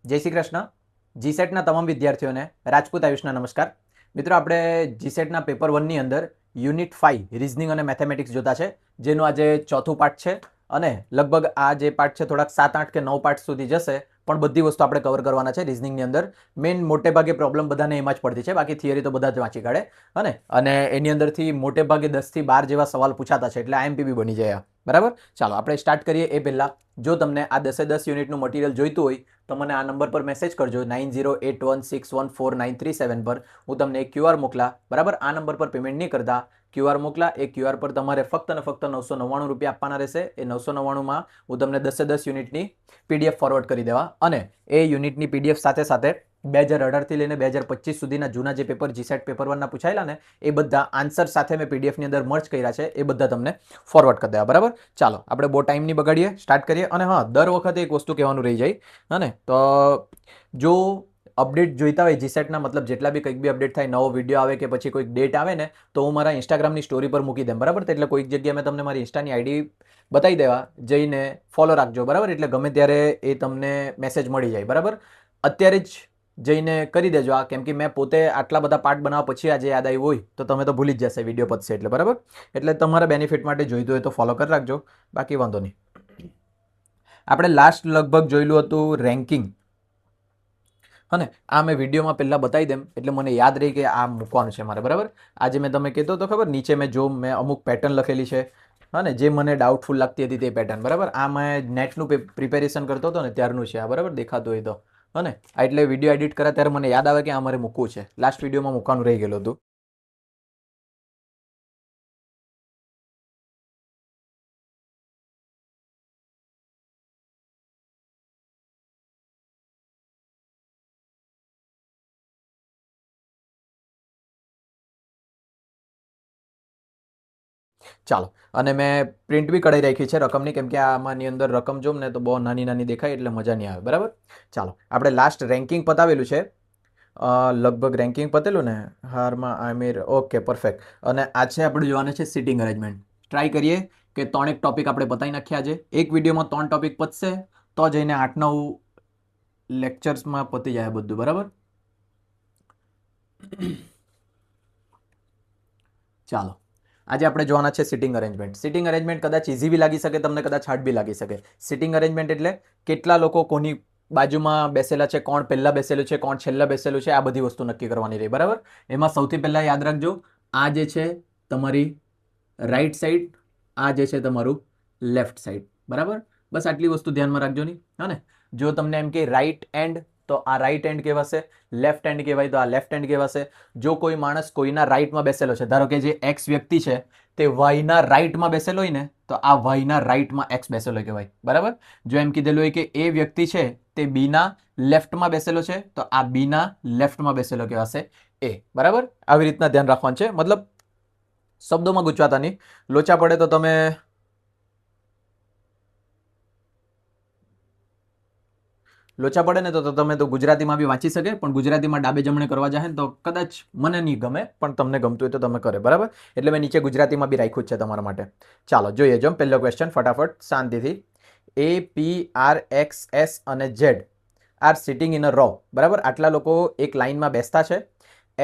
જય શ્રી કૃષ્ણ. જીસેટના તમામ વિદ્યાર્થીઓને રાજપૂત આયુષના નમસ્કાર. મિત્રો, આપણે જીસેટના પેપર 1ની અંદર યુનિટ 5 રિઝનિંગ અને મેથેમેટિક્સ જોતા છે, જેનું આજે ચોથું પાર્ટ છે. અને લગભગ આ જે પાર્ટ છે થોડાક 7, 8 કે 9 પાર્ટ સુધી જશે, પણ બધી વસ્તુ આપણે કવર કરવાના છે રિઝનિંગની અંદર. મેઇન મોટે ભાગે પ્રોબ્લેમ બધાને એમાં જ પડતી છે, બાકી થિયરી તો બધા જ વાંચી કાઢે. અને એની અંદરથી મોટે ભાગે 10 થી 12 જેવા સવાલ પૂછાતા છે, એટલે આઈએમપી બની જાય. બરાબર, ચાલો આપણે સ્ટાર્ટ કરીએ. એ પહેલા જો તમને આ 10 યુનિટનું મટીરિયલ જોઈતું હોય તો મને આ નંબર પર મેસેજ કરજો 9081614937 પર. હું તમને એક ક્યુઆર મોકલા. બરાબર, આ નંબર પર પેમેન્ટ નહીં કરતા, ક્યુઆર મોકલા. એ ક્યુઆર પર તમારે ફક્ત અને ફક્ત 999 રૂપિયા આપવાના રહેશે. એ 999માં હું તમને 10 યુનિટની પીડીએફ ફોરવર્ડ કરી દેવા. અને એ યુનિટની પીડીએફ સાથે સાથે 2018થી લઈને 2025 સુધીના જૂના જે પેપર જીસેટ પેપર 1ના પૂછાયેલા ને, એ બધા આન્સર સાથે મેં પીડીએફની અંદર મર્જ કર્યા છે. એ બધા તમને ફોરવર્ડ કરી દેવા. બરાબર, ચાલો આપણે બહુ ટાઈમ નહીં બગાડીએ, સ્ટાર્ટ કરીએ. અને હા, દર વખતે એક વસ્તુ કહેવાનું રહી જાય. અને તો જો અપડેટ જોઈતા હોય જીસેટના, મતલબ જેટલા બી કંઈક બી અપડેટ થાય, નવો વિડીયો આવે કે પછી કોઈક ડેટ આવે ને, તો હું મારા ઇન્સ્ટાગ્રામની સ્ટોરી પર મૂકી દેમ. બરાબર, એટલે કોઈક જગ્યાએ મેં તમને મારી ઇન્સ્ટાની આઈડી બતાવી દેવા, જઈને ફોલો રાખજો. બરાબર, એટલે ગમે ત્યારે એ તમને મેસેજ મળી જાય. બરાબર, અત્યારે જ જઈને કરી દેજો આ, કેમ કે મેં પોતે આટલા બધા પાર્ટ બનાવવા પછી આજે યાદ આવ્યું હોય તો તમે તો ભૂલી જ જશે વિડીયો પતશે એટલે. બરાબર, એટલે તમારા બેનિફિટ માટે જોઈતું હોય તો ફોલો કરી રાખજો, બાકી વાંધો નહીં. આપણે લાસ્ટ લગભગ જોયેલું હતું રેન્કિંગ. અને આ મેં વિડીયોમાં પહેલાં બતાવી દેમ, એટલે મને યાદ રહી કે આ મૂકવાનું છે મારે. બરાબર, આજે મેં તમે કહેતો તો ખબર, નીચે મેં અમુક પેટર્ન લખેલી છે, અને જે મને ડાઉટફુલ લાગતી હતી તે પેટર્ન. બરાબર, આ મેં નેટનું પ્રિપેરેશન કરતો હતો ને ત્યારનું છે આ. બરાબર, દેખાતું હોય તો. અને એટલે વિડીયો એડિટ કર્યા ત્યારે મને યાદ આવે કે આ મારે મૂકવું છે. લાસ્ટ વિડીયોમાં મૂકવાનું રહી ગયેલું હતું. ચાલો, અને મેં પ્રિન્ટ બી કઢાઈ રાખી છે રકમની, કેમ કે આમાંની અંદર રકમ જોમ ને તો બહુ નાની નાની દેખાય એટલે મજા નહીં આવે. બરાબર, ચાલો આપણે લાસ્ટ રેન્કિંગ પતાવેલું છે. લગભગ રેન્કિંગ પતેલું ને, હારમાં આમિર. Okay, perfect. અને આ છે આપણે જોવાના છે સિટિંગ અરેન્જમેન્ટ. ટ્રાય કરીએ કે 3 ટોપિક આપણે પતાવી નાખ્યા છે. એક વિડીયોમાં 3 ટોપિક પતશે તો જઈને 8-9 લેક્ચર્સમાં પતી જાય બધું. બરાબર, ચાલો આજે આપણે જોવાના છે સિટિંગ અરેન્જમેન્ટ. સિટિંગ અરેન્જમેન્ટ કદાચ ઇઝી બી લાગી શકે તમને, કદાચ હાર્ડ બી લાગી શકે. સિટિંગ અરેન્જમેન્ટ એટલે કેટલા લોકો કોની બાજુમાં બેસેલા છે, કોણ પહેલા બેસેલું છે, કોણ છેલ્લા બેસેલું છે, આ બધી વસ્તુ નક્કી કરવાની રહી. બરાબર, એમાં સૌથી પહેલા યાદ રાખજો, આ જે છે તમારી રાઈટ સાઈડ, આ જે છે તમારું લેફ્ટ સાઈડ. બરાબર, બસ આટલી વસ્તુ ધ્યાનમાં રાખજો નહીં. હા ને, જો તમને એમ કે રાઈટ એન્ડ, તો આ રાઈટ એન્ડ કહેવાશે. લેફ્ટ એન્ડ કહેવાય તો આ લેફ્ટ એન્ડ કહેવાશે. જો કોઈ માણસ કોઈના રાઈટમાં બેસેલો છે, ધારો કે જે એક્સ વ્યક્તિ છે તે વાયના રાઈટમાં બેસેલો હોય ને, તો આ વાયના રાઈટમાં એક્સ બેસેલો કહેવાય. બરાબર, જો એમ કીધેલું હોય કે એ વ્યક્તિ છે તે બીના લેફ્ટમાં બેસેલો છે, તો આ બીના લેફ્ટમાં બેસેલો કહેવાશે એ. બરાબર, આવી રીતના ધ્યાન રાખવાનું છે. મતલબ શબ્દોમાં ગૂંચવાતા નહીં, લોચા પડે તો તમે તમે તો ગુજરાતીમાં બી વાંચી શકે, પણ ગુજરાતીમાં ડાબે જમણે કરવા જાય ને તો કદાચ મને નહીં ગમે, પણ તમને ગમતું હોય તો તમે કરે. બરાબર, એટલે મેં નીચે ગુજરાતીમાં બી રાખ્યું જ છે તમારા માટે. ચાલો જોઈએ, જો પહેલો ક્વેશ્ચન ફટાફટ શાંતિથી. A, P, R, X, S અને Z are sitting in a row. બરાબર, આટલા લોકો એક લાઇનમાં બેસતા છે.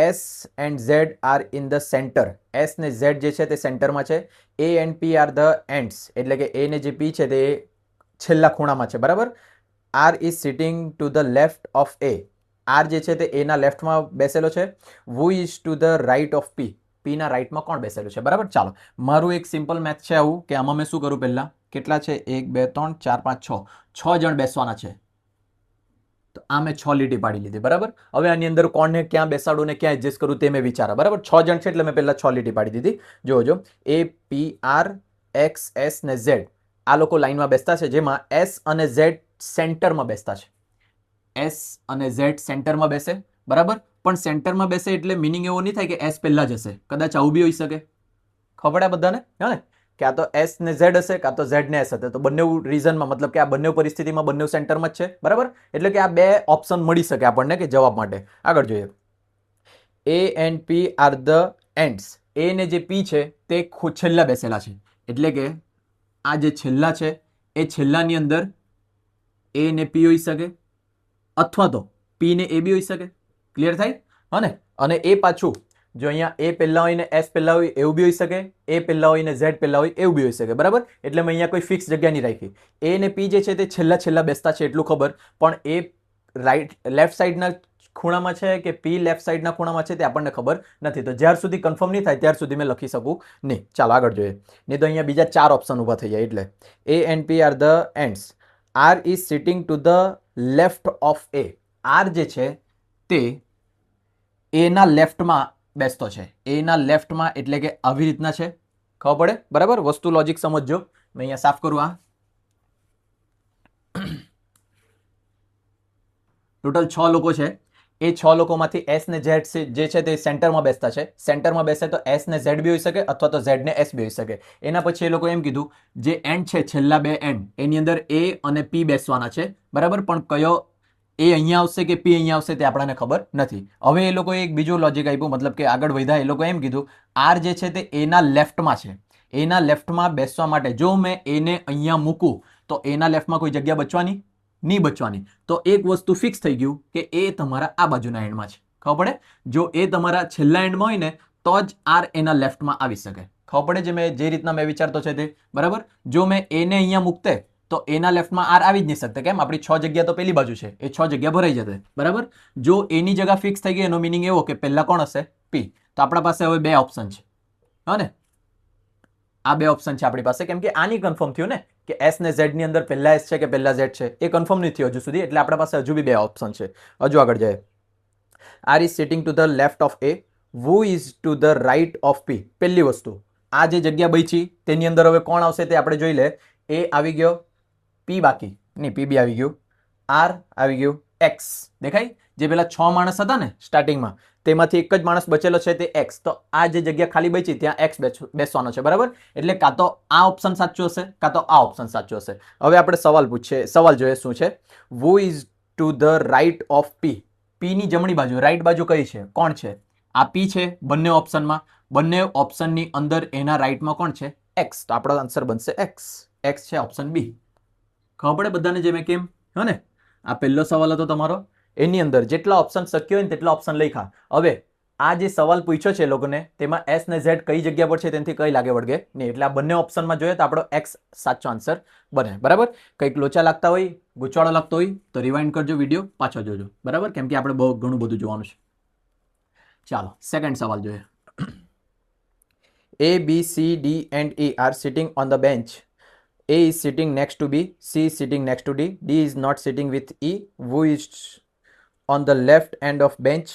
S and Z are in the centre. S ને ઝેડ જે છે તે સેન્ટરમાં છે. A and P are the ends, એટલે કે એ ને જે પી છે તે છેલ્લા ખૂણામાં છે. બરાબર, R is sitting to the left of A. R જે છે તે એના લેફ્ટમાં બેસેલો છે. Who is to the right of P. પીના રાઇટમાં કોણ બેસેલું છે? બરાબર, ચાલો મારું એક સિમ્પલ મેથ છે આવું, કે આમાં મેં શું કરું, પહેલા કેટલા છે 1 2 3 4 5 6 જણ બેસવાના છે, તો આ મેં 6 લીટી પાડી લીધી. બરાબર, હવે આની અંદર કોણને ક્યાં બેસાડું ને ક્યાં એડજસ્ટ કરું તે મેં વિચારા. બરાબર, 6 જણ છે એટલે મેં પહેલા 6 લીટી પાડી દીધી. જોજો, એ, પી, આર, એક્સ, એસ ને ઝેડ આ લોકો લાઈનમાં બેસતા છે, જેમાં એસ અને ઝેડ સેન્ટરમાં બેસતા છે. એસ અને ઝેડ સેન્ટરમાં બેસે. બરાબર, પણ સેન્ટરમાં બેસે એટલે મિનિંગ એવો નહીં થાય કે એસ પહેલા જ હશે. કદાચ આવું બી હોઈ શકે. ખબર આ બધાને? હા ને, કે આ તો એસ ને ઝેડ હશે, કાં તો ઝેડ ને એસ હશે. તો બંને રીઝનમાં, મતલબ કે આ બંને પરિસ્થિતિમાં બંને સેન્ટરમાં જ છે. બરાબર, એટલે કે આ બે ઓપ્શન મળી શકે આપણને કે જવાબ માટે. આગળ જોઈએ, A and P are the ends. A ને જે પી છે તે છેલ્લા બેસેલા છે, એટલે કે આ જે છેલ્લા છે એ છેલ્લાની અંદર એ ને પી હોઈ શકે. અથવા તો પી ને એ બી હોઈ શકે. ક્લિયર થાય? હા ને? અને એ પાછું જો અહીંયા એ પહેલા હોય ને એસ પહેલા હોય એવું બી હોઈ શકે, એ પહેલા હોય ને ઝેડ પહેલા હોય એવું બી હોઈ શકે. બરાબર? એટલે મેં અહીંયા કોઈ ફિક્સ જગ્યા નહીં રાખી. એ ને પી જે છે તે છેલ્લા બેસતા છે એટલું ખબર, પણ એ લેફ્ટ સાઈડના ખૂણામાં છે કે પી લેફ્ટ સાઈડના ખૂણામાં છે તે આપણને ખબર નથી. તો જ્યાર સુધી કન્ફર્મ નહીં થાય ત્યાર સુધી મેં લખી શકું નહીં. ચાલો આગળ જોઈએ. નહીં તો અહીંયા બીજા 4 ઓપ્શન ઊભા થઈ જાય. એટલે A and P are the ends. R is sitting to the left of A. R જે છે તે એના લેફ્ટમાં બેસતો છે. એના લેફ્ટમાં એટલે કે આવી રીતના છે. ખબર પડે? બરાબર? વસ્તુ લોજિક સમજજો. મેં અહીંયા સાફ કરું. આ ટોટલ 6 લોકો છે. એ 6 લોકોમાંથી એસ ને ઝેડ જે છે તે સેન્ટરમાં બેસતા છે. સેન્ટરમાં બેસે તો એસ ને ઝેડ બી હોઈ શકે અથવા તો ઝેડ ને એસ બી હોઈ શકે. એના પછી એ લોકો એમ કીધું જે એન્ડ છે છેલ્લા 2 એન્ડ એની અંદર એ અને પી બેસવાના છે. બરાબર? પણ કયો એ અહીંયા આવશે કે પી અહીંયા આવશે તે આપણને ખબર નથી. હવે એ લોકોએ એક બીજું લોજિક આપ્યું, મતલબ કે આગળ વધ્યા. એ લોકો એમ કીધું આર જે છે તે એના લેફ્ટમાં છે. એના લેફ્ટમાં બેસવા માટે જો મેં એને અહીંયા મૂકું તો એના લેફ્ટમાં કોઈ જગ્યા બચવાની નહીં બચવાની. તો એક વસ્તુ ફિક્સ થઈ ગયું કે એ તમારા આ બાજુના એન્ડમાં છે. ખબર પડે? જો એ તમારા છેલ્લા એન્ડમાં હોય ને તો જ આર એના લેફ્ટમાં આવી શકે. ખબર પડે? જે રીતના મેં વિચારતો છે તે. બરાબર? જો મેં એને અહીંયા મૂકતે તો એના લેફ્ટમાં આર આવી જ નહીં શકતે. કેમ? આપણી 6 જગ્યા તો પેલી બાજુ છે. એ 6 જગ્યા ભરાઈ જશે. બરાબર? જો એની જગ્યા ફિક્સ થઈ ગઈ એનો મિનિંગ એવો કે પહેલા કોણ હશે? પી. તો આપણા પાસે હવે 2 ઓપ્શન છે. હા ને? આ 2 ઓપ્શન છે આપણી પાસે. કેમ કે આની કન્ફર્મ થયું ને કે એસ ને ઝેડ ની અંદર પહેલા એસ છે કે પહેલા ઝેડ છે એ કન્ફર્મ નહીં થયું હજુ સુધી. એટલે આપણા પાસે હજુ બી 2 ઓપ્શન છે. હજુ આગળ જાય. R is sitting to the left of A. Who is to the right of P. પહેલી વસ્તુ, આ જે જગ્યા બચી તેની અંદર હવે કોણ આવશે તે આપણે જોઈ લે. એ આવી ગયો, પી બાકી નહીં, પી બી આવી ગયું, આર આવી ગયું, એક્સ. દેખાય? જે પેલા 6 માણસ હતા ને સ્ટાર્ટિંગમાં તેમાંથી એક જ માણસ બચેલો છે તે એક્સ. તો આ જે જગ્યા ખાલી બચી ત્યાં એક્સ બેસવાનો છે. બરાબર? એટલે કાં તો આ ઓપ્શન સાચું હશે કાં તો આ ઓપ્શન સાચું હશે. હવે આપણે સવાલ પૂછીએ. સવાલ જોઈએ શું છે. Who is to the right of P. P ની જમણી બાજુ, રાઈટ બાજુ કઈ છે? કોણ છે? આ પી છે બંને ઓપ્શનમાં. બંને ઓપ્શનની અંદર એના રાઈટમાં કોણ છે? એક્સ. તો આપણો આન્સર બનશે એક્સ. એક્સ છે ઓપ્શન બી. ખબર પડે બધાને જે મેં કેમ? હા ને? આ પહેલો સવાલ હતો તમારો. એની અંદર જેટલા ઓપ્શન શક્ય હોય ને તેટલા ઓપ્શન લખ્યા. હવે આ જે સવાલ પૂછ્યો છે લોકોને તેમાં એસ ને ઝેડ કઈ જગ્યા પર છે તેનાથી કઈ લાગે વળગે નહીં. એટલે આ બંને ઓપ્શનમાં જોઈએ તો આપણો એક્સ સાચો આન્સર બને. બરાબર? કંઈક લોચા લાગતા હોય, ગૂંચવાડો લાગતો હોય તો રિવાઇન્ડ કરજો, વિડીયો પાછો જોજો. બરાબર? કેમ કે આપણે બહુ ઘણું બધું જોવાનું છે. ચાલો સેકન્ડ સવાલ જોઈએ. A, B, C, D and E are sitting on the bench. A is sitting next to B, C is sitting next to D, D is not sitting with E, who is on the left end of bench,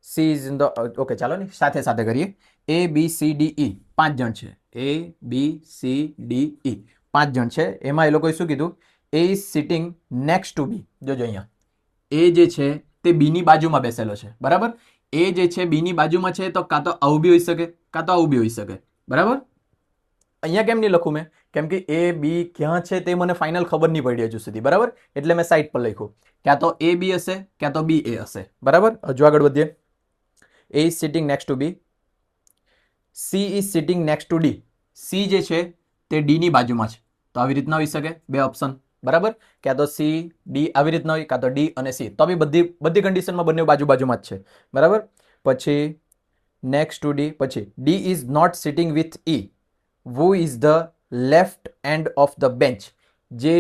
C is in the okay ચાલો ને સાથે સાથે કરીએ. A B C D E 5 જણ છે. A B C D E 5 જણ છે. એમાં એ લોકોએ શું કીધું? A is sitting next to B. જોજો અહીંયા A જે છે તે B ની બાજુમાં બેસેલો છે. બરાબર? A જે છે B ની બાજુમાં છે તો કાં તો આવું બી હોઈ શકે કાં તો આવું બી હોઈ શકે. બરાબર? અહીંયા કેમ નહીં લખું મેં? કેમ કે એ બી ક્યાં છે તે મને ફાઇનલ ખબર નહીં પડી હજુ સુધી. બરાબર? એટલે મેં સાઈડ પર લખ્યું. ક્યાં તો એ બી હશે ક્યાં તો બી એ હશે. બરાબર? હજુ આગળ વધીએ. A is sitting next to B. C is sitting next to D. C જે છે તે D ની બાજુમાં છે. તો આવી રીતના હોઈ શકે 2 ઓપ્શન. બરાબર? ક્યાં તો C D આવી રીતના હોય કાં તો D અને C. તો બી બધી કન્ડિશનમાં બંને બાજુમાં જ છે. બરાબર? પછી next to D. પછી D is not sitting with E. Who is the left end of the bench? જે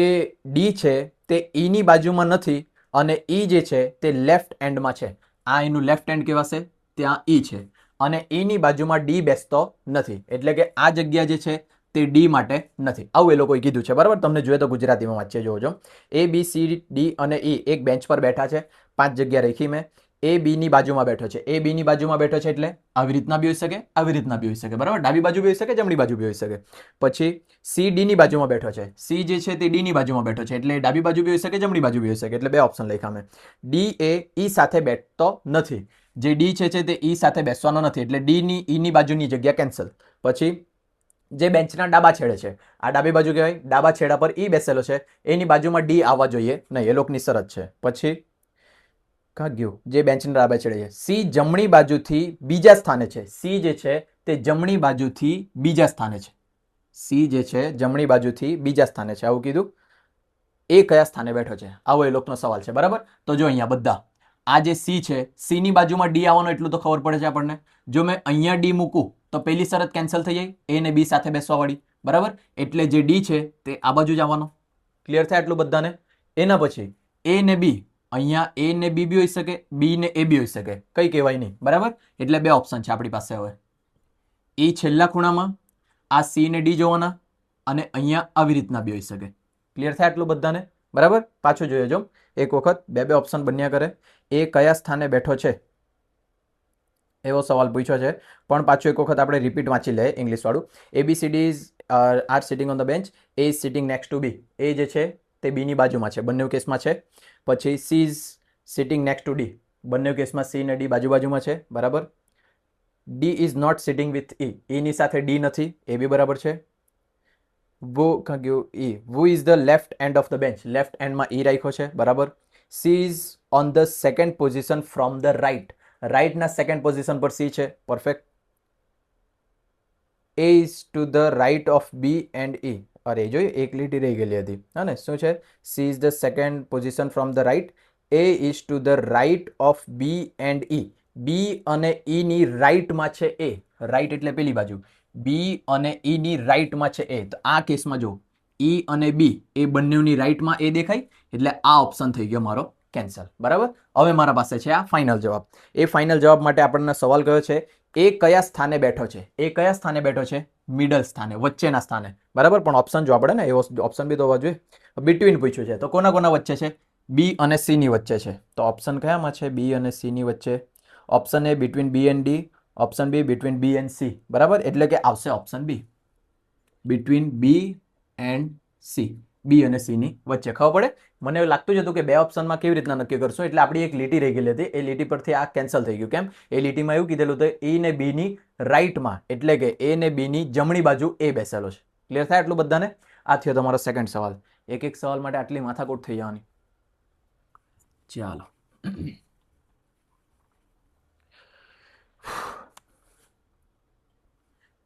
D છે તે E ની બાજુમાં નથી અને E જે છે તે લેફ્ટ એન્ડમાં છે. આ એનું લેફ્ટ એન્ડ કહેવાશે. ત્યાં E છે અને E ની બાજુમાં D બેસતો નથી. એટલે કે આ જગ્યા જે છે તે D માટે નથી. આવું એ લોકોએ કીધું છે. બરાબર? તમને જોઈએ તો ગુજરાતીમાં વાંચીએ જોજો. A B C D અને E એક બેન્ચ પર બેઠા છે. 5 જગ્યા રાખી મેં. એ બી ની બાજુમાં બેઠો છે. એ બી ની બાજુમાં બેઠો છે એટલે આવી રીતના બી હોઈ શકે, આવી રીતના બી હોઈ શકે. બરાબર? ડાબી બાજુ બી હોઈ શકે, જમણી બાજુ બી હોઈ શકે. પછી સી ડી ની બાજુમાં બેઠો છે. સી જે છે તે ડી ની બાજુમાં બેઠો છે એટલે ડાબી બાજુ બી હોઈ શકે, જમણી બાજુ બી હોઈ શકે. એટલે 2 ઓપ્શન લખ્યા મેં. ડી એ ઈ સાથે બેઠતો નથી. જે ડી છે તે ઈ સાથે બેસવાનો નથી એટલે ડી ની ઈ ની બાજુની જગ્યા કેન્સલ. પછી જે બેન્ચના ડાબા છેડે છે, આ ડાબી બાજુ કહેવાય, ડાબા છેડા પર ઈ બેસેલો છે, એની બાજુમાં ડી આવવા જોઈએ નહીં, એ લોકોની શરત છે. પછી ગયું જે બેન્ચના ડાબા છેડે છે, સી જમણી બાજુથી બીજા સ્થાને છે. સી જે છે તે જમણી બાજુથી બીજા સ્થાને છે. સી જે છે જમણી બાજુથી બીજા સ્થાને છે. આવું કીધું. એ કયા સ્થાને બેઠો છે, આવો એ લોકોનો સવાલ છે. બરાબર, તો જો અહીંયા બધા આ જે સી છે, સી ની બાજુમાં ડી આવવાનો એટલું તો ખબર પડે છે આપણને. જો મેં અહીંયા ડી મૂકું તો પહેલી શરત કેન્સલ થઈ જાય, એ ને બી સાથે બેસવા વાળી. બરાબર, એટલે જે ડી છે તે આ બાજુ જ આવવાનો. ક્લિયર થાય એટલું બધાને? એના પછી એ ને બી, અહીંયા એ ને બી બી હોઈ શકે, બી ને એ બી હોઈ શકે, કઈ કહેવાય નહીં. બરાબર, એટલે બે ઓપ્શન છે આપણી પાસે. હવે એ છેલ્લા ખૂણામાં આ સી ને ડી જોવાના, અને અહીંયા આવી રીતના બી હોઈ શકે. ક્લિયર થાય એટલું બધાને? બરાબર, પાછું જોઈએ જો એક વખત, બે ઓપ્શન બન્યા કરે. એ કયા સ્થાને બેઠો છે એવો સવાલ પૂછ્યો છે, પણ પાછું એક વખત આપણે રિપીટ વાંચી લઈએ ઇંગ્લિશ વાળું. ABCD are sitting on the bench, A is sitting next to B. A જે છે તે બીની બાજુમાં છે, બંને કેસમાં છે. પછી C is sitting next to D, બંને કેસમાં સી ને ડી બાજુમાં છે. બરાબર, D is not sitting with E, ઈની સાથે ડી નથી, એ બી બરાબર છે. Who is the left end of the bench, left એન્ડમાં ઈ રાખ્યો છે. બરાબર, C is on the second position from the right, રાઇટના સેકન્ડ પોઝિશન પર સી છે. Perfect. A is to the right of B and ઈ. અરે જોયું, એક લીટી રહી ગયેલી હતી. હા ને, શું છે? C is the second position from the right, A is to the right of B and E. B અને ઈ ની રાઇટમાં છે એ, રાઇટ એટલે પેલી બાજુ, બી અને ઈ ની રાઇટમાં છે એ. તો આ કેસમાં જો ઈ અને બી એ બંનેની રાઇટમાં એ દેખાય, એટલે આ ઓપ્શન થઈ ગયો મારો કેન્સલ. બરાબર, હવે મારા પાસે છે આ ફાઇનલ જવાબ. એ ફાઇનલ જવાબ માટે આપણને સવાલ કયો છે? એ કયા સ્થાને બેઠો છે? એ કયા સ્થાને બેઠો છે? મિડલ સ્થાને, વચ્ચેના સ્થાને. બરાબર, પણ ઓપ્શન જો આપણે ને એવો ઓપ્શન બી તો હોવા જોઈએ. બિટવીન પૂછ્યું છે, તો કોના કોના વચ્ચે છે? બી અને સી ની વચ્ચે છે. તો ઓપ્શન કયામાં છે? બી અને સી ની વચ્ચે. Option A between B and D, option B between B and C. બરાબર, એટલે કે આવશે option B, between B and C, B અને સી ની વચ્ચે. ખબર પડે? મને એવું લાગતું જ હતું કે બે ઓપ્શનમાં કેવી રીતના નક્કી કરશું, એટલે આપણી એક લીટી રહી ગયેલી હતી, એ લીટી પરથી આ કેન્સલ થઈ ગયું. કેમ? એ લીટીમાં એવું કીધેલું હતું એ ને બી ની રાઈટમાં, એટલે કે એ ને બી ની જમણી બાજુ એ બેસેલો છે. ક્લિયર થાય એટલું બધાને? આ થયો તમારો સેકન્ડ સવાલ. એક એક સવાલ માટે આટલી માથાકૂટ થઈ જવાની. ચાલો,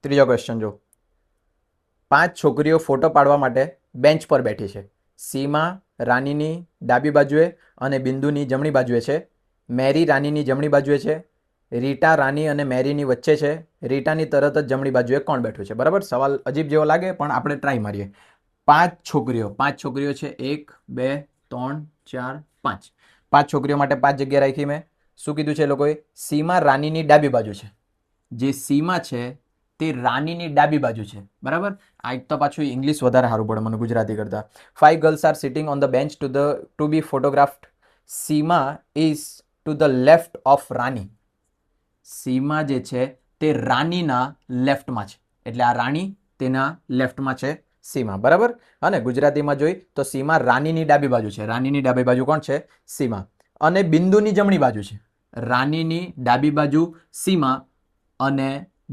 ત્રીજો ક્વેશ્ચન જો. 5 છોકરીઓ ફોટો પાડવા માટે બેન્ચ પર બેઠી છે. સીમા રાનીની ડાબી બાજુએ અને બિંદુની જમણી બાજુએ છે. મેરી રાનીની જમણી બાજુએ છે. રીટા રાની અને મેરીની વચ્ચે છે. રીટાની તરત જ જમણી બાજુએ કોણ બેઠું છે? બરાબર, સવાલ અજીબ જેવો લાગે, પણ આપણે ટ્રાય મારીએ. 5 છોકરીઓ છે. 1 2 3 4 5. 5 છોકરીઓ માટે 5 જગ્યા રાખી મેં. શું કીધું છે એ લોકોએ? સીમા રાનીની ડાબી બાજુ છે. જે સીમા છે તે રાનીની ડાબી બાજુ છે. બરાબર, આ એક તો પાછું ઇંગ્લિશ વધારે સારું પડે મને ગુજરાતી કરતા. 5 girls are sitting on the bench to be photographed. Seema is to the left of Rani. Seema જે છે તે રાનીના લેફ્ટમાં છે, એટલે આ રાની તેના લેફ્ટમાં છે સીમા. બરાબર, અને ગુજરાતીમાં જોઈ તો સીમા રાનીની ડાબી બાજુ છે. રાનીની ડાબી બાજુ કોણ છે? સીમા. અને બિંદુની જમણી બાજુ છે. રાનીની ડાબી બાજુ સીમા અને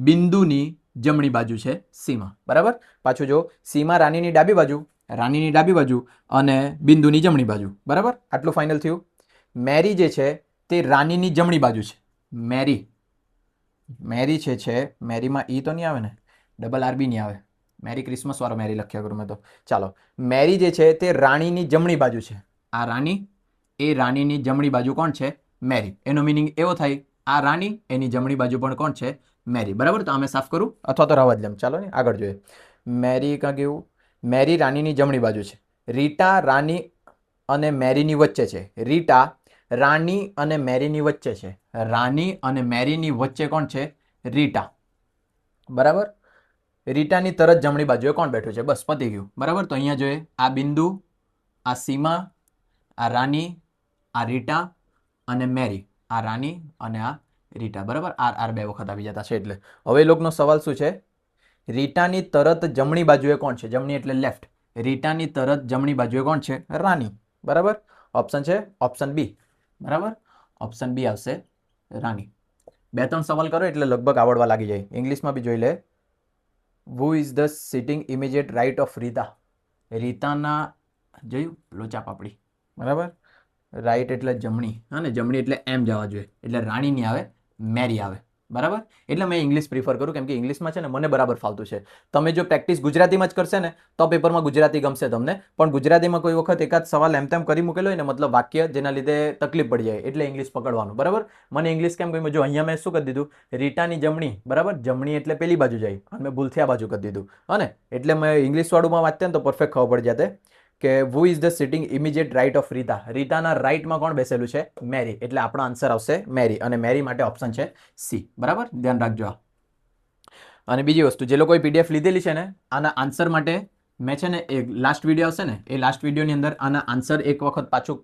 બિંદુની જમણી બાજુ છે સીમા. બરાબર, પાછું જો, સીમા રાનીની ડાબી બાજુ અને બિંદુની જમણી બાજુ. બરાબર, આટલું ફાઇનલ થયું. મેરી જે છે તે રાનીની જમણી બાજુ છે. મેરી છે મેરીમાં ઈ તો નહીં આવે ને, ડબલ આર બી નહીં આવે. મેરી ક્રિસમસ વાળો મેરી લખ્યા કરું મેં તો. ચાલો, મેરી જે છે તે રાણીની જમણી બાજુ છે. આ રાની, એ રાનીની જમણી બાજુ કોણ છે? મેરી. એનો મિનિંગ એવો થાય, આ રાની, એની જમણી બાજુ પણ કોણ છે? મેરી. બરાબર, તો અમે સાફ કરું અથવા તો રવા જ લેમ. ચાલો ને આગળ જોઈએ. મેરી કાં કેવું? મેરી રાનીની જમણી બાજુ છે. રીટા રાની અને મેરીની વચ્ચે છે. રીટા રાની અને મેરીની વચ્ચે છે. રાની અને મેરીની વચ્ચે કોણ છે? રીટા. બરાબર, રીટાની તરત જમણી બાજુએ કોણ બેઠું છે? બસ પતી ગયું. બરાબર, તો અહીંયા જોઈએ, આ બિંદુ, આ સીમા, આ રાની, આ રીટા અને મેરી. આ રાની અને આ રીટા. બરાબર, આર બે વખત આવી જતા છે. એટલે હવે એ લોકોનો સવાલ શું છે? રીટાની તરત જમણી બાજુએ કોણ છે? જમણી એટલે લેફ્ટ. રીટાની તરત જમણી બાજુએ કોણ છે? રાની. બરાબર, ઓપ્શન છે ઓપ્શન બી. બરાબર, ઓપ્શન બી આવશે રાની. 2-3 સવાલ કરો એટલે લગભગ આવડવા લાગી જાય. ઇંગ્લિશમાં બી જોઈ લે. Who is the sitting immediate right of Rita. રીતાના જોયું લોચા પાપડી. બરાબર, રાઈટ એટલે જમણી. હા ને, જમણી એટલે એમ જવા જોઈએ, એટલે રાણી ની આવે, મેરી આવે. બરાબર, એટલે મેં ઇંગ્લિશ પ્રિફર કરું કેમ કે ઇંગ્લિશમાં છે ને મને બરાબર ફાવતું છે. તમે જો પ્રેક્ટિસ ગુજરાતીમાં જ કરશે ને તો પેપરમાં ગુજરાતી ગમશે તમને, પણ ગુજરાતીમાં કોઈ વખત એકાદ સવાલ એમ તેમ કરી મૂકેલો હોય ને મતલબ વાક્ય જેના લીધે તકલીફ પડી જાય એટલે ઇંગ્લિશ પકડવાનું. બરાબર, મને ઇંગ્લિશ કેમ ગમ્યું, જો અહીંયા મેં શું કરી દીધું, રીટાની જમણી, બરાબર, જમણી એટલે પેલી બાજુ જાય અને મેં ભૂલથી આ બાજુ કરી દીધું, અને એટલે મેં ઇંગ્લિશ વાળુંમાં વાંચતે ને તો પરફેક્ટ ખબર પડી જાતે કે who is the sitting immediate right of Rita. રીતાના રાઈટમાં કોણ બેસેલું છે, મેરી, એટલે આપણો આન્સર આવશે મેરી, અને મેરી માટે ઓપ્શન છે સી. બરાબર, ધ્યાન રાખજો. અને બીજી વસ્તુ, જે લોકોએ પીડીએફ લીધેલી છે ને આના આન્સર માટે મેં છે ને એ લાસ્ટ વિડીયો હશે ને એ લાસ્ટ વિડીયોની અંદર આના આન્સર એક વખત પાછું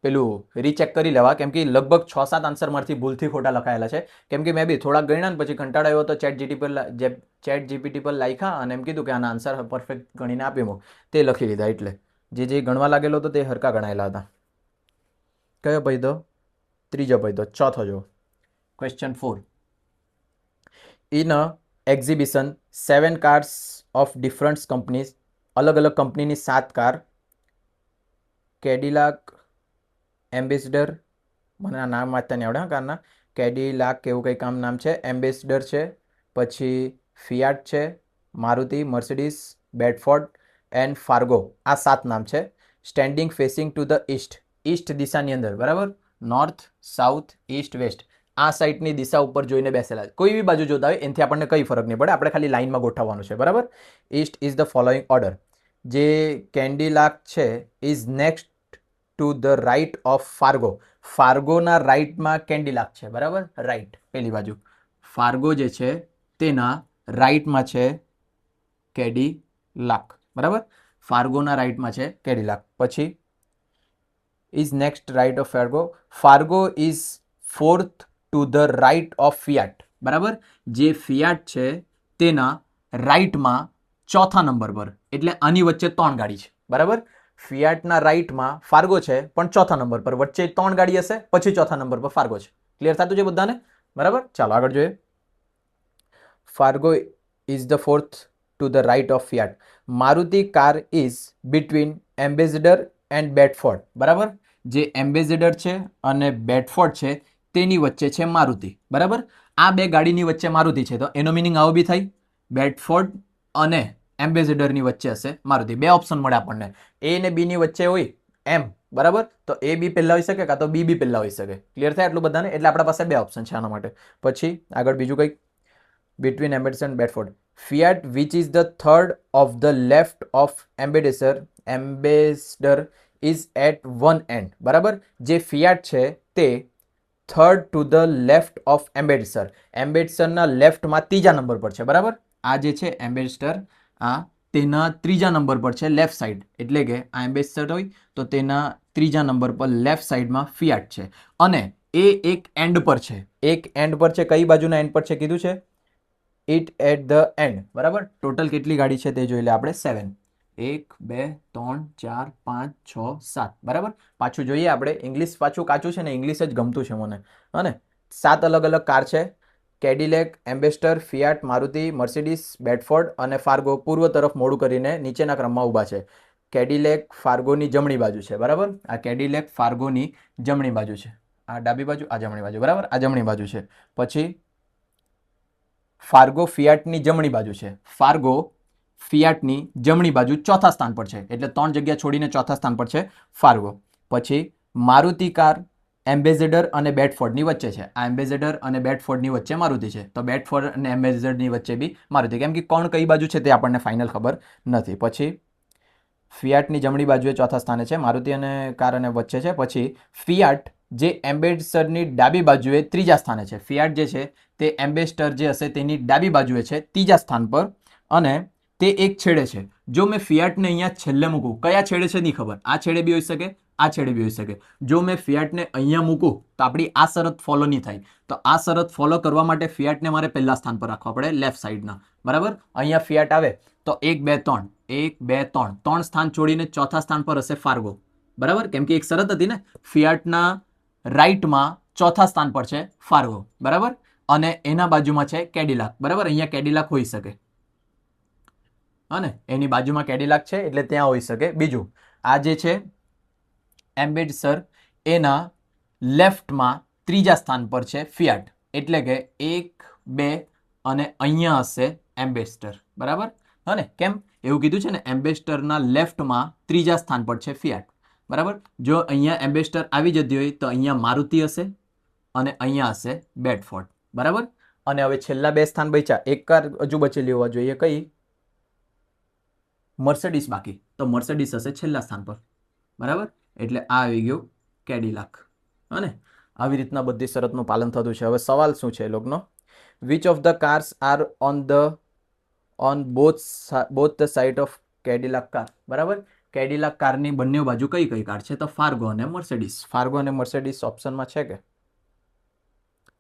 પેલું રીચેક કરી લેવા, કેમ કે લગભગ 6-7 આન્સર મારથી ભૂલથી ખોટા લખાયેલા છે, કેમ કે મેં બી થોડાક ગણ્યા ને પછી કંટાળો આવ્યો તો ચેટ જીપીટી પર લખ્યા અને એમ કીધું કે આના આન્સર પરફેક્ટ ગણીને આપી તે લખી લીધા, એટલે જે ગણવા લાગેલો હતો તે હરકા ગણાયેલા હતા. કયો પૈદો? ત્રીજો પૈદો. ચોથો જો question 4. In a exhibition 7 cars of different companies, અલગ અલગ કંપનીની 7 કાર, કેડિલાક, એમ્બેસેડર, મને આ નામ વાંચતા નહીં આવડે હા કારના, કેડિલાક એવું કંઈ કામ નામ છે, એમ્બેસેડર છે, પછી ફિયાટ છે, મારુતિ, મર્સિડીઝ, બેડફોર્ડ એન્ડ ફાર્ગો, આ 7 નામ છે. Standing facing to the East, East દિશાની અંદર, બરાબર, નોર્થ, સાઉથ, ઈસ્ટ, વેસ્ટ, આ સાઈડની દિશા ઉપર જોઈને બેસેલા. કોઈ બી બાજુ જોતા હોય એનાથી આપણને કંઈ ફરક નહીં પડે, આપણે ખાલી લાઇનમાં ગોઠવવાનું છે. બરાબર, east is the following order. જે કેન્ડિલાક છે is next to the right of Fargo, ફાર્ગોના રાઇટમાં કેન્ડિલાક છે. બરાબર, રાઇટ પેલી બાજુ, ફાર્ગો જે છે તેના રાઇટમાં છે કેડિલાક. બરાબર, ફાર્ગોના રાઇટમાં છે કેડિલાક. પછી is next right of Fargo, Fargo is fourth to the right of Fiat. બરાબર, જે ફિયાટ છે તેના રાઇટમાં ચોથા નંબર પર, એટલે આની વચ્ચે 3 ગાડી છે. બરાબર, ફિયાટના રાઇટમાં ફાર્ગો છે પણ ચોથા નંબર પર, વચ્ચે 3 ગાડી હશે પછી ચોથા નંબર પર ફાર્ગો છે. ક્લિયર થતું છે બધાને? બરાબર, ચાલો આગળ જોઈએ. Fargo is the fourth to the right of Fiat. Maruti car is between Ambassador and Bedford. બરાબર, જે એમ્બેસેડર છે અને બેડફોર્ડ છે તેની વચ્ચે છે મારુતિ. બરાબર, આ બે ગાડીની વચ્ચે મારુતિ છે તો એનો મિનિંગ આવો બી થાય, બેડફોર્ડ અને એમ્બેસેડરની વચ્ચે હશે મારુતિ. બે ઓપ્શન મળે આપણને, એ ને બી ની વચ્ચે હોય એમ. બરાબર, તો એ બી પહેલા હોઈ શકે કાં તો બી પહેલા હોઈ શકે. ક્લિયર થાય એટલું બધાને? એટલે આપણા પાસે બે ઓપ્શન છે આના માટે. પછી આગળ બીજું કંઈક, between Ambassador and Bedford, Fiat which is the third of the left of Ambassador is at one end. બરાબર, જે ફિયાટ છે તે third to the left of Ambassador, એમ્બેસેડરના લેફ્ટમાં ત્રીજા નંબર પર છે. બરાબર, આ જે છે એમ્બેસેડર, આ તેના ત્રીજા નંબર પર છે લેફ્ટ સાઈડ, એટલે કે આ એમ્બેસેડર હોય તો તેના ત્રીજા નંબર પર લેફ્ટ સાઈડમાં ફિયાટ છે, અને એ એક એન્ડ પર છે. એક એન્ડ પર છે, કઈ બાજુના એન્ડ પર છે કીધું છે? It at the end. બરાબર, ટોટલ કેટલી ગાડી છે તે જોઈ લે આપણે. 7, 1 2 3 4 5 6 7. બરાબર, પાછું જોઈએ આપણે. ઇંગ્લિશ પાછું કાચું છે ને, ઇંગ્લિશ જ ગમતું છે મને. અને 7 અલગ અલગ કાર છે, કેડિલેક, એમ્બેસેડર, ફિયાટ, મારુતિ, મર્સિડીઝ, બેડફોર્ડ અને ફાર્ગો પૂર્વ તરફ મોડું કરીને નીચેના ક્રમમાં ઊભા છે. કેડિલેક ફાર્ગોની જમણી બાજુ છે. બરાબર, આ કેડિલેક ફાર્ગોની જમણી બાજુ છે, આ ડાબી બાજુ, આ જમણી બાજુ. બરાબર, આ જમણી બાજુ છે. પછી ફાર્ગો ફિયાટની જમણી બાજુ છે, ફાર્ગો ફિયાટની જમણી બાજુ ચોથા સ્થાન પર છે, એટલે 3 જગ્યા છોડીને ચોથા સ્થાન પર છે ફાર્ગો. પછી મારુતિ કાર એમ્બેસેડર અને બેડફોર્ડની વચ્ચે છે. આ એમ્બેસેડર અને બેડફોર્ડની વચ્ચે મારુતિ છે, તો બેડફોર્ડ અને એમ્બેસેડરની વચ્ચે બી મારુતિ, કેમ કે કોણ કઈ બાજુ છે તે આપણને ફાઇનલ ખબર નથી. પછી ફિયાટની જમણી બાજુએ ચોથા સ્થાને છે, મારુતિ અને કાર અને વચ્ચે છે. પછી ફિયાટ જે એમ્બેસેડરની ડાબી બાજુએ ત્રીજા સ્થાને છે, ફિયાટ જે છે તે એમ્બેસેડર જે હશે તેની ડાબી બાજુએ છે ત્રીજા સ્થાન પર, અને તે એક છેડે છે. જો મેં ફિયાટને અહીંયા છેલ્લે મૂકું, કયા છેડે છે નહીં ખબર, આ છેડે બી હોઈ શકે, આ છેડે બી હોઈ શકે. જો મેં ફિયાટને અહીંયા મૂકું તો આપણી આ શરત ફોલો નહીં થાય, તો આ શરત ફોલો કરવા માટે ફિયાટને મારે પહેલા સ્થાન પર રાખવા પડે, લેફ્ટ સાઈડના. બરાબર, અહીંયા ફિયાટ આવે તો 1 2 3, 1 2 3, 3 સ્થાન છોડીને ચોથા સ્થાન પર હશે ફાર્ગો. બરાબર, કેમ કે એક શરત હતી ને, ફિયાટના રાઈટમાં ચોથા સ્થાન પર છે ફાર્ગો. બરાબર, અને એના બાજુમાં છે કેડિલાક. બરાબર, અહીંયા કેડિલાક હોઈ શકે, અને એની બાજુમાં કેડિલાક છે એટલે ત્યાં હોઈ શકે. બીજું, આ જે છે એમ્બેસેડર, એના લેફ્ટમાં ત્રીજા સ્થાન પર છે ફિયાટ, એટલે કે 1 2 અને અહીંયા હશે એમ્બેસેડર, બરાબર. હા ને, કેમ એવું કીધું છે ને, એમ્બેસેડરના લેફ્ટમાં ત્રીજા સ્થાન પર છે ફિયાટ, બરાબર. જો અહીંયા એમ્બેસેડર આવી જતી હોય તો અહીંયા મારુતિ હશે અને અહીંયા હશે બેડફોર્ડ, બરાબર. અને હવે છેલ્લા બે સ્થાન બચ્યા, એક કાર હજુ બચેલી હોવા જોઈએ, કઈ? મર્સિડીઝ બાકી, તો મર્સિડીઝ હશે છેલ્લા સ્થાન પર, બરાબર. એટલે આ આવી ગયું કેડિલાક. અને આવી રીતના બધી શરતનું પાલન થતું છે. હવે સવાલ શું છે એ લોકોનો? Which of the cars are on both the side of Cadillac car, બરાબર. કેડિલાક કારની બંને બાજુ કઈ કઈ કાર છે? તો ફાર્ગો અને મર્સિડીઝ. ફાર્ગો અને મર્સિડીઝ ઓપ્શનમાં છે કે?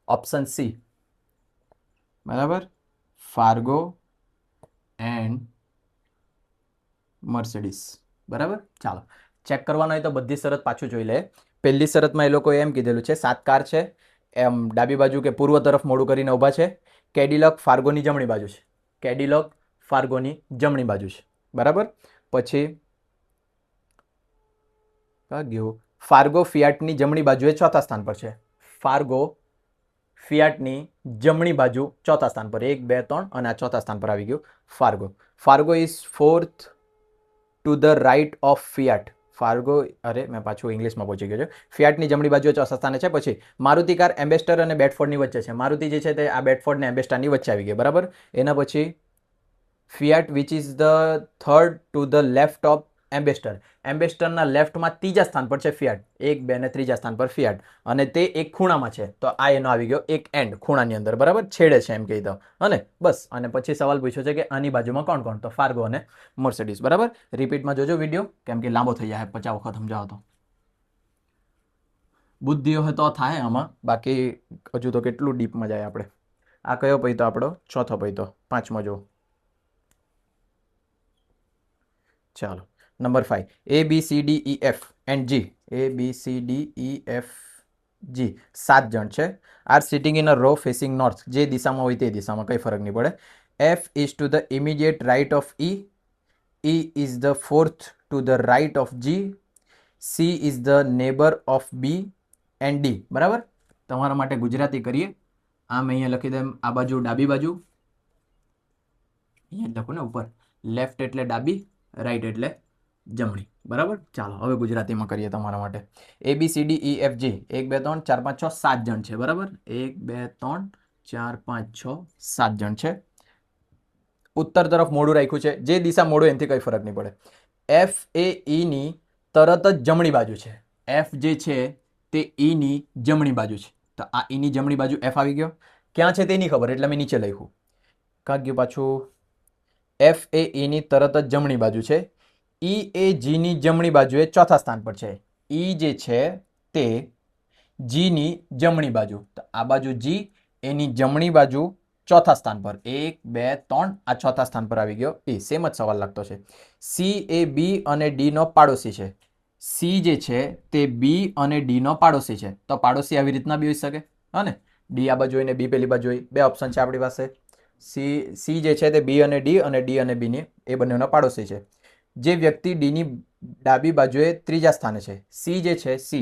ઓપ્શન સી, બરાબર. ફાર્ગો એન્ડ મર્સિડીઝ, બરાબર. ચાલો ચેક કરવાનો હોય તો બધી શરત પાછું જોઈ લે. પહેલી શરતમાં એ લોકોએ એમ કીધેલું છે 7 કાર છે, એમ ડાબી બાજુ કે પૂર્વ તરફ મોડું કરીને ઊભા છે. કેડિલાક ફાર્ગોની જમણી બાજુ છે. કેડિલાક ફાર્ગોની જમણી બાજુ છે, બરાબર. પછી ગયું ફાર્ગો ફિયાટની જમણી બાજુએ ચોથા સ્થાન પર છે. ફાર્ગો ફિયાટની જમણી બાજુ ચોથા સ્થાન પર, 1 2 3 અને આ ચોથા સ્થાન પર આવી ગયું Fargo. Fargo is fourth to the right of Fiat. Fargo, અરે મેં પાછું ઇંગ્લિશમાં પહોંચી ગયો છે. ફિયાટની જમણી બાજુએ ચોથા સ્થાને છે. પછી મારુતિ કાર એમ્બેસેડર અને બેડફોર્ડની વચ્ચે છે. મારુતિ જે છે તે આ બેડફોર્ડ ને એમ્બેસેડરની વચ્ચે આવી ગઈ, બરાબર. એના પછી Fiat which is the third to the left of Ambassador. એમ્બેસેડરના લેફ્ટમાં ત્રીજા સ્થાન પર છે ફિયાટ, 1 2 ને ત્રીજા સ્થાન પર ફિયાટ, અને તે એક ખૂણામાં છે. તો આ એનો આવી ગયો એક એન્ડ, ખૂણાની અંદર, બરાબર, છેડે છે એમ કહી દો. અને બસ, અને પછી સવાલ પૂછ્યો છે કે આની બાજુમાં કોણ કોણ? તો ફાર્ગો અને મર્સિડીઝ, બરાબર. રિપીટમાં જોજો વિડીયો, કેમ કે લાંબો થઈ જાય 50 વખત સમજાવો તો. બુદ્ધિ હોય તો થાય આમાં, બાકી હજુ તો કેટલું ડીપમાં જાય આપણે. આ કયો પૈતો આપણો? ચોથો પૈતો. પાંચમો જો. ચાલો, number 5. A B C D E F and G. A B C D E F G 7 જણ છે. Are sitting in a row facing north. જે દિશામાં હોય તે દિશામાં, કંઈ ફરક નહીં પડે. F is to the immediate right of E. E is the fourth to the right of G. C is the neighbor of B and D, બરાબર. તમારા માટે ગુજરાતી કરીએ. આમ અહીંયા લખી દે, આ બાજુ ડાબી બાજુ, અહીંયા લખો ને ઉપર, લેફ્ટ એટલે ડાબી, રાઈટ એટલે જમણી, બરાબર. ચાલો હવે ગુજરાતીમાં કરીએ તમારા માટે. ABCDEFG 1 2 3 4 5 6 7 જણ છે, બરાબર. 1 2 3 4 5 6 7 જણ છે. ઉત્તર તરફ મોઢું રાખ્યું છે. જે દિશા મોઢું એનાથી કંઈ ફરક નહીં પડે. F એ E ની તરત જ જમણી બાજુ છે. F જે છે તે E ની જમણી બાજુ છે. તો આ E ની જમણી બાજુ F આવી ગયો. ક્યાં છે તે નહીં ખબર એટલે મેં નીચે લખ્યું. કાં ગયું પાછું? F એ E ની તરત જ જમણી બાજુ છે. E એ G ની જમણી બાજુએ ચોથા સ્થાન પર છે. E જે છે તે G ની જમણી બાજુ, તો આ બાજુ G, એની જમણી બાજુ ચોથા સ્થાન પર, 1 2 3 આ ચોથા સ્થાન પર આવી ગયો E. સેમ જ સવાલ લાગતો છે. C એ B અને D નો પાડોશી છે. C જે છે તે B અને D નો પાડોશી છે. તો પાડોશી આવી રીતના બી હોઈ શકે, હા ને. D આ બાજુ હોય ને B પેલી બાજુ હોય. બે ઓપ્શન છે આપણી પાસે. C જે છે તે B અને D અને B ની એ બંનેનો પાડોશી છે. જે વ્યક્તિ D ની ડાબી બાજુએ ત્રીજા સ્થાને છે. C જે છે, C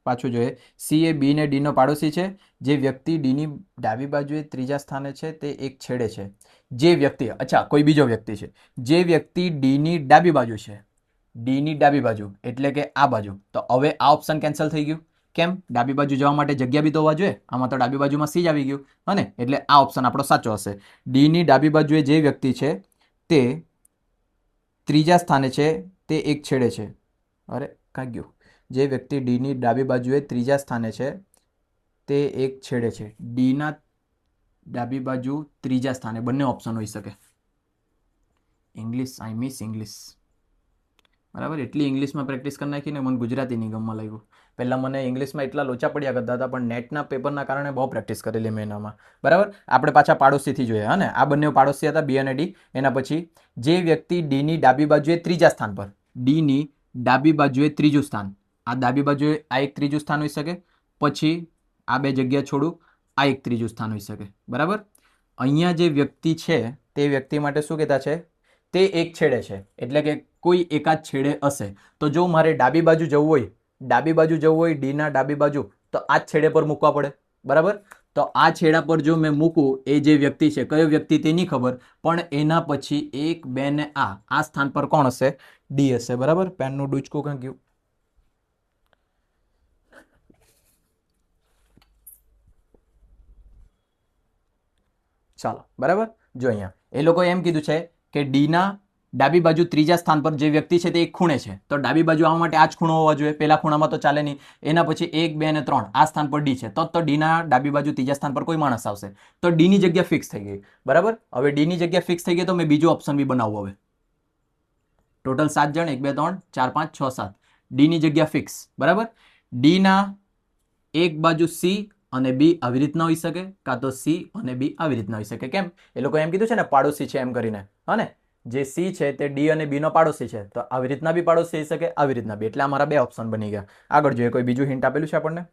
પાછું જોઈએ, C એ B ને D નો પાડોશી છે. જે વ્યક્તિ D ની ડાબી બાજુએ ત્રીજા સ્થાને છે તે એક છેડે છે. જે વ્યક્તિ, અચ્છા કોઈ બીજો વ્યક્તિ છે. જે વ્યક્તિ D ની ડાબી બાજુ છે, D ની ડાબી બાજુ એટલે કે આ બાજુ. તો હવે આ ઓપ્શન કેન્સલ થઈ ગયું. કેમ? ડાબી બાજુ જવા માટે જગ્યા બી તો હોવા જોઈએ. આમાં તો ડાબી બાજુમાં C જ આવી ગયું, અને એટલે આ ઓપ્શન આપણો સાચો હશે. D ની ડાબી બાજુએ જે વ્યક્તિ છે તે ત્રીજા સ્થાને છે, તે એક છેડે છે. અરે કાંઈ ગયું. જે વ્યક્તિ D ની ડાબી બાજુએ ત્રીજા સ્થાને છે તે એક છેડે છે. D ના ડાબી બાજુ ત્રીજા સ્થાને, બંને ઓપ્શન હોઈ શકે. ઇંગ્લિશ, આઈ મિસ ઇંગ્લિશ, બરાબર. એટલી ઇંગ્લિશમાં પ્રેક્ટિસ કરી નાખીને મને ગુજરાતીની ગમમાં લાગ્યું. પહેલાં મને ઇંગ્લિશમાં એટલા લોચા પડ્યા કરતા હતા, પણ નેટના પેપરના કારણે બહુ પ્રેક્ટિસ કરેલી મેં એનામાં, બરાબર. આપણે પાછા પાડોશીથી જોઈએ, હા ને. આ બંને પાડોશી હતા, B અને D. એના પછી જે વ્યક્તિ D ની ડાબી બાજુએ ત્રીજા સ્થાન પર, D ની ડાબી બાજુએ ત્રીજું સ્થાન, આ ડાબી બાજુએ આ એક ત્રીજું સ્થાન હોઈ શકે. પછી આ બે જગ્યા છોડું, આ એક ત્રીજું સ્થાન હોઈ શકે, બરાબર. અહીંયા જે વ્યક્તિ છે તે વ્યક્તિ માટે શું કહેતા છે? તે એક છેડે છે, એટલે કે કોઈ એકાદ છેડે હશે. તો જો મારે ડાબી બાજુ જવું હોય, D ના ડાબી બાજુ, તો આ જ છેડે પર મૂકવા પડે, બરાબર. તો આ છેડા પર જો મેં મૂકું, એ જે વ્યક્તિ છે, કયો વ્યક્તિ તે નહીં ખબર, પણ એના પછી 1 2 ને આ સ્થાન પર કોણ હશે? ડી હશે. બરાબર. પેનનું ડૂચકું ક્યાં ગયું? ચાલો, બરાબર. જો અહીંયા એ લોકોએ એમ કીધું છે કે ડીના ડાબી બાજુ ત્રીજા સ્થાન પર જે વ્યક્તિ છે તે એક ખૂણે છે, તો ડાબી બાજુ આવવા માટે આ જ ખૂણો હોવા જોઈએ. પેલા ખૂણામાં તો ચાલે નહીં. એના પછી 1 2 અને 3 આ સ્થાન પર ડી છે, તો ડીના ડાબી બાજુ ત્રીજા સ્થાન પર કોઈ માણસ આવશે, તો ડીની જગ્યા ફિક્સ થઈ ગઈ. બરાબર. હવે ડીની જગ્યા ફિક્સ થઈ ગઈ તો મેં બીજો ઓપ્શન બી બનાવવું. હવે ટોટલ 7 જણ, 1 2 3 4 5 6 7. ડીની જગ્યા ફિક્સ. બરાબર. ડીના એક બાજુ સી અને બી આવી રીતના હોઈ શકે, કાં તો સી અને બી આવી રીતના હોઈ શકે. કેમ? એ લોકો એમ કીધું છે ને પાડોશી છે એમ કરીને. હા ને, જે સી છે તે ડી અને બી નો પાડોશી છે, તો આવી રીતના બી પાડોશી હોઈ શકે, આવી રીતના બી. એટલે અમારા 2 ઓપ્શન બની ગયા. આગળ જોઈએ, કોઈ બીજું હિન્ટ આપેલું છે આપણને?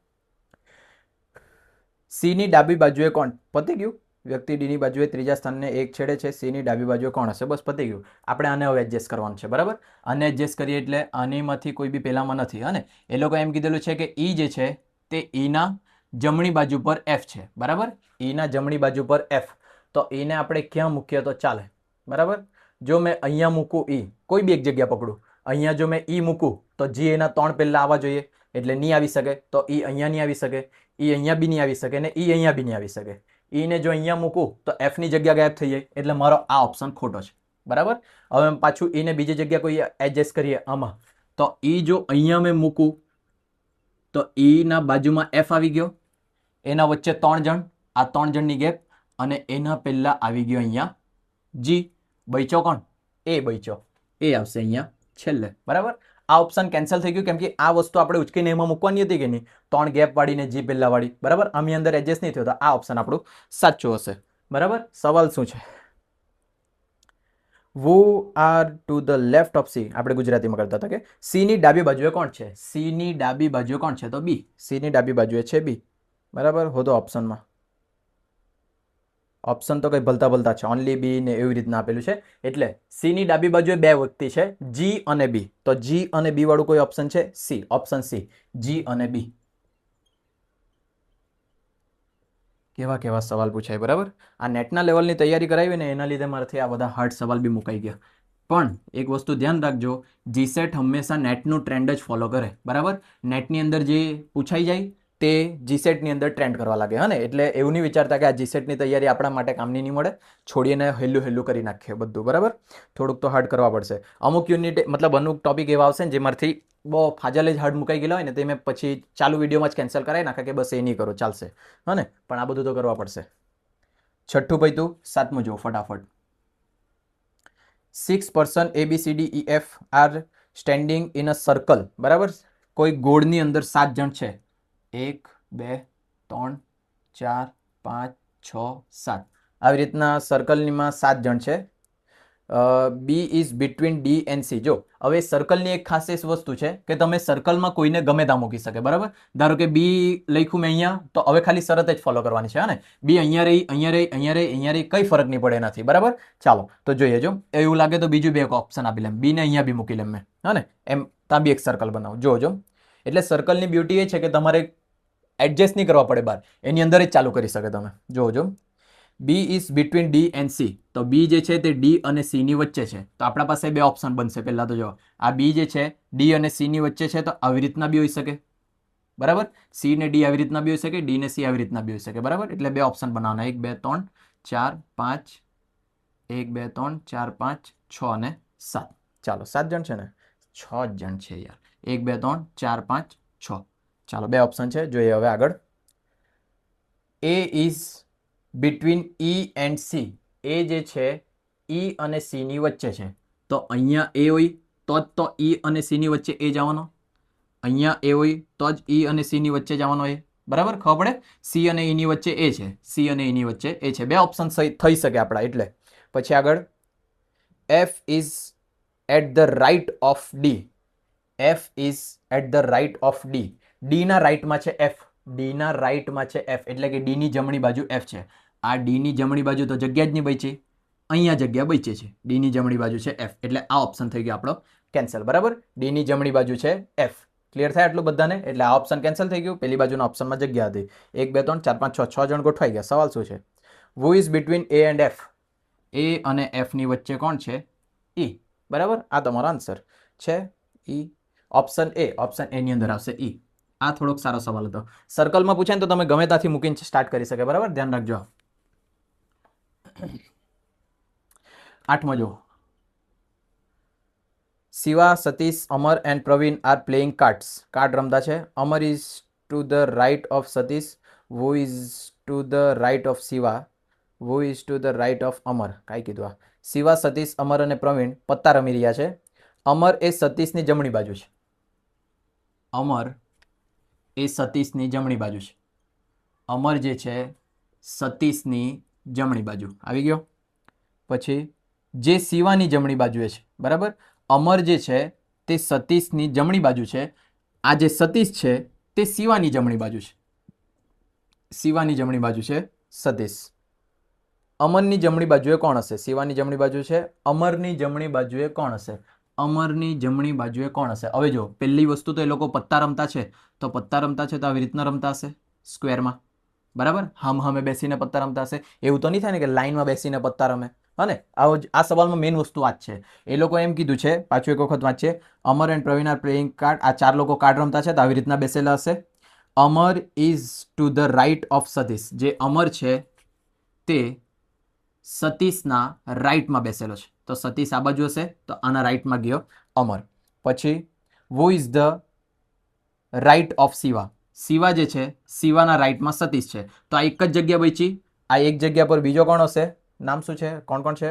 સી ની ડાબી બાજુએ કોણ? પતી ગયું. વ્યક્તિ ડીની બાજુએ ત્રીજા સ્થાનને એક છેડે છે, સી ની ડાબી બાજુએ કોણ હશે? બસ પતી ગયું. આપણે આને હવે એડજસ્ટ કરવાનું છે. બરાબર. આને એડજસ્ટ કરીએ એટલે આનીમાંથી કોઈ બી પહેલામાં નથી. હા ને, એ લોકો એમ કીધેલું છે કે ઈ જે છે તે ઈના જમણી બાજુ પર એફ છે. બરાબર. ઈના જમણી બાજુ પર એફ, તો ઈને આપણે ક્યાં મૂકીએ તો ચાલે? બરાબર. જો મેં અહીંયા મૂકું ઈ, કોઈ બી એક જગ્યા પકડું, અહીંયા જો મેં ઈ મૂકું તો જી એના 3 પહેલા આવવા જોઈએ, એટલે નહીં આવી શકે. તો ઈ અહીંયા નહીં આવી શકે, ઈ અહીંયા બી નહીં આવી શકે, ને ઈ અહીંયા બી નહીં આવી શકે. ઈને જો અહીંયા મૂકું તો એફ ની જગ્યા ગાયબ થઈ જાય, એટલે મારો આ ઓપ્શન ખોટો છે. બરાબર. હવે પાછું ઈને બીજી જગ્યા કોઈ એડજસ્ટ કરીએ આમાં, તો ઈ જો અહીંયા મેં મૂકું તો ઈના બાજુમાં એફ આવી ગયો, એના વચ્ચે 3 જણ, આ 3 જણની ગેપ, અને એના પહેલા આવી ગયો અહીંયા જી. બચ્યો કોણ? એ બચ્યો. એ આવશે અહીંયા છેલ્લે. બરાબર. આ ઓપ્શન કેન્સલ થઈ ગયું, કેમ કે આ વસ્તુ આપણે ઉચકીને એમાં મૂકવાની હતી કે નહીં, 3 ગેપ વાળીને જી પહેલા વાળી. બરાબર. આની અંદર એડજસ્ટ નહીં થયો, તો આ ઓપ્શન આપણું સાચું હશે. બરાબર. સવાલ શું છે? who are to the left of C. આપણે ગુજરાતીમાં કરતા હતા કે સી ની ડાબી બાજુએ કોણ છે? સી ની ડાબી બાજુએ કોણ છે? તો બી. સી ની ડાબી બાજુએ છે બી. બરાબર. હોતો ઓપ્શનમાં. ઓપ્શન તો કઈ ભલતા ભલતા છે, ઓનલી બી ને એવી રીતના આપેલું છે. એટલે સી ની ડાબી બાજુએ 2 વ્યક્તિ છે, જી અને બી. તો જી અને બી વાળું કોઈ ઓપ્શન છે? સી. ઓપ્શન સી, જી અને બી. કેવા કેવા સવાલ પૂછાય. બરાબર. આ નેટના લેવલની તૈયારી કરાવી ને એના લીધે મારાથી આ બધા હાર્ડ સવાલ બી મુકાઈ ગયા. પણ એક વસ્તુ ધ્યાન રાખજો, જીસેટ હંમેશા નેટનું ટ્રેન્ડ જ ફોલો કરે. બરાબર. નેટની અંદર જે પૂછાઈ જાય તે જીસેટની અંદર ટ્રેન્ડ કરવા લાગે. હા ને, એટલે એવું નહીં વિચારતા કે આ જીસેટની તૈયારી આપણા માટે કામની નહીં મળે, છોડીને હેલ્લું હેલ્લું કરી નાખીએ બધું. બરાબર. થોડુંક તો હાર્ડ કરવા પડશે. અમુક યુનિટ મતલબ અમુક ટોપિક એવા આવશે ને જેમાંથી બહુ ફાજલ જ હાર્ડ મુકાઈ ગયેલા હોય ને, તે મેં પછી ચાલુ વિડીયોમાં જ કેન્સલ કરાવી નાખે કે બસ એ નહીં કરો, ચાલશે. હા ને, પણ આ બધું તો કરવા પડશે. છઠ્ઠું પૈતું, 7મું જુઓ ફટાફટ. 6 person A B C D E F are standing in a circle. બરાબર. કોઈ ગોળની અંદર 7 જણ છે. 1 2 3 4 5 6 7. આવી રીતના સર્કલમાં 7 જણ છે. B is between D and C. જો હવે સર્કલની એક ખાસ વસ્તુ છે કે તમે સર્કલમાં કોઈને ગમે ત્યાં મૂકી શકે. બરાબર. ધારો કે બી લખ્યું મેં અહીંયા, તો હવે ખાલી શરત જ ફોલો કરવાની છે. હા ને, બી અહીંયા રહી, અહીંયા રહી, અહીંયા રહી, અહીંયા રહી, કઈ ફરક નહીં પડે એનાથી. બરાબર. ચાલો તો જોઈએ. જો એવું લાગે તો બીજું 2 ઓપ્શન આપી લેમ, બી ને અહીંયા બી મૂકી લેમ મેં. હા ને, એમ ત્યાં બી એક સર્કલ બનાવો. જો એટલે સર્કલની બ્યુટી એ છે કે તમારે એડજસ્ટ નહીં કરવા પડે બહાર, એની અંદર જ ચાલુ કરી શકે તમે. જો B is between D and C. તો બી જે છે તે ડી અને સી ની વચ્ચે છે, તો આપણા પાસે 2 ઓપ્શન બનશે. પહેલા તો જો આ બી જે છે ડી અને સી ની વચ્ચે છે, તો આવી રીતના બી હોઈ શકે. બરાબર. સી ને ડી આવી રીતના બી હોઈ શકે, ડી ને સી આવી રીતના બી હોઈ શકે. બરાબર. એટલે 2 ઓપ્શન બનાવવાના, 1 2 3 4 5, 1 2 3 4 5 6 અને 7. ચાલો 7 જણ છે ને? 6 જણ છે યાર. 1 2 3 4 5 6. ચાલો 2 ઓપ્શન છે. જોઈએ હવે આગળ. A is between E and C. A જે છે ઈ અને સી ની વચ્ચે છે, તો અહીંયા એ હોય તો ઈ અને સી ની વચ્ચે એ જવાનો, અહીંયા એ હોય તો જ ઈ અને સી ની વચ્ચે જવાનો એ. બરાબર. ખબર પડે? સી અને ઈ ની વચ્ચે એ છે, સી અને ઈ ની વચ્ચે એ છે. 2 ઓપ્શન થઈ શકે આપણા. એટલે પછી આગળ, F is at the right of D. F is at the right of D. D ના રાઇટમાં છે એફ. ડી ના રાઇટમાં છે એફ, એટલે કે ડી ની જમણી બાજુ એફ છે. આ ડી ની જમણી બાજુ તો જગ્યા જ નહીં બચી, અહીંયા જગ્યા બચી છે. ડી ની જમણી બાજુ છે એફ, એટલે આ ઓપ્શન થઈ ગયો આપણો કેન્સલ. બરાબર. ડી ની જમણી બાજુ છે એફ. ક્લિયર થાય આટલું બધાને? એટલે આ ઓપ્શન કેન્સલ થઈ ગયું, પેલી બાજુના ઓપ્શનમાં જગ્યા હતી. 1 2 3 4 5 6 જણ ગોઠવાઈ ગયા. સવાલ શું છે? Who is between A and F? A અને એફ ની વચ્ચે કોણ છે? ઈ. બરાબર, આ તમારો આન્સર છે ઈ. ઓપ્શન એ ની અંદર આવશે ઈ. આ થોડોક સારો સવાલ હતો. સર્કલમાં પૂછે ને તો તમે ગમે ત્યાંથી મૂકીને સ્ટાર્ટ કરી શકે. બરાબર, ધ્યાન રાખજો. 8મો જો. Shiva, Satish, Amar and Praveen are playing cards. Card રમતા છે. Amar is to the right of Satish. Who is to the right of Shiva. Who is to the right of Amar. કાંઈ કીધું આ? શિવા, સતીશ, અમર અને પ્રવીણ પત્તા રમી રહ્યા છે. અમર એ સતીશની જમણી બાજુ છે. અમર એ સતીશની જમણી બાજુ છે. અમર જે છે સતીશની જમણી બાજુ. આવી ગયો? પછી જે શિવાની જમણી બાજુએ છે. બરાબર, અમર જે છે તે સતીશની જમણી બાજુ છે. આ જે સતીશ છે તે શિવાની જમણી બાજુ છે. શિવાની જમણી બાજુ છે સતીશ. અમરની જમણી બાજુએ કોણ હશે? શિવાની જમણી બાજુ છે. અમરની જમણી બાજુએ કોણ હશે? અમરની જમણી બાજુએ કોણ હશે? હવે જો, પહેલી વસ્તુ તો એ લોકો પત્તા રમતા છે, તો પત્તા રમતા છે તો આવી રીતના રમતા હશે સ્ક્વેરમાં. બરાબર, હમે બેસીને પત્તા રમતા હશે. એવું તો નહીં થાય ને કે લાઈનમાં બેસીને પત્તા રમે. અને આ સવાલમાં મેઇન વસ્તુ આ જ છે. એ લોકો એમ કીધું છે, પાછું એક વખત વાંચીએ. Amar and Praveen are playing card. આ 4 લોકો કાર્ડ રમતા છે તો આવી રીતના બેસેલા હશે. Amar is to the right of Satish. જે અમર છે તે સતીશના રાઇટમાં બેસેલો છે. તો સતીશ આ બાજુ હશે તો આના રાઇટમાં ગયો અમર. પછી who is the right of Shiva. Shiva જે છે શિવાના રાઇટમાં સતીશ છે. તો આ એક જ જગ્યા બચી. આ એક જગ્યા પર બીજો કોણ હશે? નામ શું છે? કોણ કોણ છે?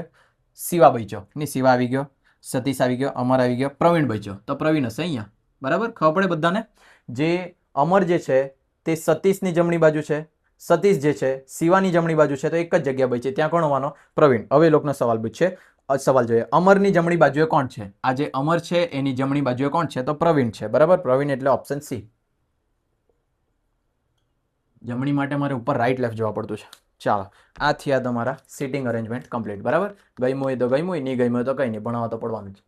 શિવા બચ્યો. નહીં, શિવા આવી ગયો, સતીશ આવી ગયો, અમર આવી ગયો, પ્રવીણ બચ્યો. તો પ્રવીણ હશે અહીંયા. બરાબર, ખબર પડે બધાને? જે અમર જે છે તે સતીશની જમણી બાજુ છે. સતીશ જે છે શિવાની જમણી બાજુ છે. તો એક જ જગ્યા બચી. ત્યાં કોણ હોવાનો? પ્રવીણ. હવે એ લોકોનો સવાલ પૂછશે. સવાલ જોઈએ. અમરની જમણી બાજુએ કોણ છે? આ જે અમર છે એની જમણી બાજુએ કોણ છે? તો પ્રવીણ છે. બરાબર, પ્રવીણ એટલે ઓપ્શન સી. જમણી માટે મારે ઉપર રાઈટ લેફ્ટ જવા પડતું છે. ચાલો, આ થયા તમારા સિટિંગ અરેન્જમેન્ટ કમ્પ્લીટ. બરાબર, ગમ્યું હોય તો ગમ્યું હોય, નહીં ગમ્યું હોય તો કંઈ નહીં, ભણાવવા તો પડવાનું જ.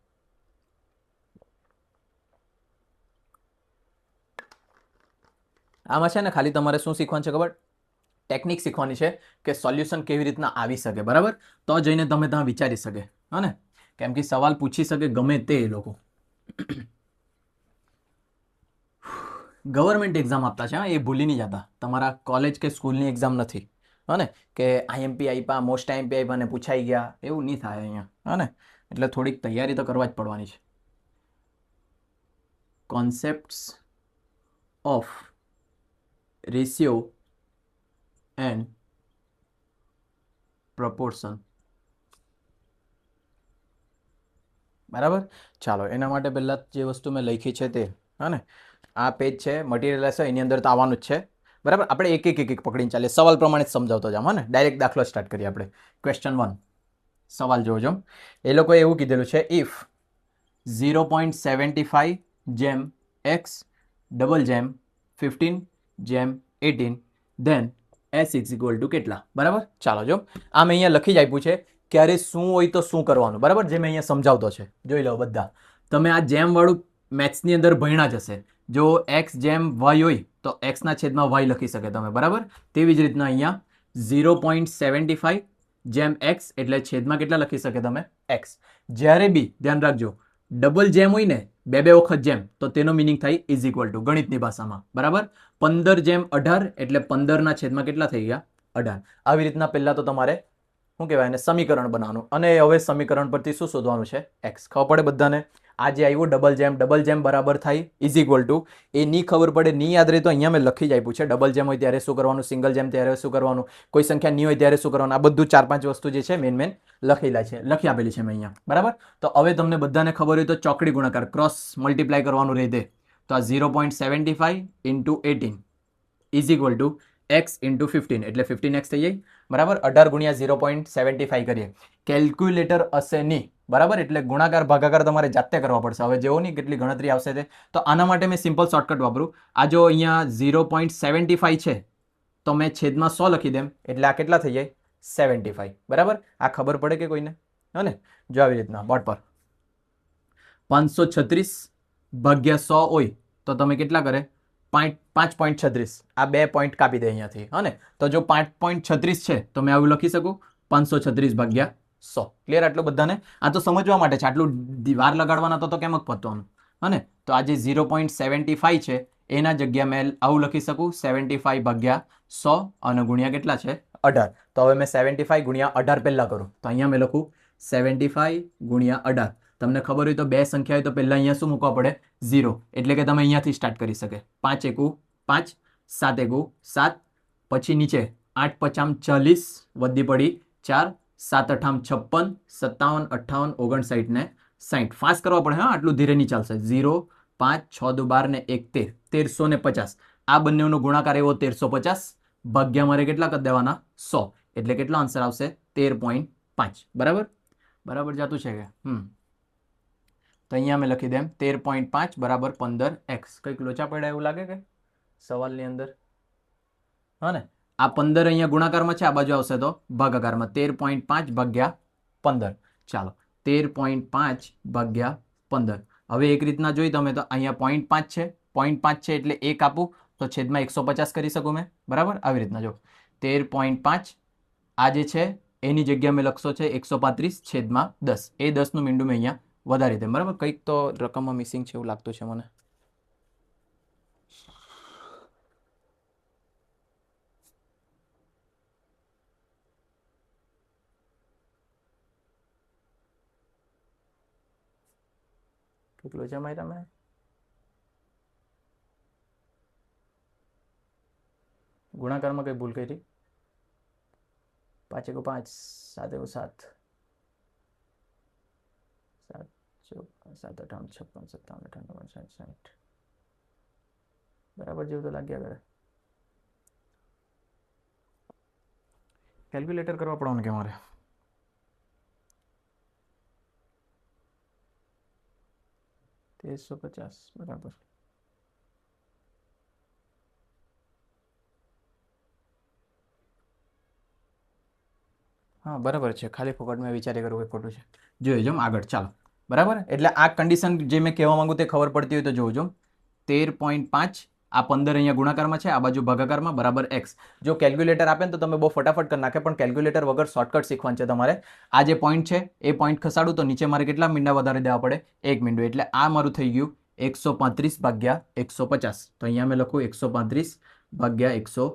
આમાં છે ને ખાલી તમારે શું શીખવાનું છે ખબર? ટેકનિક શીખવાની છે કે સોલ્યુશન કેવી રીતના આવી શકે. બરાબર, તો જઈને તમે ત્યાં વિચારી શકે. હા ને? કેમ કે સવાલ પૂછી શકે ગમે તે એ લોકો. ગવર્મેન્ટ એક્ઝામ આપતા છે, એ ભૂલી નહીં જતા. તમારા કોલેજ કે સ્કૂલની એક્ઝામ નથી. હા ને? કે આઈએમપી આપ્યા, મોસ્ટ આઈએમપી આપ્યા અને પૂછાઈ ગયા, એવું નહીં થાય અહીંયા. હા ને? એટલે થોડીક તૈયારી તો કરવા જ પડવાની છે. Concepts of ratio and proportion. બરાબર, ચાલો એના માટે પહેલાં જે વસ્તુ મેં લખી છે તે, હા ને, આ પેજ છે મટીરિયલ હશે એની અંદર તો આવવાનું જ છે. બરાબર, આપણે એક એક પકડીને ચાલીએ. સવાલ પ્રમાણે જ સમજાવતો જામ. હા ને? ડાયરેક્ટ દાખલો સ્ટાર્ટ કરીએ આપણે. ક્વેશ્ચન 1 સવાલ જોજો. એ લોકોએ એવું કીધેલું છે, ઇફ 0.75 જેમ x ડબલ જેમ 15 જેમ 18 then s is equal to કેટલા? બરાબર, ચાલો જો આ મેં અહીંયા લખી જ આપ્યું છે. ક્યારે શું હોય તો શું કરવાનું. બરાબર, જે મેં અહીંયા સમજાવતો છે જોઈ લો બધા. તમે આ જેમ વાળું મેથ્સની અંદર ભણ્યા જ હશે. જો x જેમ y હોય તો x ના છેદમાં y લખી શકે તમે. બરાબર, તેવી જ રીતના અહીંયા 0.75 જેમ x એટલે છેદમાં કેટલા લખી શકે તમે? x. જ્યારે બી ધ્યાન રાખજો ડબલ જેમ હોય ને, બે વખત જેમ, તો તેનો મિનિંગ થાય ઇઝ ઇક્વલ ટુ ગણિતની ભાષામાં. બરાબર, 15 જેમ 18 એટલે 15 ના છેદમાં કેટલા થઈ ગયા? 18. આવી રીતના પહેલા તો તમારે શું કહેવાય એને સમીકરણ બનાવવાનું. અને હવે સમીકરણ પરથી શું શોધવાનું છે? x. ખબર પડે બધાને? આ જે આવ્યું ડબલ જેમ બરાબર થાય ઇઝ ઇક્વલ ટુ, એ નહીં ખબર પડે, નહીં યાદ રહે તો અહીંયા મેં લખી જ આપ્યું છે. ડબલ જેમ હોય ત્યારે શું કરવાનું, સિંગલ જેમ ત્યારે શું કરવાનું, કોઈ સંખ્યા નહીં હોય ત્યારે શું કરવાનું. આ બધું 4-5 વસ્તુ જે છે મેન લખી આપેલી છે મેં અહીંયા. બરાબર, તો હવે તમને બધાને ખબર હોય તો ચોકડી ગુણાકાર ક્રોસ મલ્ટીપ્લાય કરવાનું રહે દે. તો આ 0.75 into 18 is equal two x into 15 એટલે 15x થઈ જાય. બરાબર, 18 ગુણ્યા 0.75 કરીએ. કેલ્ક્યુલેટર હશે નહીં. બરાબર, એટલે ગુણાકાર ભાગાકાર તમારે જાતે કરવા પડશે. હવે જેવો નહીં કેટલી ગણતરી આવશે તે. તો આના માટે મેં સિમ્પલ શોર્ટકટ વાપરું. આ જો અહીંયા 0.75 છે તો મેં છેદમાં 100 લખી દેમ એટલે આ કેટલા થઈ જાય? 75. બરાબર, આ ખબર પડે કે કોઈને? હા ને? જો આવી રીતના બોર્ડ પર 536 ભાગ્યા 100 હોય તો તમે કેટલા કરે 5.36 આ 2 પોઈન્ટ કાપી દે અહીંયાથી હા ને તો જો 5.36 છે તો મેં આવું લખી શકું 536 ભાગ્યા 100 ક્લિયર આટલું બધાને આ તો સમજવા માટે છે આટલું વાર લગાડવાના તો કેમ પતવાનું હા ને તો આ જે 0.75 છે એના જગ્યા મેં આવું લખી શકું 75 ભાગ્યા 100 અને ગુણ્યા કેટલા છે 18 તો હવે મેં 75 ગુણ્યા 18 પહેલા કરું તો અહીંયા મેં લખું 75 ગુણ્યા 18 તમને ખબર હોય તો બે સંખ્યા હોય તો પહેલા અહીંયા શું મૂકવા પડે 0 એટલે કે તમે અહીંયાથી સ્ટાર્ટ કરી શકે 5 એકુ 5 7 એકુ 7 પછી નીચે 8 પચામ 40 વધી પડી 4 7 અઠામ 56 57 58 59 ને 60 ફાસ્ટ કરવા પડે હા આટલું ધીરે નહીં ચાલશે 0 5 6 2 12 ને 1 13 1350 આ બંનેનો ગુણાકાર એવો 1350 ભાગ્યા મારે કેટલા કરી દેવાના 100 એટલે કેટલો આન્સર આવશે 13.5 બરાબર બરાબર જતું છે કે તો અહીંયા મેં લખી દેમ 13.5 બરાબર 15x કંઈક લોચા પડ્યા એવું લાગે કે સવાલની અંદર હા ને આ 15 અહીંયા ગુણાકારમાં છે આ બાજુ આવશે તો ભાગાકારમાં 13.5 ભાગ્યા 15 ચાલો 13.5 ભાગ્યા 15 હવે એક રીતના જોઈ તમે તો અહીંયા 0.5 છે 0.5 છે એટલે 1 આપું તો છેદમાં 150 કરી શકું મેં બરાબર આવી રીતના જો 13.5 આ જે છે એની જગ્યા મેં લખશો છે 135 છેદમાં 10 એ 10નું મીંડું મેં અહીંયા વધારી દે બરાબર કંઈક તો રકમમાં મિસિંગ છે એવું લાગતું છે મને કેટલું છે મારી તમે ગુણાકારમાં કઈ ભૂલ કરી 5 એકુ 5 7 એકુ 7 7 અઠામ 56 57 58 60 બરાબર જેવું તો લાગ્યા કરે કેલ્ક્યુલેટર કરવા પડવાનું કે મારે ₹1350 બરાબર હા બરાબર છે ખાલી ફોકટ મેં વિચારી કરું કે ખોટું છે જોઈ જો આગળ ચાલો બરાબર એટલે આ કન્ડિશન જે મેં કહેવા માંગુ તે ખબર પડતી હોય તો જોજો 13.5 આ 15 અહીંયા ગુણાકારમાં છે આ બાજુ ભાગાકારમાં બરાબર x જો કેલ્ક્યુલેટર આપે ને તો તમે બહુ ફટાફટ કરી નાખે પણ કેલ્ક્યુલેટર વગર શોર્ટકટ શીખવાનું છે તમારે આ જે પોઈન્ટ છે એ પોઈન્ટ ખસાડું તો નીચે મારે કેટલા મીંડા વધારે દેવા પડે 1 મીંડું એટલે આ મારું થઈ ગયું 135 ભાગ્યા 150 તો અહીંયા મેં લખું 135 ભાગ્યા 150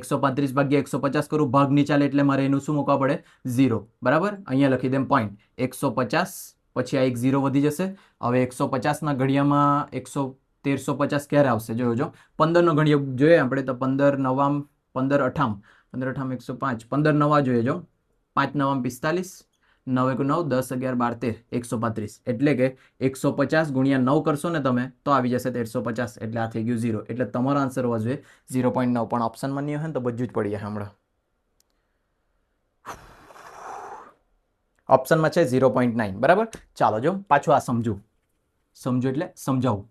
135 ભાગ્યા 150 કરું ભાગ નહીં ચાલે એટલે મારે એનું શું મૂકવા પડે 0 બરાબર અહીંયા લખી દેમ પોઈન્ટ 150 પછી આ એક 0 વધી જશે હવે 150 ના ઘડિયામાં 1350 ક્યારે આવશે જોજો 15 નો ઘડિયો જોઈએ આપણે તો 15 નવામ 15 અઠામ 15 અઠામ 105 15 નવા જોઈએ જો 5 નવામ 45 9 એકુ 9 10 11 12 13 135 એટલે કે 150 ગુણ્યા 9 કરશો ને તમે તો આવી જશે 1350 એટલે આ થઈ ગયું 0 એટલે તમારો આન્સર હોવો જોઈએ 0.9 પણ ઓપ્શનમાં નહીં હોય ને તો બધું જ પડી જાય હમણાં ઓપ્શનમાં છે 0.9 બરાબર ચાલો જો પાછું આ સમજો એટલે સમજાવું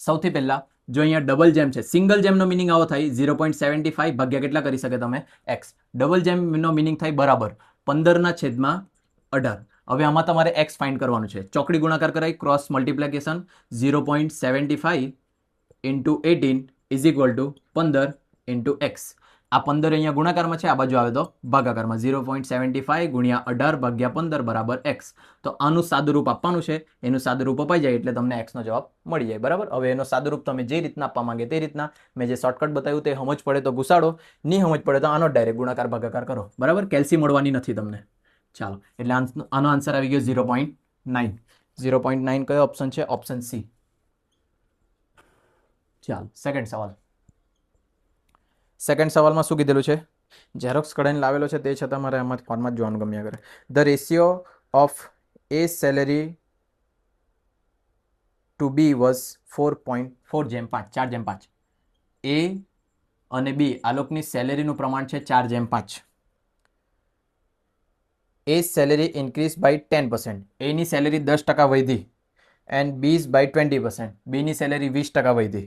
સૌથી પહેલા જો અહીંયા ડબલ જેમ છે સિંગલ જેમનો મિનિંગ આવો થાય 0.75 ભાગ્યા કેટલા કરી શકે તમે x ડબલ જેમનો મિનિંગ થાય બરાબર 15 ના છેદમાં 18 હવે આમાં તમારે x ફાઇન્ડ કરવાનું છે ચોકડી ગુણાકાર કરાય cross multiplication 0.75 into 18 is equal to 15 into x આ 15 અહીંયા ગુણાકારમાં છે આ બાજુ આવે તો ભાગાકારમાં 0.75 ગુણ્યા 18 ભાગ્યા 15 બરાબર x તો આનું સાદુરૂપ આપવાનું છે એનું સાદુરૂપ અપાઈ જાય એટલે તમને x નો જવાબ મળી જાય બરાબર હવે એનો સાદુરૂપ તમે જે રીતના આપવા માંગે તે રીતના મેં જે શોર્ટકટ બતાવ્યું તે સમજ પડે તો ઘુસાડો નહીં સમજ પડે તો આનો ડાયરેક્ટ ગુણાકાર ભાગાકાર કરો બરાબર કેલ્સી મળવાની નથી તમને ચાલો એટલે આનો આન્સર આવી ગયો 0.9 0.9 કયો ઓપ્શન છે ઓપ્શન સી ચાલો સેકન્ડ સવાલમાં શું કીધેલું છે ઝેરોક્સ કઢાઈને લાવેલો છે તે છતાં મારે આમાં ફોર્મમાં જ જોવાનું ગમ્યા કરે the ratio of A salary to B was 4.4:5 4:5 A અને બી આ લોકોની સેલેરીનું પ્રમાણ છે 4:5 એ સેલેરી ઇન્ક્રીઝ બાય 10% એની સેલેરી 10% વધી એન્ડ બીઝ બાય 20% બીની સેલેરી 20% વધી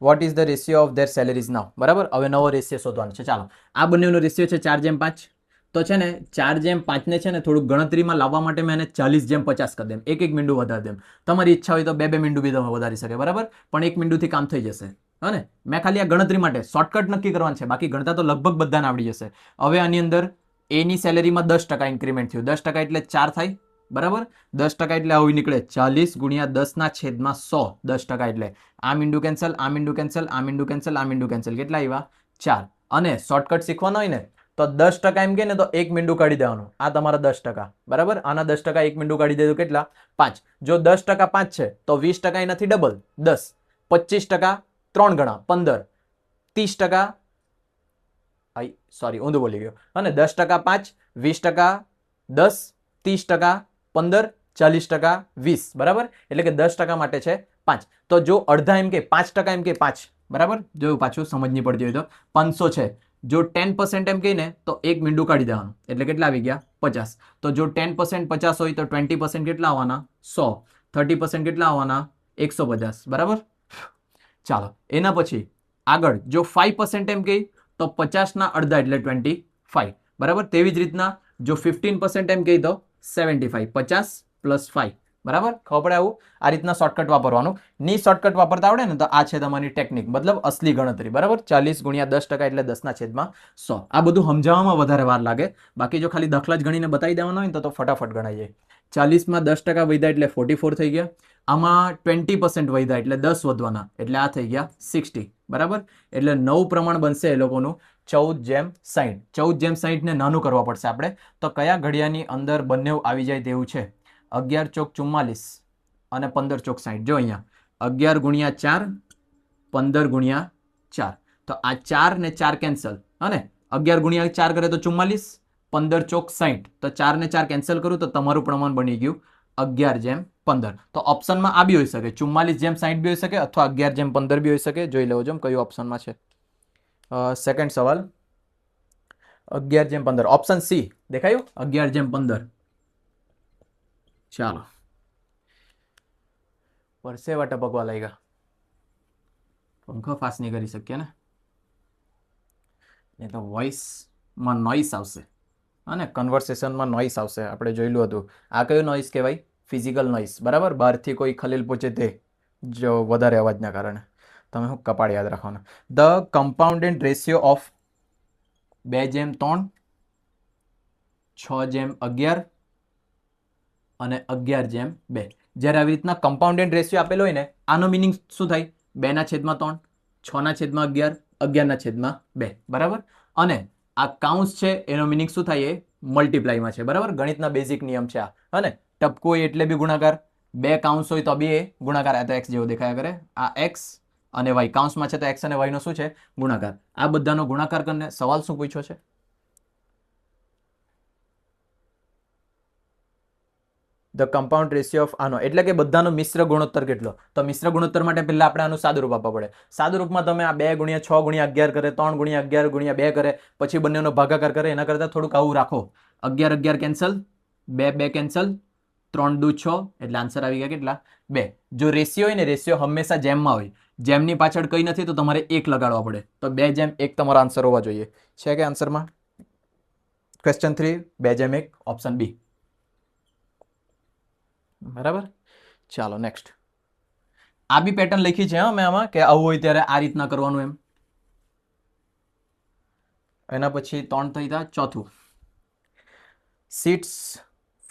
what is the ratio of their salaries now બરાબર હવે નવો રેશિયો શોધવાનો છે ચાલો આ બંનેનો રેશિયો છે 4:5 તો છે ને 4/5 ને છે ને થોડુંક ગણતરીમાં લાવવા માટે મેં એને 40/50 કરી દેમ, એક મીંડું વધારી દેમ. તમારી ઈચ્છા હોય તો બે મીંડું બી તમે વધારી શકે, બરાબર, પણ એક મીંડુંથી કામ થઈ જશે. હા ને, મેં ખાલી આ ગણતરી માટે શોર્ટકટ નક્કી કરવાનું છે, બાકી ગણતા તો લગભગ બધાને આવડી જશે. હવે આની અંદર એની સેલેરીમાં 10% ઇન્ક્રીમેન્ટ થયું, 10% એટલે 4 થાય, બરાબર. 10% એટલે આવું નીકળે 40 × 10/100. 10% એટલે આ મીંડું કેન્સલ, આ મીંડું કેન્સલ, આ મીંડું કેન્સલ, આ મીંડું કેન્સલ, કેટલા આવ્યા? 4. અને શોર્ટકટ શીખવાનો હોય ને તો 10% એમ કે ને તો એક મીંડું કાઢી દેવાનું. આ તમારા 10%, બરાબર. આના 10% એક મીંડું કાઢી દે તો કેટલા? 5. જો 10% 5 છે તો 20% એનાથી ડબલ 10, 25% 3 ગણા 15, 30%, સોરી ઊંધું બોલી ગયો, અને 10% 5, 20% 10, 30% 15, 40% 20, બરાબર. એટલે કે 10% માટે છે 5. તો જો અડધા એમ કે 5% એમ કે 5, બરાબર. જોયું, પાછું સમજ નહીં પડતી હોય તો 500 છે. જો 10% એમ કહીને તો એક મીંડું કાઢી દેવાનું, એટલે કેટલા આવી ગયા? 50. તો જો 10% 50 હોય તો 20% કેટલા આવવાના? 100. 30% કેટલા આવવાના? 150, બરાબર. ચાલો, એના પછી આગળ જો 5% એમ કહી તો 50 ના અડધા એટલે 25, બરાબર. તેવી જ રીતના જો 15% એમ કહી તો 75, 50 + 5, બરાબર. ખબર પડે આવું? આ રીતના શોર્ટકટ વાપરવાનું. ની શોર્ટકટ વાપરતા આવડે ને તો આ છે તમારી ટેકનિક, મતલબ અસલી ગણતરી, બરાબર. 40 × 10% એટલે 10/100. આ બધું સમજાવવામાં વધારે વાર લાગે, બાકી જો ખાલી દાખલા જ ગણીને બતાવી દેવાનો હોય ને તો ફટાફટ ગણાઈ જાય. 40માં 10% વધ્યા એટલે 44 થઈ ગયા. આમાં 20% વધ્યા એટલે 10 વધવાના, એટલે આ થઈ ગયા 60, બરાબર. એટલે 9 પ્રમાણ બનશે એ લોકોનું 14/60. 14/60 ને નાનું કરવા પડશે આપણે. તો કયા ઘડિયાની અંદર બંને આવી જાય તેવું છે? 11 ચોક 44 અને 15 ચોક 60. જો અહીંયા 11 × 4, 15 × 4. તો આ 4 ને 4 કેન્સલ, અને 11 × 4 કરે તો 44, 15 ચોક 60. તો 4 ને 4 કેન્સલ કરું તો તમારું પ્રમાણ બની ગયું 11/15. તો ઓપ્શનમાં આ બી હોઈ શકે, 44/60 બી હોઈ શકે, અથવા 11/15 બી હોઈ શકે. જોઈ લેવો છો કયું ઓપ્શનમાં છે. સેકન્ડ સવાલ 11/15, ઓપ્શન સી દેખાયું? 11/15. ચાલો, પરસેવા ટપકવા લાગ્યા. પંખો ફાસ નહીં કરી શકીએ ને, એ તો વોઇસમાં નોઇસ આવશે, અને કન્વર્સેશનમાં નોઇસ આવશે. આપણે જોયેલું હતું. આ કયું નોઇસ કહેવાય? ફિઝિકલ નોઇસ, બરાબર. બહારથી કોઈ ખલેલ પહોંચે તે, જો વધારે અવાજના કારણે. તમે હું કપાળ યાદ રાખવાનું. ધ કમ્પાઉન્ડેડ રેશિયો ઓફ 2/3, 6/11 અને 11/2. જ્યારે આવી રીતના કમ્પાઉન્ડેડ રેશિયો આપેલો હોય ને, આનો મિનિંગ શું થાય? 2/3, 6/11, 11/2, બરાબર. અને આ કાઉન્સ છે એનો મિનિંગ શું થાય? એ મલ્ટીપ્લાયમાં છે, બરાબર. ગણિતના બેઝિક નિયમ છે આ. અને ટપકો હોય એટલે બી ગુણાકાર, બે કાઉન્સ હોય તો બી ગુણાકાર. આ તો એક્સ જેવો દેખાયા કરે. આ એક્સ અને વાય કાઉન્સમાં છે, તો એક્સ અને વાય નો શું છે? ગુણાકાર. આ બધાનો ગુણાકાર કરીને સવાલ શું પૂછ્યો છે? ધ કમ્પાઉન્ડ રેશિયો ઓફ આનો, એટલે કે બધાનો મિશ્ર ગુણોત્તર કેટલો? તો મિશ્ર ગુણોત્તર માટે પહેલા આપણે આનું સાદુરૂપ આપવા પડે. સાદુરૂપમાં તમે આ 2 × 6 × 11 કરે, 3 × 11 × 2 કરે, પછી બંનેનો ભાગાકાર કરે. એના કરતાં થોડુંક આવું રાખો. 11 11 કેન્સલ, 2 2 કેન્સલ, 3 દુ 6, એટલે આન્સર આવી ગયા કેટલા? 2. જો રેશિયો હોય ને, રેશિયો હંમેશા જેમમાં હોય. જેમની પાછળ કંઈ નથી તો તમારે 1 લગાડવા પડે. તો 2/1 તમારો આન્સર હોવા જોઈએ. છે કે આન્સરમાં? ક્વેશ્ચન 3 2/1, ઓપ્શન બી, બરાબર. ચાલો નેક્સ્ટ. આ બી પેટર્ન લખી છે મેં આમાં, કે આવું હોય ત્યારે આ રીતના કરવાનું એમ. એના પછી 3 થઈ ગયા. ચોથું, seats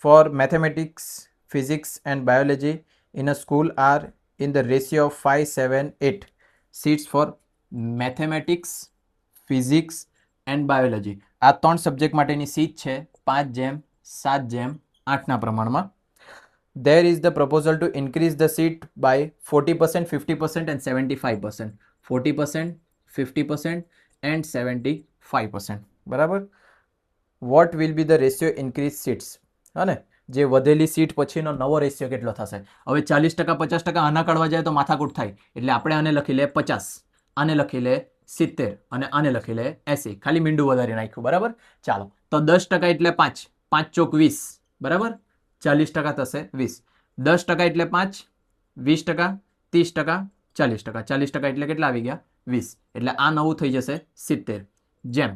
for mathematics, physics and biology in a school are in the ratio of 5, 7, 8. seats for mathematics, physics and biology. આ 3 સબ્જેક્ટ માટેની સીટ છે 5/7/8 ના પ્રમાણમાં. There is the proposal to increase the seat by 40%, 50% and 75%. 40%, 50% and 75%, બરાબર. What will be the ratio increase seats? અને જે વધેલી seat પછીનો નવો રેશિયો કેટલો થશે? હવે 40% 50% આના કાઢવા જાય તો માથાકૂટ થાય, એટલે આપણે આને લખી લે 50, આને લખી લે 70 અને આને લખી લે 80. ખાલી મીંડું વધારી નાખ્યું, બરાબર. ચાલો, તો 10% એટલે 5, 5 ચોક 20, બરાબર. 40% થશે 20. 10% એટલે 5, 20%, 30%, 40%. 40% એટલે કેટલા આવી ગયા? 20. એટલે આ નવું થઈ જશે 70. જેમ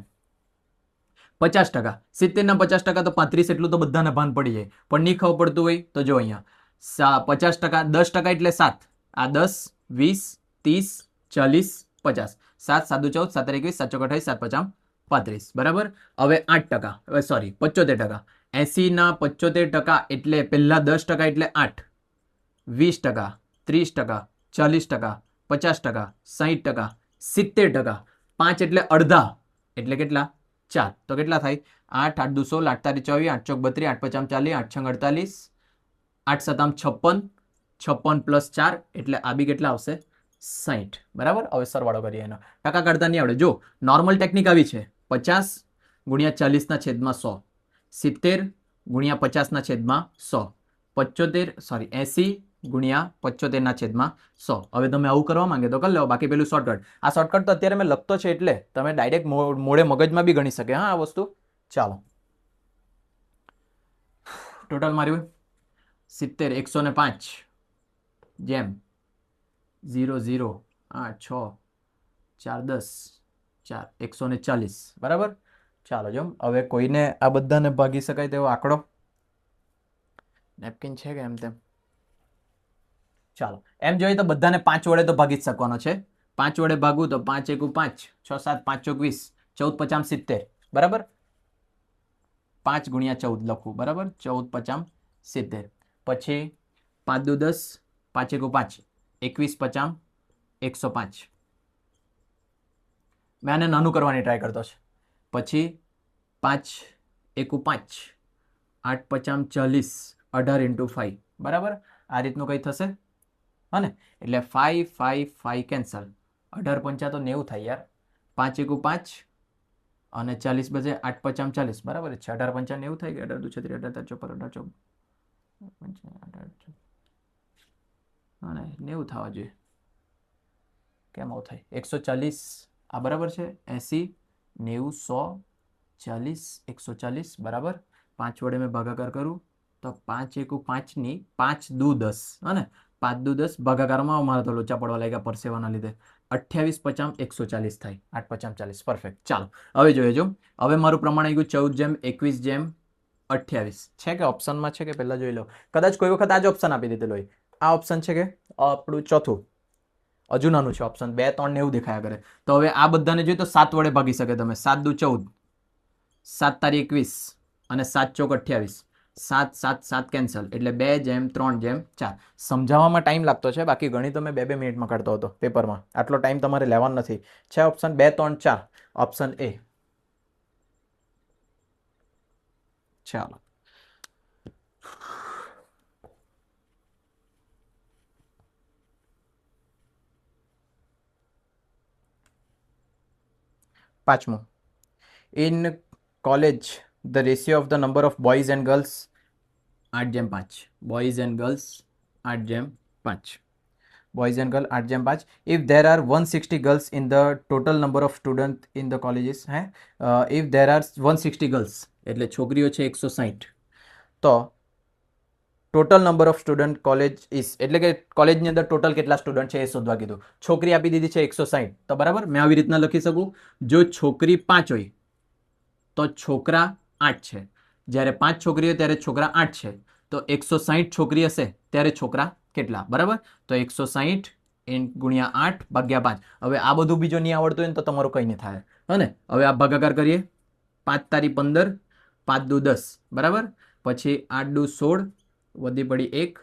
50%, 70% તો 35 એટલું તો બધાને ભાન પડી જાય, પણ નહીં ખબર પડતું હોય તો જો અહીંયા 50%, 10% એટલે 7, આ 10, 20, 30, 40, 50, 7 7 14, 7 21, 7 28, 7 5 35, બરાબર. હવે 8%, સોરી 75%, 80 ના 75% એટલે પહેલા 10% એટલે 8, 20%, 30%, 40%, 50%, 60%, 70%, 5 એટલે અડધા એટલે કેટલા? 4, તો કેટલા થાય? 8 8 2 16, 8 તારી 24, 8 ચોક 32, 8 5 40, 8 6 48, 8 7 56, 56 પ્લસ 4 એટલે આ બી કેટલા આવશે? 60, બરાબર. હવે સરવાળો કરીએ એનો, ટકા કાઢતા નહીં આવડે. જો નોર્મલ ટેકનિક આવી છે, 50 ગુણ્યા 40 ના છેદમાં 100, 70 ગુણ્યા 50 ના છેદમાં 100, 80 ગુણ્યા 75 ના છેદમાં 100. હવે તમે આવું કરવા માંગે તો કરી લો, બાકી પેલું શોર્ટકટ. આ શોર્ટકટ તો અત્યારે મેં લખતો છે એટલે તમે ડાયરેક્ટ મોડે મગજમાં બી ગણી શકે હા આ વસ્તુ. ચાલો, ટોટલ માર્યું 70, 105 જેમ 0 0 8 6 4 10 4 140, બરાબર. ચાલો જો હવે કોઈને આ બધાને ભાગી શકાય તેવો આંકડો નેપકિન છે કે એમ તેમ? ચાલો એમ જોઈએ તો બધાને 5 વડે તો ભાગી જ શકવાનો છે. 5 વડે ભાગવું તો 5 એકુ 5, 6 7 5 ચોક 20, 14 50 70, બરાબર. 5 ગુણ્યા 14 લખવું, બરાબર. 14 50 70, પછી 5 દુ 10, 5 એકુ 5, 21 50 105. મેં આને નાનું કરવાની ટ્રાય કરતો છે. પછી 5 એકુ 5, 8 50 40, 18 × 5, બરાબર. આ રીતનું કંઈ થશે હા ને, એટલે 5 5 5 કેન્સલ, 18 5 તો 90 થાય યાર. 5 એકુ 5 અને 40 બજે 8 50 40, બરાબર છે. 18 5 90 થાય કે 18 દુ 36, 18 4 18 હા ને 90 થવા જોઈએ. કેમ આવું થાય? 140 આ બરાબર છે, 80 90 100 40 140, બરાબર. 5 વડે મેં ભાગાકાર કરું તો 5 એકુ 5 ની 5 દુ 10 હા ને, 5 દુ 10 ભાગાકારમાં અમારા તો લોચા પડવા લાગ્યા પરસેવાના લીધે. 28 50 140 થાય, 8 50 40, પરફેક્ટ. ચાલો હવે જોઈએ જો, હવે મારું પ્રમાણ આવી ગયું 14 જેમ 21 જેમ 28 છે કે ઓપ્શનમાં છે કે પહેલા જોઈ લો. કદાચ કોઈ વખત આ જ ઓપ્શન આપી દીધેલો હોય. આ ઓપ્શન છે કે આપણું ચોથું? હજુ નાનું છે ઓપ્શન, 2 3 ને એવું દેખાયા કરે. તો હવે આ બધાને જોઈએ તો 7 વડે ભાગી શકે તમે. 7 દુ 14, 7 તારી 21 અને 7 ચોક 28, 7 7 7 કેન્સલ, એટલે 2 જેમ 3 જેમ 4. સમજાવવામાં ટાઈમ લાગતો છે, બાકી ગણિત મેં 2 2 મિનિટમાં કાઢતો હતો પેપરમાં. આટલો ટાઈમ તમારે લેવાનો નથી. છે ઓપ્શન 2 3 4, ઓપ્શન એ. ચાલો પાંચમું, in college the ratio of the number of boys and girls 8:5, boys and girls 8:5, boys and girl 8:5. If there are 160 girls in the total number of student in the colleges, if there are 160 girls એટલે છોકરીઓ છે 160, તો total number of student college is એટલે કે કોલેજની અંદર total કેટલા student છે એ શોધવા કીધું. છોકરી આપી દીધી છે 160, તો બરાબર મેં આવી રીતના લખી શકું, જો છોકરી 5 હોય તો છોકરા 8 છે. જ્યારે 5 છોકરી હોય ત્યારે છોકરા 8 છે, તો 160 છોકરી હશે ત્યારે છોકરા કેટલા? બરાબર. તો 160 ગુણ્યા 8 ભાગ્યા 5. હવે આ બધું બીજો નહીં આવડતું હોય ને તો તમારું કંઈ નહીં થાય હા ને. હવે આ ભાગાકાર કરીએ, 5 તારી 15, 5 દુ 10, બરાબર. પછી 8 દુ 16, વધી પડી 1,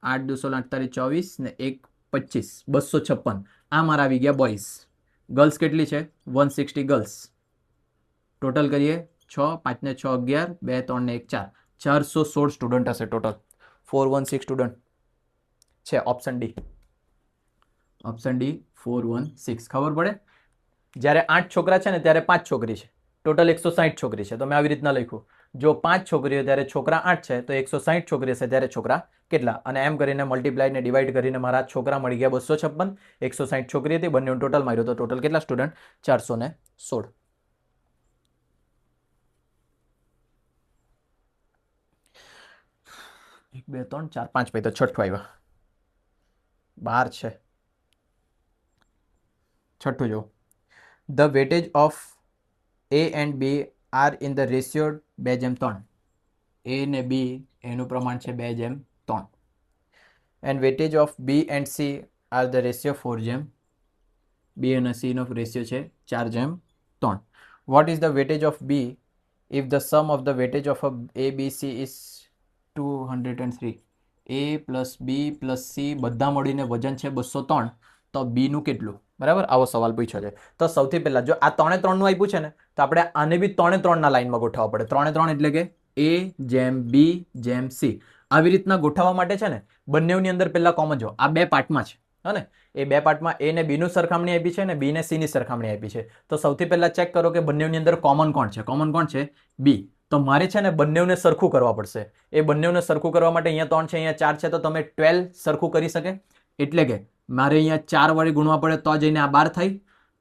8 દુ 16, 8 તારી 24 ને 1 25, 256. આ મારા આવી ગયા બોયઝ. ગર્લ્સ કેટલી છે? 160 ગર્લ્સ. ટોટલ કરીએ 6 5 ને 6 11, 2 3 ને 1 4, 416 સ્ટુડન્ટ હશે ટોટલ. 416 સ્ટુડન્ટ છે. Option D, option D 416. ખબર પડે? જ્યારે 8 છોકરા છે ને ત્યારે 5 છોકરી છે, ટોટલ 160 છોકરી છે. તો મેં આવી રીતના લખ્યું, જો 5 છોકરી હોય ત્યારે છોકરા 8 છે, તો 160 છોકરી હશે ત્યારે છોકરા કેટલા? અને એમ કરીને મલ્ટીપ્લાય ને ડિવાઈડ કરીને મારા છોકરા મળી ગયા 256. 160 છોકરી હતી, બંને ટોટલ માર્યું તો ટોટલ કેટલા સ્ટુડન્ટ? 416. 1 2 3 4 5 ભાઈ, તો છઠ્ઠું આવ્યા. 12 છે. છઠ્ઠું જો, the weightage of A and B are in the ratio 2:3. A ને બી એનું પ્રમાણ છે 2:3. And weightage of B and C are the ratio 4:3. B અને સી નો રેશિયો છે 4:3. What is the weightage of B if the sum of the weightage of a b c is 203. a plus b plus c બધા મળીને વજન છે 203, તો b નું કેટલું? બરાબર, આવો સવાલ પૂછ્યો છે. તો સૌથી પહેલા જો આ 3:3 નું આપ્યું છે ને, તો આપણે આને બી 3:3 ના લાઈનમાં ગોઠવવા પડે. 3:3 એટલે કે a જેમ b જેમ c. આવી રીતના ગોઠવવા માટે છે ને, બંનેની અંદર પહેલા કોમન જો આ બે પાર્ટમાં છે, હે ને, એ બે પાર્ટમાં a ને b નું સરખામણી આપી છે ને b ને c ની સરખામણી આપી છે. તો સૌથી પહેલા ચેક કરો કે બંનેની અંદર કોમન કોણ છે. કોમન કોણ છે? b. તો મારે છે ને બંનેને સરખું કરવા પડશે. એ બંનેને સરખું કરવા માટે અહીંયા 3 છે, અહીંયા 4 છે, તો તમે 12 સરખું કરી શકે. એટલે કે મારે અહીંયા 4 વડે ગુણવા પડે તો જઈને આ 12 થાય,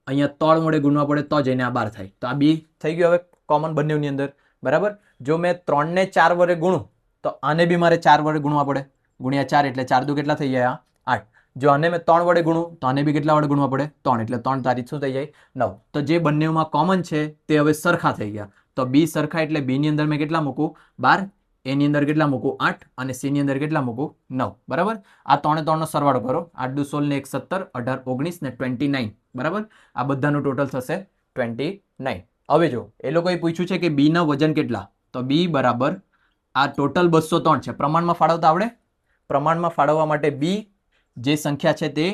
અહીંયા 3 વડે ગુણવા પડે તો જઈને આ 12 થાય. તો આ b થઈ ગયું હવે કોમન બંનેની અંદર. બરાબર, જો મેં 3 ને 4 વડે ગુણું તો આને બી મારે 4 વડે ગુણવા પડે. ગુણ્યા 4 એટલે 4 દુ કેટલા થઈ જાય? 8. જો આને મેં 3 વડે ગુણું તો આને બી કેટલા વડે ગુણવા પડે? 3. એટલે 3 તારીખ શું થઈ જાય? 9. તો જે બંનેમાં કોમન છે તે હવે સરખા થઈ ગયા. તો બી સરખા એટલે બી ની અંદર મેં કેટલા મૂકું? 12. એ ની અંદર કેટલા મૂકું? 8. અને સી ની અંદર કેટલા મૂકું? 9. બરાબર, આ 3 નો સરવાળો કરો. 8 દુ 16 ને 1 17, 18 19 ને 29. બરાબર, આ બધાનું ટોટલ થશે 29. હવે જો એ લોકોએ પૂછ્યું છે કે બી ના વજન કેટલા, તો બી બરાબર આ ટોટલ 203 છે. પ્રમાણમાં ફાળવતા આવડે? પ્રમાણમાં ફાળવવા માટે બી જે સંખ્યા છે તે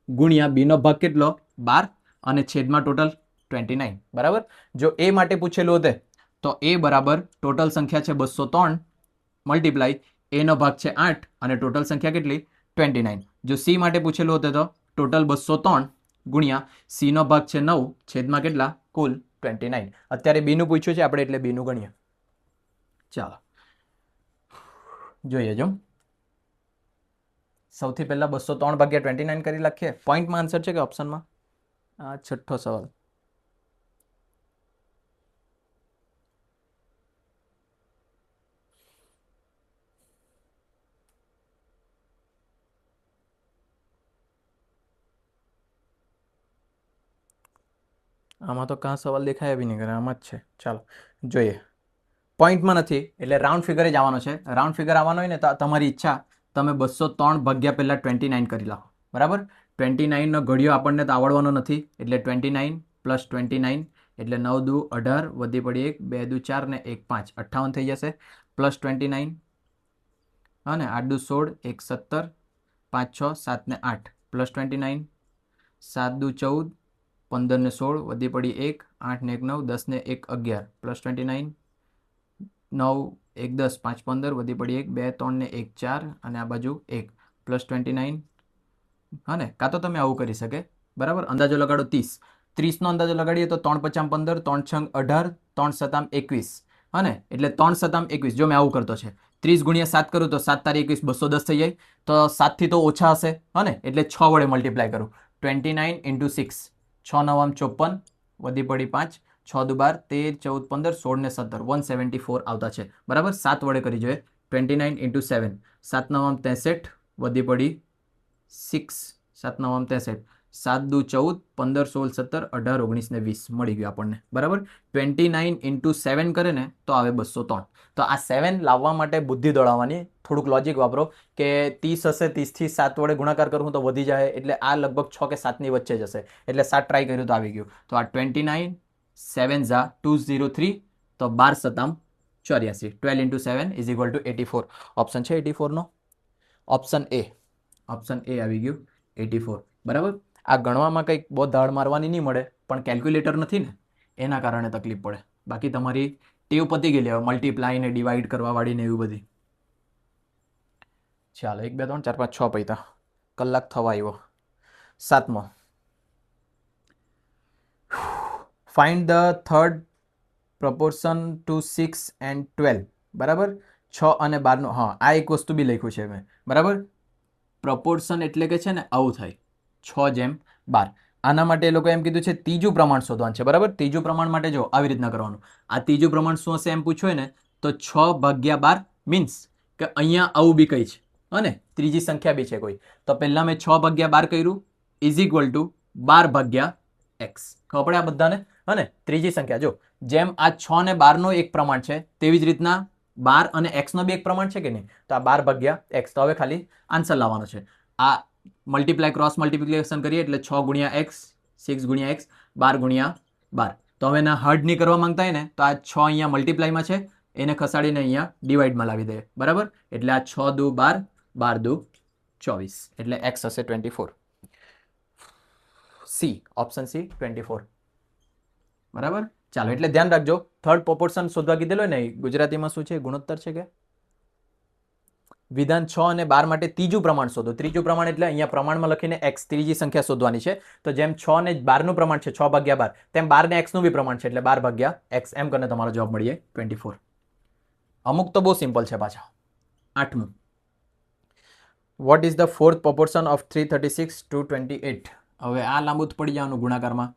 ગુણ્યા બી નો ભાગ કેટલો? 12 અને છેદમાં ટોટલ 29. બરાબર, જો એ માટે પૂછેલું હતું તો એ બરાબર ટોટલ સંખ્યા છે 203 મલ્ટીપ્લાય એ નો ભાગ છે 8 અને ટોટલ સંખ્યા કેટલી? 29. જો સી માટે પૂછેલું હતું તો ટોટલ 203 ગુણ્યા સી નો ભાગ છે 9 છેદમાં કેટલા? કુલ 29. અત્યારે બી નું પૂછ્યું છે આપણે એટલે બી નું ગણીએ. ચાલો જોઈએ. જો સૌથી પહેલા 203 ભાગ્યા 29 કરી લખીએ. પોઈન્ટમાં આન્સર છે કે ઓપ્શનમાં? આ છઠ્ઠો સવાલ. આમાં તો કાં સવાલ દેખાય બી નહીં કરે, આમાં જ છે. ચાલો જોઈએ. પોઈન્ટમાં નથી એટલે રાઉન્ડ ફિગર જ આવવાનો છે. રાઉન્ડ ફિગર આવવાનો હોય ને તો તમારી ઈચ્છા, તમે 203 ભાગ્યા પહેલા 29 કરી લાવો. બરાબર, 29 નો ઘડિયો આપણને તો આવડવાનો નથી એટલે 29 પ્લસ 29 એટલે 9 દુ 18, વધી પડી 1, 2 દુ 4 ને 1 5, 58 થઈ જશે. પ્લસ 29 અને 8 દુ 16, 1 17, 5 6 7 ને 8 પ્લસ 29, 7 દુ 14, 15 ને 16, વધી પડી 1, 8 ને 1 9, 10 ને 1 11 પ્લસ 29, 9 1 10, 5 15, વધી પડી 1, 2 3 ને 1 4 અને આ બાજુ 1 પ્લસ 29. હા ને, કાં તો તમે આવું કરી શકે. બરાબર, અંદાજો લગાડો 30. 30 નો અંદાજો લગાડીએ તો 3 5 15, 3 6 18, 3 7 21. હા ને, એટલે 3 7 21. જો મેં આવું કરતો છે 30 ગુણ્યા 7 કરું તો 7 તારી 21 210 થઈ જાય. તો 7 થી તો ઓછા હશે. હા ને, એટલે 6 વડે મલ્ટીપ્લાય કરું. 29 into 6, 6 9 54, વધી પડી 5, 6 દુ 12, 13 14 15 16 ને 17, 174 આવતા છે. બરાબર, 7 વડે કરી જોઈએ. 29 into 7, 7 9 63, વધી પડી 6, 7 9 63, 7 દુ 14, 15 16 17, 18 19 ને 20 મળી ગયું આપણને. બરાબર, 29 into 7 કરે ને તો આવે 203. તો આ 7 લાવવા માટે બુદ્ધિ દોડાવવાની, થોડુંક લોજિક વાપરો કે 30 હશે, 30 થી 7 વડે ગુણાકાર કરું તો વધી જાય, એટલે આ લગભગ 6 કે 7 ની વચ્ચે જ હશે. એટલે 7 ટ્રાય કર્યું તો આવી ગયું. તો આ 29 7 ઝા 203, તો 12 સતામ 84. 12 into 7 is equal to 84. Option છે 84 નો? Option A. ઓપ્શન એ આવી ગયું 84. બરાબર, આ ગણવામાં કંઈક બહુ ધાડ મારવાની નહીં મળે, પણ કેલ્ક્યુલેટર નથી ને એના કારણે તકલીફ પડે. બાકી તમારી ટેવ પતી ગયેલી હવે મલ્ટીપ્લાય ને ડિવાઈડ કરવા વાળી ને એવી બધી. ચાલો 1 2 3 4 5 6 પૈતા કલાક થવા આવ્યો. 7મો, find the third proportion to 6 and 12. બરાબર, 6 અને 12 નો. હા, આ એક વસ્તુ બી લખ્યું છે મેં. બરાબર, પ્રપોર્શન એટલે કે છે ને આવું થાય 6:12. આના માટે એ લોકો એમ કીધું છે ત્રીજું પ્રમાણ શોધવાનું છે. બરાબર, ત્રીજું પ્રમાણ માટે જો આવી રીતના કરવાનું. આ ત્રીજું પ્રમાણ શું હશે એમ પૂછ્યું ને તો 6/12 મીન્સ કે અહીંયા આવું બી કઈ છે અને ત્રીજી સંખ્યા બી છે કોઈ. તો પહેલા મેં 6/12 કર્યું ઇઝ ઇક્વલ ટુ 12/x. ખબર પડે આ બધાને? અને ત્રીજી સંખ્યા જો જેમ આ 6 ને 12 નો એક પ્રમાણ છે તેવી જ રીતના 12 અને x નો બી એક પ્રમાણ છે કે નહીં, તો આ 12 ભાગ્યા x. તો હવે ખાલી આન્સર લાવવાનો છે. આ મલ્ટીપ્લાય ક્રોસ મલ્ટીપ્લિકેશન કરીએ એટલે 6 ગુણ્યા x, 6 ગુણ્યા x, 12 ગુણ્યા 12. તો હવે એના હર્ડ નહીં કરવા માંગતા હોય ને તો આ 6 અહીંયા મલ્ટીપ્લાયમાં છે, એને ખસાડીને અહીંયા ડિવાઈડમાં લાવી દે, બરાબર. એટલે આ 6 દુ 12, 12 દુ 24, એટલે x હશે 24. સી, ઓપ્શન સી 24, બરાબર. ચાલો, એટલે ધ્યાન રાખજો, થર્ડ પ્રોપોર્શન શોધવા કીધેલો ને ગુજરાતીમાં શું છે, ગુણોત્તર છે કે વિધાન 6 અને 12 માટે ત્રીજું પ્રમાણ શોધો. ત્રીજું પ્રમાણ એટલે અહીંયા પ્રમાણમાં લખીને x ત્રીજી સંખ્યા શોધવાની છે. તો જેમ 6 અને 12 નું પ્રમાણ છે 6 ભાગ્યા 12, તેમ 12 ને x નું બી પ્રમાણ છે એટલે 12 ભાગ્યા x. એમ કરીને તમારો જવાબ મળી જાય 24. અમુક તો બહુ સિમ્પલ છે પાછા. 8મું, what is the fourth proportion of 336 to 28? હવે આ લાંબુ જ પડી જવાનું ગુણાકારમાં.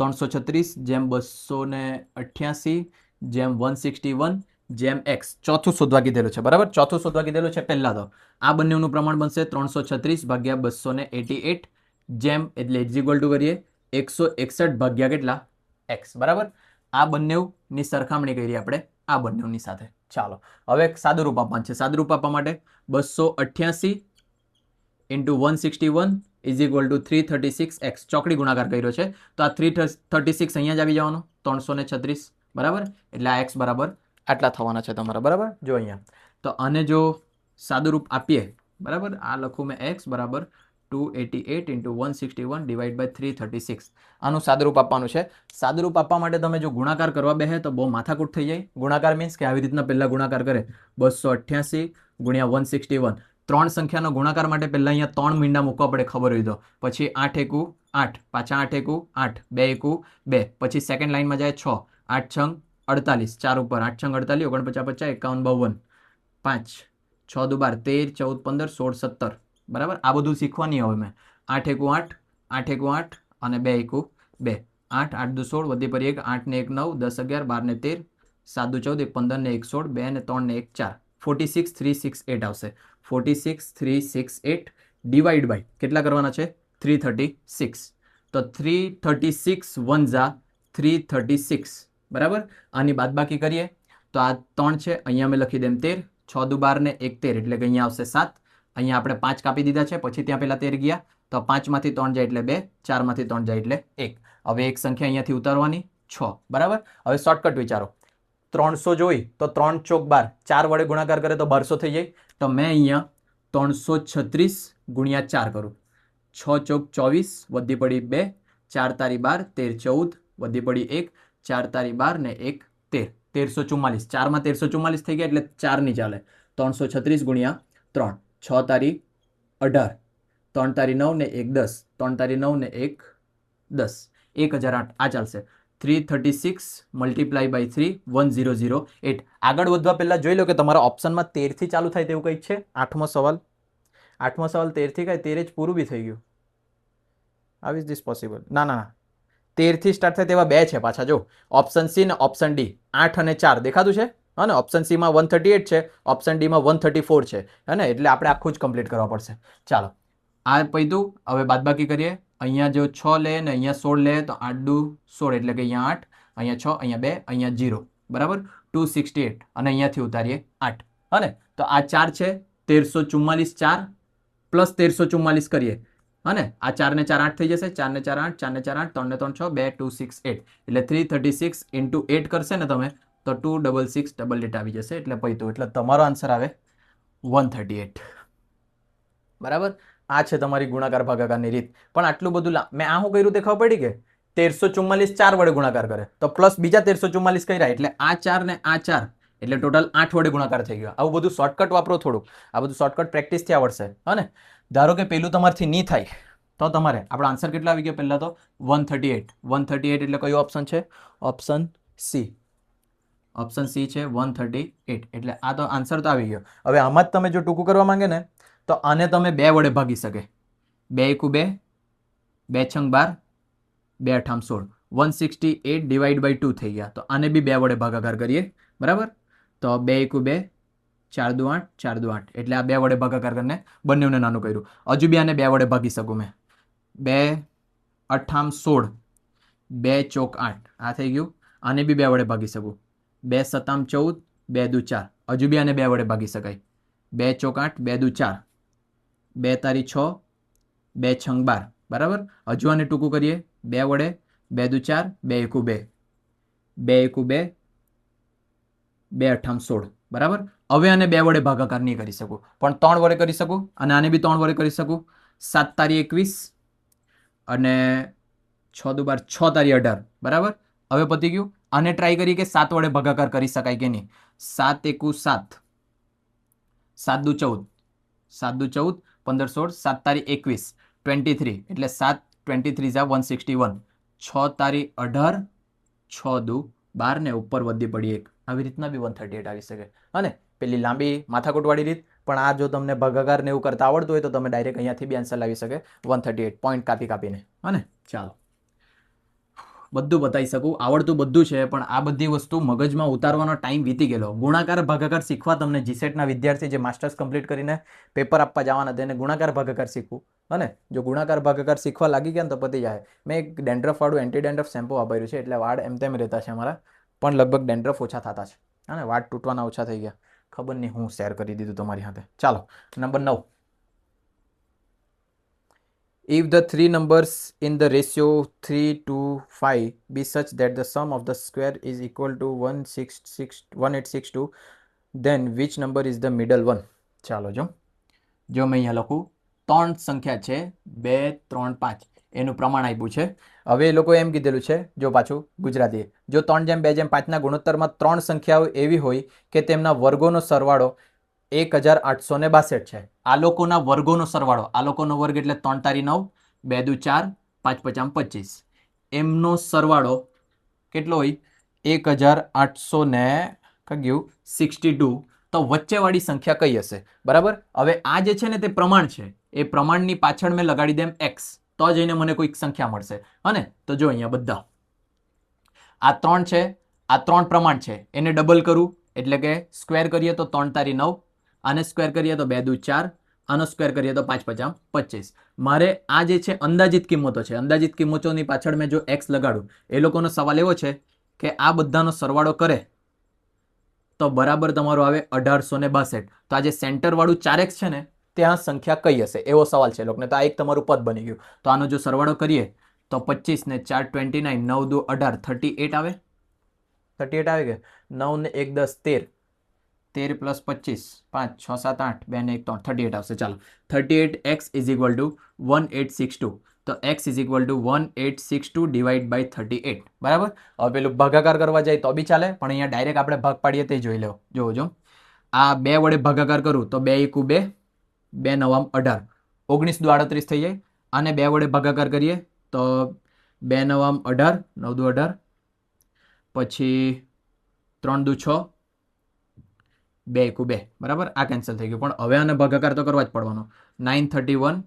336 જેમ 288 જેમ 161 જેમ x. ચોથું શોધવા કીધેલું છે, બરાબર. ચોથું શોધવા કીધેલું છે. પહેલા તો આ બંનેનું પ્રમાણ બનશે 336 ભાગ્યા 288 જેમ, એટલે ઇઝ ઇક્વલ ટુ કરીએ 161 ભાગ્યા કેટલા x, બરાબર. આ બંનેની સરખામણી કરી આપણે આ બંનેની સાથે. ચાલો, હવે સાદું રૂપ આપવાનું છે. સાદું રૂપ આપવા માટે 288 into 161 is equal two 336x. ચોકડી ગુણાકાર કર્યો છે તો આ 336 અહીંયા જ આવી જવાનો, 336, બરાબર. એટલે આ x બરાબર આટલા થવાના છે તમારા, બરાબર. જો અહીંયા તો આને જો સાદું રૂપ આપીએ, બરાબર, આ લખું મેં x બરાબર 288 ઇન્ટુ 161 ડિવાઈડ બાય 336. આનું સાદું રૂપ આપવાનું છે. સાદું રૂપ આપવા માટે તમે જો ગુણાકાર કરવા બેસે તો બહુ માથાકૂટ થઈ જાય. ગુણાકાર મીન્સ કે આવી રીતના પહેલા ગુણાકાર કરે 288 ગુણ્યા 161. ત્રણ સંખ્યાનો ગુણાકાર માટે પહેલા અહીંયા 3 મીંડા મૂકવા પડે, ખબર હોય તો. પછી 8 એકુ 8, પાછા 8 એકુ 8, 2 એકુ 2, પછી સેકન્ડ લાઈનમાં જાય 6, 8 છંગ 48, 4 ઉપર 8 છંગ 48, 49 50, 51 52, 5 6 દુ 12, 13 14 15 16 17, બરાબર. આ બધું શીખવાની હવે મેં. 8 એકુ 8, 8 એકુ 8 અને 2 એકુ 2, 8 8 દુ 16, વધી પર 1, 8 ને 1 9, 10 11 12 ને 13, 7 દુ 14, 1 15 ને 1 16, 2 ને 3 ને 1 4, 46 3 6 8 આવશે. 46 3 6 8 ડિવાઈડ બાય કેટલા કરવાના છે 336. તો 336 1 ઝા 336, બરાબર. આની બાદબાકી કરીએ તો આ 3 છે, અહીંયા મેં લખી દેમ 13, 6 દુ 12 ને 1 13 એટલે કે અહીંયા આવશે 7. અહીંયા આપણે 5 કાપી દીધા છે, પછી ત્યાં પહેલા 13 ગયા તો 5 માંથી 3 જાય એટલે 2, 4 માંથી 3 જાય એટલે 1. હવે એક સંખ્યા અહીંયાથી ઉતારવાની 6, બરાબર. હવે શોર્ટકટ વિચારો. 300 જોઈ તો 3 ચોક 12, 4 વડે ગુણાકાર કરે તો 1200 થઈ જાય. તો મેં અહીંયા 336 ગુણ્યા 4 કરું. 6 ચોક 24, વધી પડી 2, 4 તારી 12, 13 14, વધી પડી 1, 4 તારી 12 ને 1 13, 1344. 4 માં 1344 થઈ ગયા એટલે 4 નહીં ચાલે. 336 ગુણ્યા 3, 6 તારી 18, 3 તારી 9 ને 1 10, 3 તારી 9 ને 1 10, 1008. આ ચાલશે. 336 મલ્ટીપ્લાય બાય 3 1008. આગળ વધવા પહેલા જોઈ લો કે તમારા ઓપ્શનમાં 13 થી ચાલુ થાય તેવું કંઈક છે. 8મો સવાલ 13 થી કઈ 13 જ પૂરું બી થઈ ગયું. How is this possible? ના ના ના, 13 થી સ્ટાર્ટ થાય તેવા બે છે પાછા. જો ઓપ્શન સી ને ઓપ્શન ડી, 8 અને 4 દેખાતું છે હા ને. ઓપ્શન સી માં 138 છે, ઓપ્શન ડી માં 134 છે હે ને. એટલે આપણે આખું જ કમ્પ્લીટ કરવા પડશે. ચાલો, આ પૈતું. હવે બાદબાકી કરીએ. અહીંયા જો 6 લે ને અહીંયા 16 લે તો 8 દુ 16 એટલે કે અહીંયા 8, અહીંયા 6, અહીંયા 2, અહીંયા 0, બરાબર. 268 અને અહીંયાથી ઉતારીએ 8 હા ને. તો આ 4 છે, 1344 4 પ્લસ 1344 કરીએ હા ને. આ 4 ને 4 8 થઈ જશે, 4 ને 4 8, 4 ને 4 8, 3 ને 3 6, 2 2 6 8 એટલે 336 ઇન્ટુ 8 કરશે ને તમે તો 26688 આવી જશે. એટલે પૈતું. એટલે તમારો આન્સર આવે 138, બરાબર. આ છે તમારી ગુણાકાર ભાગાકારની રીત. પણ આટલું બધું મેં આ શું કર્યું તે ખબર પડી કે 1344 4 વડે ગુણાકાર કરે તો પ્લસ બીજા 1344 કર્યા એટલે આ 4 ને આ 4 એટલે ટોટલ 8 વડે ગુણાકાર થઈ ગયો. આવું બધું શોર્ટકટ વાપરો થોડું. આ બધું શોર્ટકટ પ્રેક્ટિસથી આવડશે હા ને. ધારો કે પેલું તમારથી નહીં થાય તો તમારે આપણો આન્સર કેટલા આવી ગયો પહેલા તો 138. 138 એટલે કયો ઓપ્શન છે? Option C. ઓપ્શન સી છે 138. એટલે આ તો આન્સર તો આવી ગયો. હવે આમાં જ તમે જો ટૂંકું કરવા માંગે ને તો આને તમે 2 વડે ભાગી શકે. 2 એકુ 2, 2 છંગ 12, 2 અઠામ 16, 168 ડિવાઈડ બાય 2 થઈ ગયા. તો આને બી 2 વડે ભાગાકાર કરીએ, બરાબર. તો 2 એકુ 2, 4 દુ 8, 4 દુ 8 એટલે આ 2 વડે ભાગાકાર કરીને બંનેને નાનું કર્યું. હજુ બી આને 2 વડે ભાગી શકું મેં. 2 અઠામ 16 2 ચોક 8 આ થઈ ગયું. આને બી 2 વડે ભાગી શકું. 2 સતામ 14, 2 દુ 4. હજુ બી આને 2 વડે ભાગી શકાય. 2 ચોક 8, 2 દુ 4, 2 તારી 6, 2 છંગ 12. બરાબર. હજુ આને ટૂંકું કરીએ 2 વડે, 2 દુ 4, 2 એકુ 2, 2 એકુ 2, 2 અઠામ 16. બરાબર. હવે આને 2 વડે ભાગાકાર નહીં કરી શકું, પણ 3 વડે કરી શકું, અને આને બી 3 વડે કરી શકું. 7 તારી 21 અને 6 દુ 12, 6 તારી 18. બરાબર. હવે પતી ગયું. આને ટ્રાય કરીએ કે 7 વડે ભાગાકાર કરી શકાય કે નહીં. 7 એકુ 7, 7 દુ 14, 7 દુ 14, 15 16, 7 તારી 21, 23, એટલે 7 23 ઝા 161. 6 તારી 18, 6 દુ 12 ને ઉપર વધી પડી 1. આવી રીતના બી 138 આવી શકે. અને પેલી લાંબી માથાકૂટવાળી રીત, પણ આ જો તમને ભાગાકાર ને એવું કરતા આવડતું હોય તો તમે ડાયરેક્ટ અહીંયાથી બી આન્સર લાવી શકે 138 પોઈન્ટ કાપીને. અને ચાલો, બધું બતાવી શકું, આવડતું બધું છે, પણ આ બધી વસ્તુ મગજમાં ઉતારવાનો ટાઈમ વીતી ગયેલો. ગુણાકાર ભાગાકાર શીખવા તમને જીસેટના વિદ્યાર્થી જે માસ્ટર્સ કમ્પ્લીટ કરીને પેપર આપવા જવાના તેને ગુણાકાર ભાગાકાર શીખવું. અને જો ગુણાકાર ભાગાકાર શીખવા લાગી ગયા ને તો પતી જાય. મેં એક ડેન્ડ્રફવાળું એન્ટી ડેન્ડ્રફ શેમ્પુ વાપર્યું છે, એટલે વાળ એમ તેમ રહેતા છે અમારા, પણ લગભગ ડેન્ડ્રફ ઓછા થતા છે અને વાળ તૂટવાના ઓછા થઈ ગયા. ખબર નહીં હું શેર કરી દીધું તમારી સાથે. ચાલો, number 9. If the three numbers in the ratio 3 to 5 be such that the sum of the square is equal to 1862, then which number is the middle one? ચાલો જો મેં અહીંયા લખું 3 સંખ્યા છે 2 3 5 એનું પ્રમાણ આપ્યું છે. હવે એ લોકોએ એમ કીધેલું છે, જો પાછું ગુજરાતી, જો 3:2:5 ગુણોત્તરમાં 3 સંખ્યાઓ એવી હોય કે તેમના વર્ગોનો સરવાળો 1862 છે. આ લોકોના વર્ગોનો સરવાળો, આ લોકોનો વર્ગ એટલે 3 તારી 9, 2 દુ 4, 5 પચામ 25. એમનો સરવાળો કેટલો હોય? 1862. તો વચ્ચેવાળી સંખ્યા કઈ હશે? બરાબર. હવે આ જે છે ને તે પ્રમાણ છે, એ પ્રમાણની પાછળ મેં લગાડી દેમ x, તો જઈને મને કોઈક સંખ્યા મળશે. અને તો જો અહીંયા બધા આ 3 છે, આ 3 પ્રમાણ છે, એને ડબલ કરું એટલે કે સ્ક્વેર કરીએ તો 3 તારી 9, આને સ્ક્વેર કરીએ તો 2 દુ 4, આનો સ્ક્વેર કરીએ તો 5 પચામ 25. મારે આ જે છે અંદાજિત કિંમતો છે, અંદાજિત કિંમતોની પાછળ મેં જો x લગાડું, એ લોકોનો સવાલ એવો છે કે આ બધાનો સરવાળો કરે તો બરાબર તમારો આવે 1862. તો આ જે સેન્ટર વાળું 4x છે ને ત્યાં સંખ્યા કઈ હશે એવો સવાલ છે લોકોને. તો આ એક તમારું પદ બની ગયું. તો આનો જો સરવાળો કરીએ તો 25 ને 4 29, 9 દુ 18, 38 આવે. 38 આવે કે 9 ને 1 10 13, 13 પ્લસ 25 5 6 7 8 2 ને 1 3, 38 આવશે. ચાલો, 38x ઇઝ ઇક્વલ ટુ 1862. તો x is equal to 1862 divide by 38. બરાબર. હવે પેલું ભાગાકાર કરવા જાય તો બી ચાલે, પણ અહીંયા ડાયરેક્ટ આપણે ભાગ પાડીએ તે જોઈ લો. જો આ 2 વડે ભાગાકાર કરું તો 2 એકુ 2, 2 નવામ 18, 19 દુ 38 થઈ જાય. આને 2 વડે ભાગાકાર કરીએ તો 2 નવામ 18, 9 દુ 18, પછી 3 દુ 6, 2 એકુ 2. બરાબર. આ કેન્સલ થઈ ગયું, પણ હવે આને ભાગાકાર તો કરવા જ પડવાનો. 931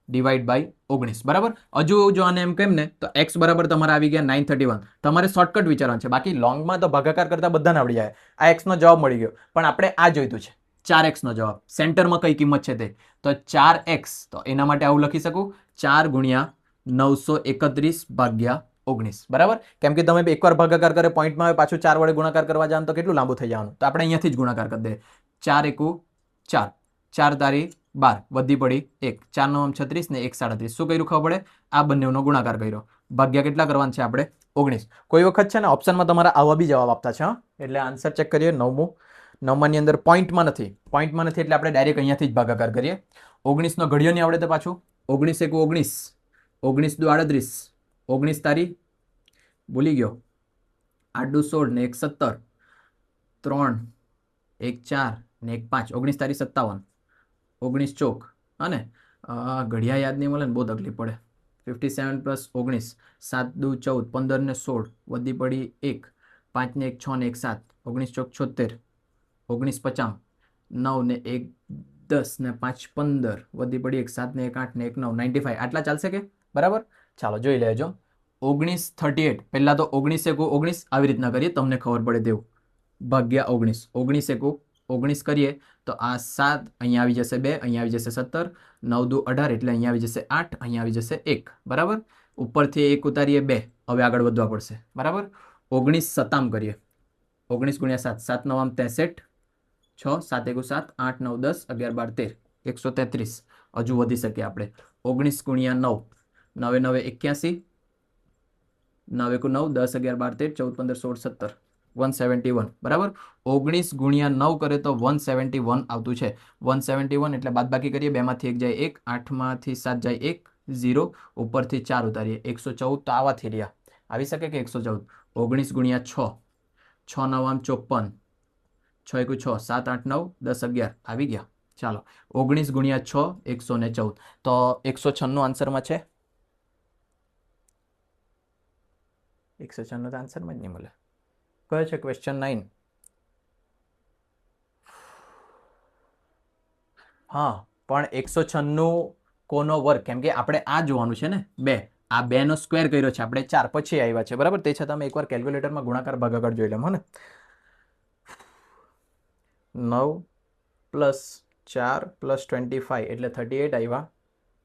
ડિવાઈડ બાય 19. બરાબર. હજુ જો આને એમ કેમ ને તો x બરાબર તમારે આવી ગયા 931. તમારે શોર્ટકટ વિચારવાનું છે, બાકી લોંગમાં તો ભાગાકાર કરતા બધાને આવડી જાય. આ x નો જવાબ મળી ગયો, પણ આપણે આ જોઈતું છે 4x નો જવાબ. સેન્ટરમાં કઈ કિંમત છે તે, તો 4x. તો એના માટે આવું લખી શકું 4 ગુણ્યા 931 ભાગ્યા 19. બરાબર. કેમ કે તમે એકવાર ભાગાકાર કરે પોઈન્ટમાં આવે, પાછું 4 વડે ગુણાકાર કરવા જાવ તો કેટલું લાંબુ થઈ જવાનું. તો આપણે અહીંયાથી જ ગુણાકાર કરી દે. 4 એકુ 4, 4 તારી 12, વધી પડી 1, 4 9 36 ને 1 37. શું કર્યું ખબર પડે? આ બંનેનો ગુણાકાર કર્યો. ભાગ્યા કેટલા કરવાના છે આપણે? 19. કોઈ વખત છે ને ઓપ્શનમાં તમારા આવા બી જવાબ આપતા છે. એટલે આન્સર ચેક કરીએ. 9માની અંદર પોઈન્ટમાં નથી એટલે આપણે ડાયરેક્ટ અહીંયાથી જ ભાગાકાર કરીએ. 19 નો ઘડિયો નહીં આવડે તો પાછું 19 એકુ 19, 19 દુ 38, 19 તારી ભૂલી ગયો 8 દુ 16 ને 1 17, 3 1 4 ને 1 5, 19 તારી 57, 19 ચોક. અને ઘડિયા યાદ નહીં મળે ને બહુ તકલીફ પડે. 57 પ્લસ 19, 7 દુ 14, 15 ને 16, વધી પડી 1, 5 ને 1 6 ને 1 7, 19 ચોક 76, 19 50, 9 ને 1 10 ને 5 15, વધી પડી 1 7 ને 1 8 ને 1 9, 95. આટલા ચાલશે કે? બરાબર. ચાલો જોઈ લેજો. 19 38, પહેલા તો 19 એકુ 19 આવી રીતના કરીએ, તમને ખબર પડે તેવું. ભાગ્યા 19, 19 એકુ 19 કરીએ તો આ 7 અહીંયા આવી જશે 2, અહીંયા આવી જશે 17, 9 દુ 18 એટલે અહીંયા આવી જશે 8, અહીંયા આવી જશે 1. બરાબર. ઉપરથી 1 ઉતારીએ 2, હવે આગળ વધવા પડશે બરાબર. 19 સતામ કરીએ, 19 ગુણ્યા 7, 7 9 63, 6 7 1 7, 8 9 10 11 12 13, 133. હજુ વધી શકીએ આપણે. 19 ગુણ્યા 9, 9 9 81, 9 1 9, 10 11 12 13 14 15 16 17, 171 બરાબર. 19 ગુણ્યા 9 કરે તો 171 આવતું છે. 171 એટલે બાદબાકી કરીએ, 2 માંથી 1 જાય 1, 8 માંથી 7 જાય 1, 0, ઉપરથી 4 ઉતારીએ, 114. તો આવા થઈ રહ્યા. આવી શકે કે 114? 19 ગુણ્યા 6, 6 9 54, 6 1 6, 7 8 9 10 11 આવી ગયા. ચાલો 19 ગુણ્યા 6 114. તો 196 આન્સરમાં છે. 196 તો આન્સરમાં જ નહીં મળે. કયો છે ક્વેશ્ચન 9? હા, પણ 196 કોનો વર્ગ? કેમ કે આપણે આ જોવાનું છે ને, 2. આ 2 નો સ્ક્વેર કર્યો છે આપણે, 4 પછી આવ્યા છે બરાબર. તે છતાં અમે એકવાર કેલ્ક્યુલેટરમાં ગુણાકાર ભાગાકાર જોઈ લઉં. હો ને, 9 + 4 + 25 એટલે 38 આવ્યા.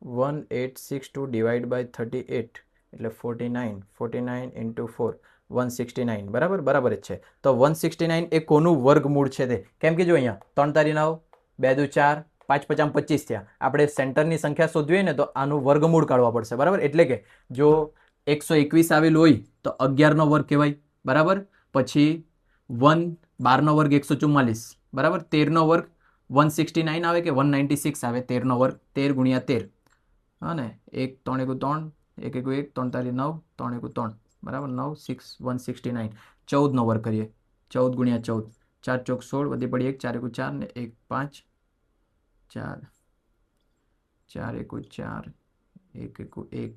1862 ડિવાઈડ બાય 38 એટલે 49. 49 × 4 169 બરાબર. બરાબર જ છે. તો 169 એ કોનું વર્ગમૂળ છે તે? કેમ કે જો અહીંયા 3 તારી 9, 2 દુ 4, 5 50 25 થયા. આપણે સેન્ટરની સંખ્યા શોધવી હોય ને તો આનું વર્ગમૂળ કાઢવા પડશે બરાબર. એટલે કે જો 121 આવેલું હોય તો 11 નો વર્ગ કહેવાય બરાબર. પછી 1 12 નો વર્ગ 144 બરાબર. 13 નો વર્ગ 169 આવે કે 196 આવે. 13 નો વર્ગ 13 ગુણ્યા 13, હા ને, 1 3 1 3, 1 1 1, 3 તારી 9, 3 1 3 બરાબર. 9 6 169. 14 નો વર્ગ કરીએ, 14 ગુણ્યા 14, 4 ચોક 16, વધી પડી 1, 4 1 4 ને 1 5, 4 4 1 4, 1 1 1,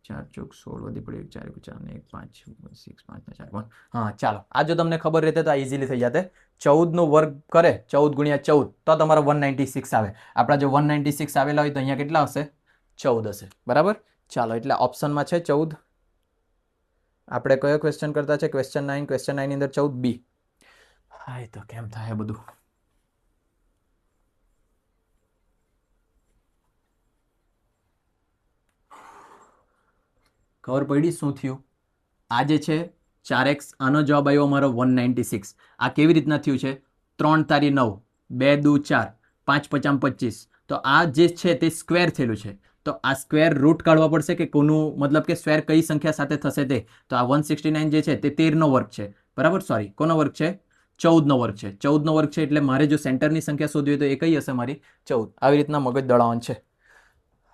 4 ચોક 16, વધી પડી 1, 4 1 4 ને 1 5, 6 5 ને 4 1. હા ચાલો, આ જો તમને ખબર રહેતે તો આ ઇઝીલી થઈ જાતે. 14 નો વર્ગ કરે, 14 ગુણ્યા 14, તો તમારો 196 આવે. આપણા જો 196 આવેલા હોય તો અહીંયા કેટલા હશે? 14 હશે બરાબર. ચાલો, એટલે ઓપ્શનમાં છે 14. આપણે કયો ક્વેશ્ચન કરતા છે? ક્વેશ્ચન 9. ક્વેશ્ચન 9 ની અંદર 14B. હા, એ તો કેમ થાય બધું? ખબર પડી શું થયું? આ જે છે 4x, આનો જવાબ આવ્યો અમારો 196. આ કેવી રીતના થયું છે? 3 તારી 9, 2 દુ 4, 5 50 25. તો આ જે છે તે સ્ક્વેર થયેલું છે. તો આ સ્ક્વેર રૂટ કાઢવા પડશે કે કોનું, મતલબ કે સ્ક્વેર કઈ સંખ્યા સાથે થશે તે. તો આ 169 જે છે તે 13 નો વર્ગ છે બરાબર. સોરી, કોનો વર્ગ છે? 14 નો વર્ગ છે. 14 નો વર્ગ છે એટલે મારે જો સેન્ટરની સંખ્યા શોધવી હોય તો એ કઈ હશે મારી? 14. આવી રીતના મગજ દળાવવાનું છે.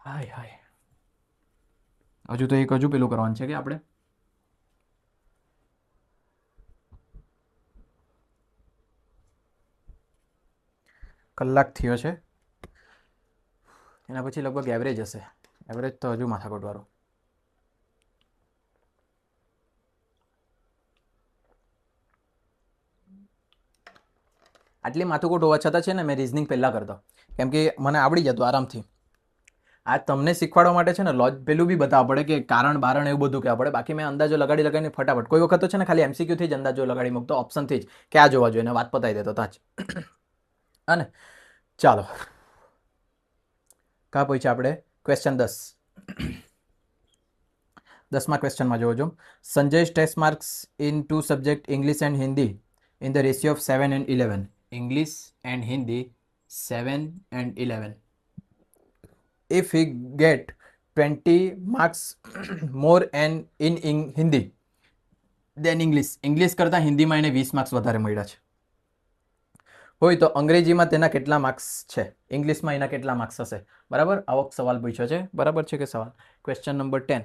હાય હાય, હજુ તો એક હજુ પેલું કરવાનું છે કે આપણે કલાક થયો છે, એના પછી લગભગ એવરેજ હશે. એવરેજ તો હજુ માથાકોટ વાળો. આટલી માથાકોટ હોવા છતાં છે ને મેં રિઝનિંગ પહેલાં કરતો, કેમ કે મને આવડી જતું આરામથી. આ તમને શીખવાડવા માટે છે ને પેલું બી બતાવવા પડે કે કારણ બારણ એવું બધું કહેવા પડે. બાકી મેં અંદાજો લગાડી લગાડીને ફટાફટ, કોઈ વખત તો છે ને ખાલી MCQ થી જ અંદાજો લગાડી મૂકતો, ઓપ્શનથી જ કે આ જોવા જોઈએ ને વાત પતાવી દેતો તાજ. અને ચાલો, કા પૂછ્યા આપણે? ક્વેશ્ચન 10. 10મા ક્વેશ્ચનમાં જોવો છો. Sanjay test marks in 2 subject English and Hindi in the ratio of 7 and 11. English and Hindi 7 and 11. If he get 20 marks more and in Hindi then English. English કરતાં હિન્દીમાં એને 20 માર્ક્સ વધારે મળ્યા છે. હોય તો અંગ્રેજીમાં તેના કેટલા માર્ક્સ છે? ઇંગ્લિશમાં એના કેટલા માર્ક્સ હશે? બરાબર, આવો સવાલ પૂછ્યો છે. બરાબર છે કે સવાલ? Question number 10.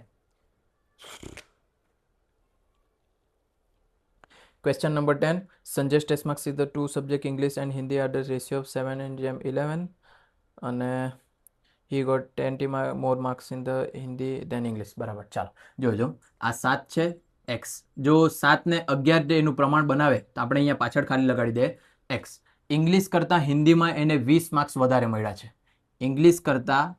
Question number 10. Sanjay's test marks is the 2 subject English and Hindi are the ratio of 7 and 11 and he got 20 more marks in the Hindi than English. બરાબર. ચાલો જોજો, આ 7 છે x. જો 7 ને 11 એનું પ્રમાણ બનાવે તો આપણે અહીંયા પાછળ ખાલી લગાડી દે x. ઇંગ્લિશ કરતાં હિન્દીમાં એને 20 માર્ક્સ વધારે મળ્યા છે. ઇંગ્લિશ કરતાં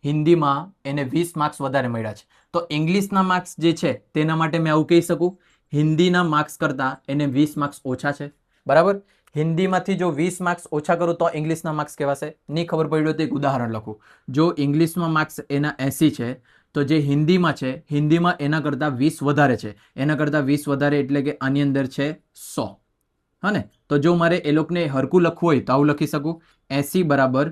હિન્દીમાં એને 20 માર્ક્સ વધારે મળ્યા છે. તો ઇંગ્લિશના માર્ક્સ જે છે તેના માટે મેં આવું કહી શકું, હિન્દીના માર્ક્સ કરતાં એને 20 માર્ક્સ ઓછા છે બરાબર. હિન્દીમાંથી જો 20 માર્ક્સ ઓછા કરું તો ઇંગ્લિશના માર્ક્સ કહેવાશે? નહીં ખબર પડ્યું તો એક ઉદાહરણ લખું. જો ઇંગ્લિશમાં માર્ક્સ એના 80 છે તો જે હિન્દીમાં છે, હિન્દીમાં એના કરતાં 20 વધારે છે. એના કરતાં 20 વધારે એટલે કે આની અંદર છે 100. હા ને? તો જો મારે એ લોકોને હરકું લખવું હોય તો આવું લખી શકું, 80 બરાબર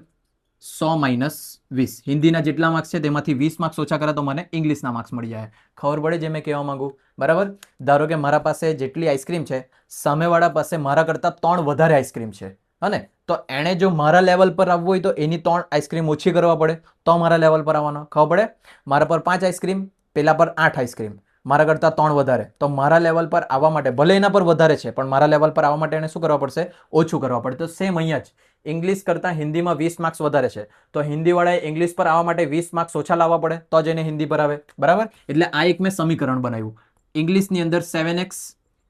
100 માઇનસ 20. હિન્દીના જેટલા માર્ક્સ છે તેમાંથી 20 માર્ક્સ ઓછા કરે તો મને ઇંગ્લિશના માર્ક્સ મળી જાય. ખબર પડે જે મેં કહેવા માંગુ? બરાબર. ધારો કે મારા પાસે જેટલી આઈસ્ક્રીમ છે, સામેવાળા પાસે મારા કરતાં 3 વધારે આઈસ્ક્રીમ છે. હા ને? તો એણે જો મારા લેવલ પર આવવું હોય તો એની 3 આઈસ્ક્રીમ ઓછી કરવા પડે તો મારા લેવલ પર આવવાનો. ખબર પડે? મારા પર 5 આઈસ્ક્રીમ, પેલા પર 8 આઈસ્ક્રીમ, મારા કરતાં 3 વધારે. તો મારા લેવલ પર આવવા માટે, ભલે એના પર વધારે છે પણ મારા લેવલ પર આવવા માટે એને શું કરવા પડશે? ઓછું કરવા પડે. તો સેમ અહીંયા જ ઇંગ્લિશ કરતાં હિન્દીમાં 20 માર્ક્સ વધારે છે તો હિન્દીવાળાએ ઇંગ્લિશ પર આવવા માટે 20 માર્ક્સ ઓછા લાવવા પડે તો જ એને હિન્દી પર આવે. બરાબર. એટલે આ એક મેં સમીકરણ બનાવ્યું. ઇંગ્લિશની અંદર 7x,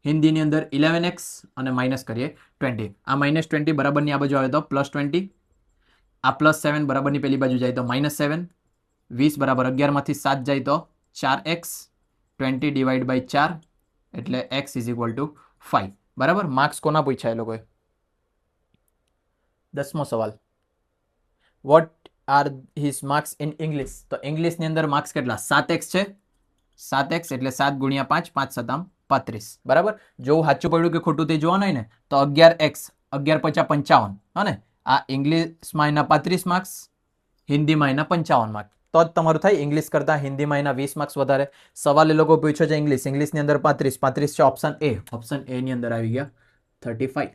હિન્દીની અંદર 11x અને માઇનસ કરીએ 20. આ -20 બરાબરની આ બાજુ આવે તો +20, આ +7 બરાબરની પેલી બાજુ જાય તો -7, 20 બરાબર 11 માંથી 7 જાય તો 4x, 20 ડિવાઈડ બાય 4 એટલે x ઇઝ ઇક્વલ ટુ 5. બરાબર. માર્ક્સ કોના પૂછ્યા એ લોકોએ? 10મો સવાલ. What are his marks in English? તો ઇંગ્લિશની અંદર માર્ક્સ કેટલા? 7x છે. 7x એટલે 7 ગુણ્યા 5, 5 7 35. બરાબર. જો સાચું પડ્યું કે ખોટું તે જોવાનું હોય ને તો 11x, 11 × 5 = 55. હા ને? આ ઇંગ્લિશમાં એના 35 માર્ક્સ, હિન્દીમાં એના 55 માર્ક્સ. તો જ તમારું થાય ઇંગ્લિશ કરતાં હિન્દીમાં એના 20 માર્ક્સ વધારે. સવાલ એ લોકો પૂછ્યો છે ઇંગ્લિશની અંદર 35 છે. Option A. ઓપ્શન એ ની અંદર આવી ગયા 35.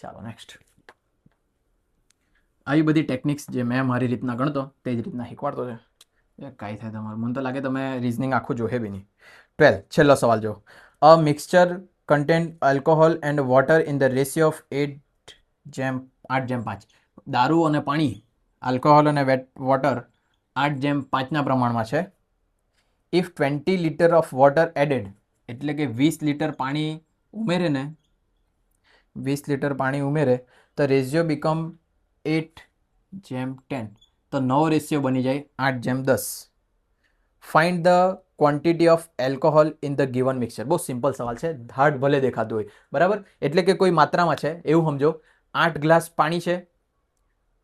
ચાલો નેક્સ્ટ. આવી બધી ટેકનિક્સ જે મેં મારી રીતના ગણતો તે જ રીતના શીખવાડતો છે. કાંઈ થાય તમારું. મને તો લાગે તમે રિઝનિંગ આખું જોહે બી નહીં. 12 છેલ્લો સવાલ જો. A mixture contain alcohol and water in the ratio of 8:5. દારૂ અને પાણી, આલ્કોહોલ અને વોટર 8:5 પ્રમાણમાં છે. If 20 litre of water added, એટલે કે 20 લિટર પાણી ઉમેરે ને, 20 લિટર પાણી ઉમેરે તો રેશિયો બીકમ 8:10. તો નવો રેશિયો બની જાય 8:10. Find the quantity of alcohol in the given mixture. બહુ સિમ્પલ સવાલ છે, હાર્ડ ભલે દેખાતું હોય. બરાબર. એટલે કે કોઈ માત્રામાં છે એવું સમજો. 8 ગ્લાસ પાણી છે,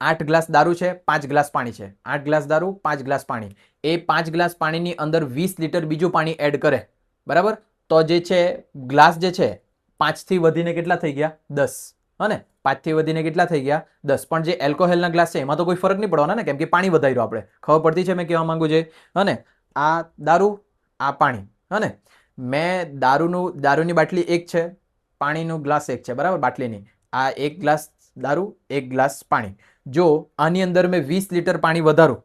8 ગ્લાસ દારૂ છે, 5 ગ્લાસ પાણી છે. 8 ગ્લાસ દારૂ, 5 ગ્લાસ પાણી. એ 5 ગ્લાસ પાણીની અંદર 20 લિટર બીજું પાણી એડ કરે. બરાબર. તો જે છે ગ્લાસ જે છે 5થી વધીને કેટલા થઈ ગયા? 10. હા ને? 5થી વધીને કેટલા થઈ ગયા? 10. પણ જે એલ્કોહોલના ગ્લાસ છે એમાં તો કોઈ ફરક નહીં પડવાનો ને, કેમ કે પાણી વધાર્યું આપણે. ખબર પડતી છે મેં કહેવા માંગુ છે? હા ને? આ દારૂ, આ પાણી. હા ને? મેં દારૂની બાટલી એક છે, પાણીનું ગ્લાસ એક છે. બરાબર. બાટલીની આ 1 ગ્લાસ દારૂ, 1 ગ્લાસ પાણી. જો આની અંદર મેં 20 લિટર પાણી વધારું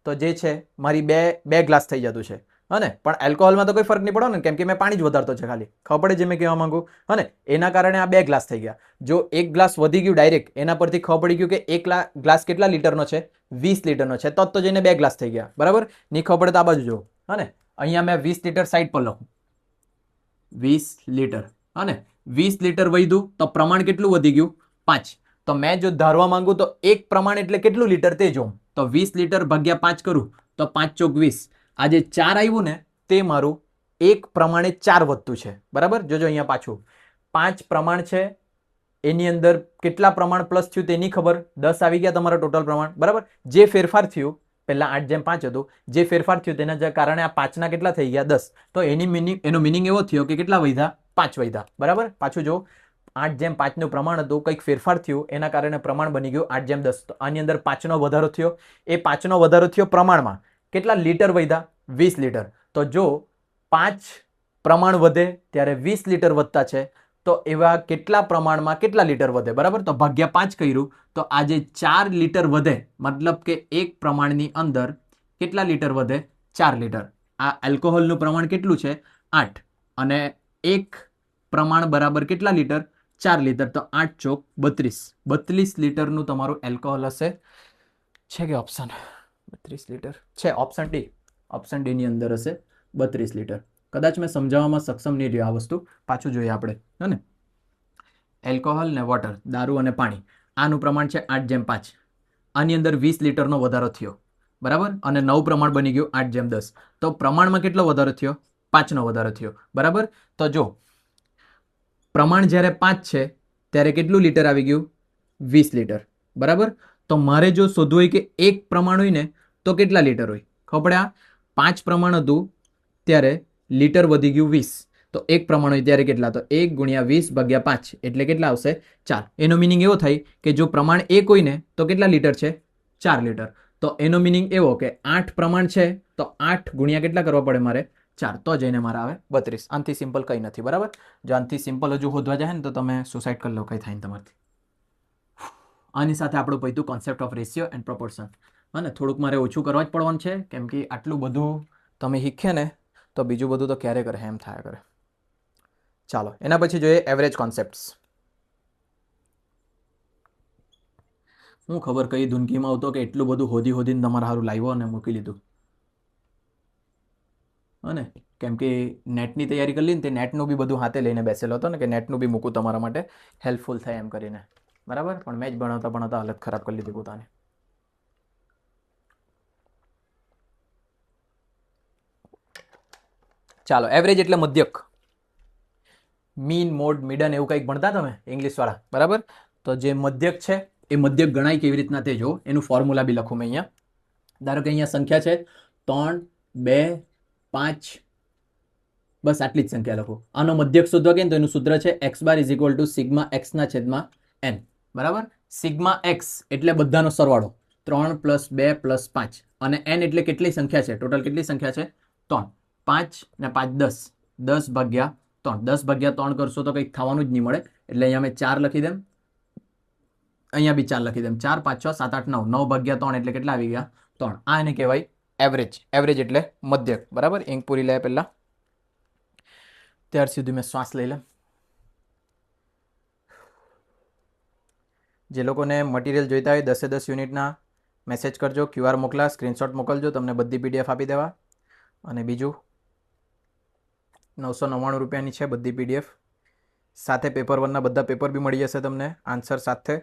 તો જે છે મારી બે ગ્લાસ થઈ જતું છે. હા ને? પણ એલ્કોહોલમાં તો કોઈ ફરક નહીં પડો ને, કેમ કે મેં પાણી જ વધારતો છે ખાલી. ખબર પડે જે મેં કહેવા માંગુ? હા ને? એના કારણે આ 2 ગ્લાસ થઈ ગયા. જો 1 ગ્લાસ વધી ગયું ડાયરેક્ટ, એના પરથી ખબર પડી ગયું કે 1 ગ્લાસ કેટલા લિટરનો છે? 20 લિટરનો છે. તો જઈને 2 ગ્લાસ થઈ ગયા. બરાબર. નહીં ખબર પડે તો આ બાજુ જો. હા ને? અહીંયા મેં 20 લિટર સાઈડ પર લખું, 20 લિટર. હા ને? 20 લિટર વધ્યું તો પ્રમાણ કેટલું વધી ગયું? 5. તો મેં જો ધારવા માંગુ તો એક પ્રમાણ એટલે કેટલું લિટર તે જોઉં. તો 20 લિટર ભાગ્યા 5 કરું તો 5 ચોક 20. આ જે 4 આવ્યું ને તે મારું એક પ્રમાણે 4 વધતું છે. બરાબર. જોજો અહીંયા પાછું 5 પ્રમાણ છે, એની અંદર કેટલા પ્રમાણ પ્લસ થયું તેની ખબર. 10 આવી ગયા તમારા ટોટલ પ્રમાણ. બરાબર. જે ફેરફાર થયું, પહેલા 8:5 હતું, જે ફેરફાર થયું તેના કારણે આ 5ના કેટલા થઈ ગયા? 10. તો એનો મિનિંગ એવો થયો કે કેટલા વધ્યા? 5 વધ્યા. બરાબર. પાછું જો 8:5નું પ્રમાણ હતું, કંઈક ફેરફાર થયું એના કારણે પ્રમાણ બની ગયું 8:10. તો આની અંદર 5નો વધારો થયો. એ 5નો વધારો થયો પ્રમાણમાં. કેટલા લિટર વધ્યા? 20 લિટર. તો જો 5 પ્રમાણ વધે ત્યારે 20 લિટર વધતા છે, તો એવા કેટલા પ્રમાણમાં કેટલા લિટર વધે? બરાબર. તો ભાગ્યા 5 કર્યું તો આ જે 4 લિટર વધે, મતલબ કે એક પ્રમાણની અંદર કેટલા લિટર વધે? 4 લિટર. આ આલ્કોહોલનું પ્રમાણ કેટલું છે? 8. અને એક પ્રમાણ બરાબર કેટલા લિટર? 4 લિટર. તો 8 ચોક 32. 32 લિટરનું તમારું એલ્કોહોલ હશે. છે કે ઓપ્શન 32 લિટર છે? Option D. ઓપ્શન ડી ની અંદર હશે 32 લિટર. કદાચ મેં સમજાવવામાં સક્ષમ નહીં રહ્યો આ વસ્તુ. પાછું જોઈએ આપણે. હે ને? એલ્કોહોલ ને વોટર, દારૂ અને પાણી, આનું પ્રમાણ છે 8:5. આની અંદર 20 લિટરનો વધારો થયો. બરાબર. અને નવું પ્રમાણ બની ગયું 8:10. તો પ્રમાણમાં કેટલો વધારો થયો? 5નો વધારો થયો, બરાબર. તો જો પ્રમાણ જ્યારે 5 છે ત્યારે કેટલું લીટર આવી ગયું? 20 લીટર, બરાબર. તો મારે જો શોધવું હોય કે એક પ્રમાણ હોય ને તો કેટલા લીટર હોય? ખબર પડે? આ 5 પ્રમાણ હતું ત્યારે લીટર વધી ગયું 20. તો એક પ્રમાણ હોય ત્યારે કેટલા? તો 1 × 20 / 5 એટલે કેટલા આવશે? 4. એનો મિનિંગ એવો થાય કે જો પ્રમાણ 1 હોય ને તો કેટલા લીટર છે? 4 લીટર. તો એનો મિનિંગ એવો કે 8 પ્રમાણ છે તો 8 × કેટલા કરવા પડે મારે? 4. તો જઈને મારે આવે 32. આનાથી સિમ્પલ કંઈ નથી, બરાબર. જો આનાથી સિમ્પલ હજુ શોધવા જાય ને તો તમે સુસાઇડ કરી લો, કંઈ થાય ને તમારથી. આની સાથે આપણું પૈતું concept of ratio and proportion. અને થોડુંક મારે ઓછું કરવા જ પડવાનું છે, કેમ કે આટલું બધું તમે શીખે ને તો બીજું બધું તો ક્યારે કરે એમ થાય કરે. ચાલો એના પછી જોઈએ એવરેજ કોન્સેપ્ટ્સ. હું ખબર કઈ ધૂનકીમાં આવતો કે એટલું બધું હોદીને તમારા સારું લાવ્યો અને મૂકી લીધું. અને કેમ કે નેટની તૈયારી કરી લીધી ને તે નેટનું બી બધું હાથે લઈને બેસેલો હતો ને કે નેટનું બી મૂકું તમારા માટે હેલ્પફુલ થાય એમ કરીને, બરાબર. પણ મેં જ ભણાવતા હાલત ખરાબ કરી લીધી પોતાની. ચાલો એવરેજ એટલે મધ્યક, મીન, મોડ, મિડન એવું કંઈક ભણતા તમે ઇંગ્લિશ વાળા, બરાબર. તો જે મધ્યક છે એ મધ્યક ગણાય કેવી રીતના તે જો, એનું ફોર્મ્યુલા બી લખું મેં અહીંયા. ધારો કે અહીંયા સંખ્યા છે 3, 2, 5, બસ આટલી જ સંખ્યા લખો. આનો મધ્યક શોધવા કે તો એનું સૂત્ર છે x બાર =σ(x)/n, બરાબર. સિગ્મા x એટલે બધાનો સરવાળો 3 + 2 + 5 અને n એટલે કેટલી સંખ્યા છે? ટોટલ કેટલી સંખ્યા છે? 3. 5 ને 5 10, 10/3. 10/3 કરશો તો કંઈક થવાનું જ નહીં મળે, એટલે અહીંયા મેં 4 લખી દેમ, અહીંયા બી 4 લખી દેમ. 4, 5, 6, 7, 8, 9. 9/3 એટલે કેટલા આવી ગયા? 3. આ એને કહેવાય એવરેજ. એવરેજ એટલે મધ્યક, બરાબર. ઇંક પૂરી લે પહેલા, ત્યાર સુધી મેં શ્વાસ લઈ લે. જે લોકોને મટીરિયલ જોઈતા હોય 10 યુનિટના મેસેજ કરજો, QR મોકલા, સ્ક્રીનશોટ મોકલજો, તમને બધી PDF આપી દેવા. અને બીજું 999 રૂપિયાની છે બધી PDF. સાથે પેપર 1ના બધા પેપર બી મળી જશે તમને આન્સર સાથે.